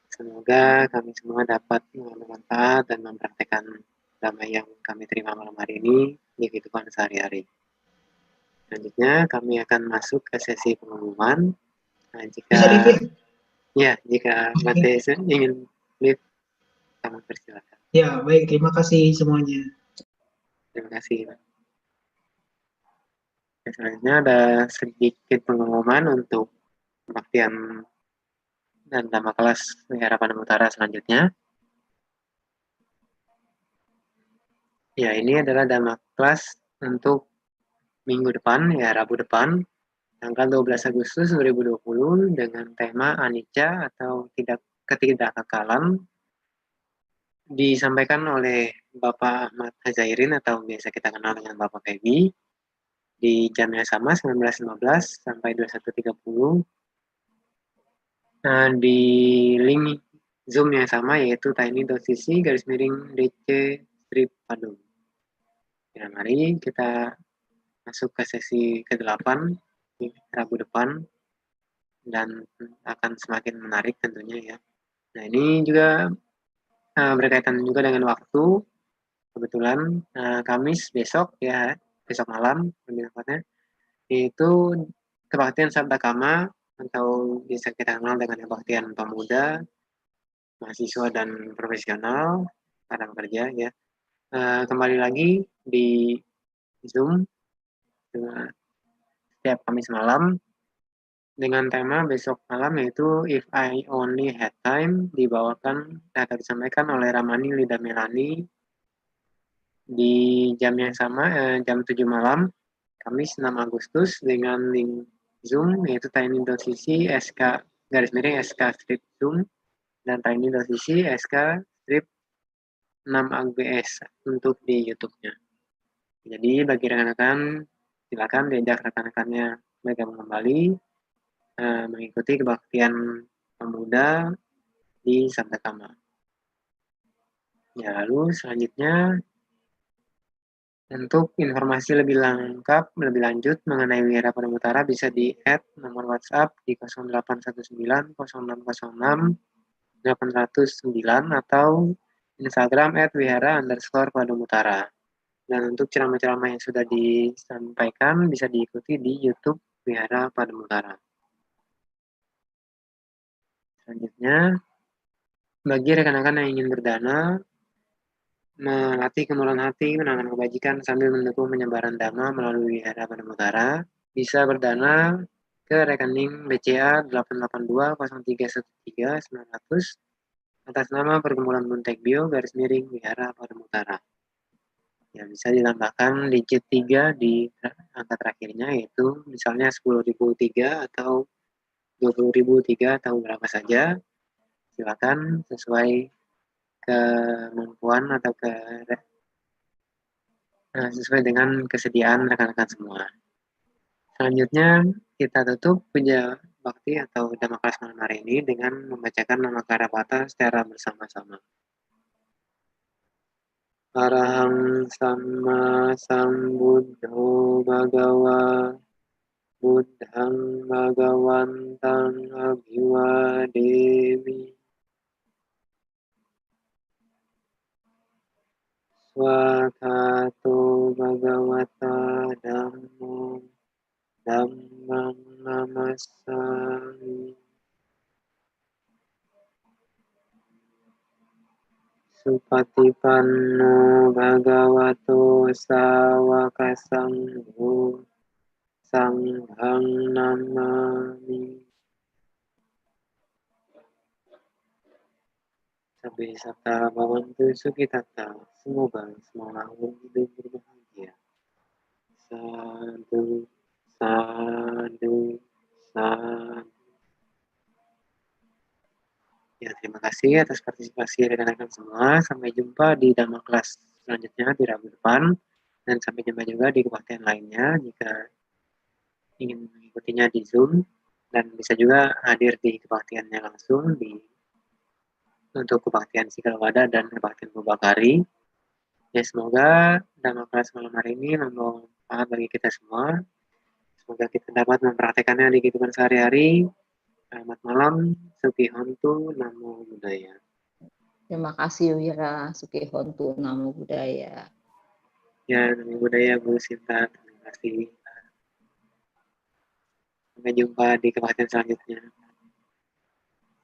S1: Semoga kami semua dapat mengambil manfaat dan mempraktekkan dhamma yang kami terima malam hari ini di kehidupan sehari-hari. Selanjutnya kami akan masuk ke sesi pengumuman. Nah, jika Bante ingin live, kami persilakan.
S2: Ya, baik. Terima kasih semuanya.
S1: Terima kasih. Selanjutnya ada sedikit pengumuman untuk pembaktian dan dhamma kelas Wihara Padang Utara selanjutnya. Ya, ini adalah dhamma kelas untuk minggu depan, ya Rabu depan, tanggal 12 Agustus 2020 dengan tema Anicca atau ketidakkekalan, disampaikan oleh Bapak Ahmad Hazairin atau biasa kita kenal dengan Bapak Feby di jam yang sama 19.15 sampai 21.30 di link Zoom yang sama yaitu tiny.cc/DC/Padung. Ya, mari kita masuk ke sesi ke-8 di Rabu depan dan akan semakin menarik tentunya ya. Nah, ini juga berkaitan juga dengan waktu. Kebetulan Kamis besok ya, besok malam lebih tepatnya, yaitu kebaktian Sabda Kama atau bisa kita kenal dengan kebaktian pemuda, mahasiswa dan profesional para pekerja ya. Kembali lagi di Zoom setiap Kamis malam dengan tema besok malam yaitu If I Only Had Time, dibawakan atau disampaikan oleh Ramani Lida Melani di jam yang sama, jam 7 malam, Kamis 6 Agustus dengan link Zoom yaitu tiny.cc sk/sk/zoom dan tiny.cc sk/6 AgbS untuk di YouTube-nya. Jadi bagi rekan-rekan silakan diajak rekan-rekannya bergabung kembali mengikuti kebaktian pemuda di Sabda Kama. Ya, lalu selanjutnya untuk informasi lebih lengkap, lebih lanjut mengenai Wihara Padang Utara bisa di-add nomor WhatsApp di 0819 0606 809 atau Instagram @wihara_padang utara. Dan untuk ceramah-ceramah yang sudah disampaikan bisa diikuti di YouTube Wihara Padang Utara. Selanjutnya, bagi rekan-rekan yang ingin berdana, melatih kemurahan hati, menanamkan kebajikan sambil mendukung penyebaran dhamma melalui Wihara Padang Utara, bisa berdana ke rekening BCA 8820313 900 atas nama Pergumulan Buntekbio _Wihara Padang Utara. Ya, bisa ditambahkan digit 3 di angka terakhirnya, yaitu misalnya 10.003 atau 20.003 atau berapa saja. Silakan sesuai kemampuan atau sesuai dengan kesediaan rekan-rekan semua. Selanjutnya kita tutup puja bakti atau dhamma kelas malam hari ini dengan membacakan nama Karapata secara bersama-sama. Arahang Samma Sambuddho Bhagawa Buddhang Bhagawantang Abhiwademi Swakato Bhagavata Dhammo Dhammang Namassami Supatipanno Bhagavato Sawaka Sangho Sanghang Namami. Sabbe satta bhavantu sukhitatta. Semoga semua makhluk hidup berbahagia. Sadu, sadu, sadu. Ya, terima kasih atas partisipasi rekan-rekan semua. Sampai jumpa di Dhamma kelas selanjutnya di Rabu depan. Dan sampai jumpa juga di kebaktian lainnya jika ingin mengikutinya di Zoom. Dan bisa juga hadir di kebaktiannya langsung untuk kebaktian Sikalwada dan kebaktian Bubakari. Ya, semoga Dhamma kelas malam hari ini membawa manfaat bagi kita semua. Semoga kita dapat mempraktekannya di kehidupan sehari-hari. Selamat malam, Suki Hontu, Namo Buddhaya.
S3: Terima kasih Wira, Suki Hontu, Namo Buddhaya.
S1: Ya, Namo Buddhaya Bu Sinta, terima kasih. Sampai jumpa di kebaktian selanjutnya.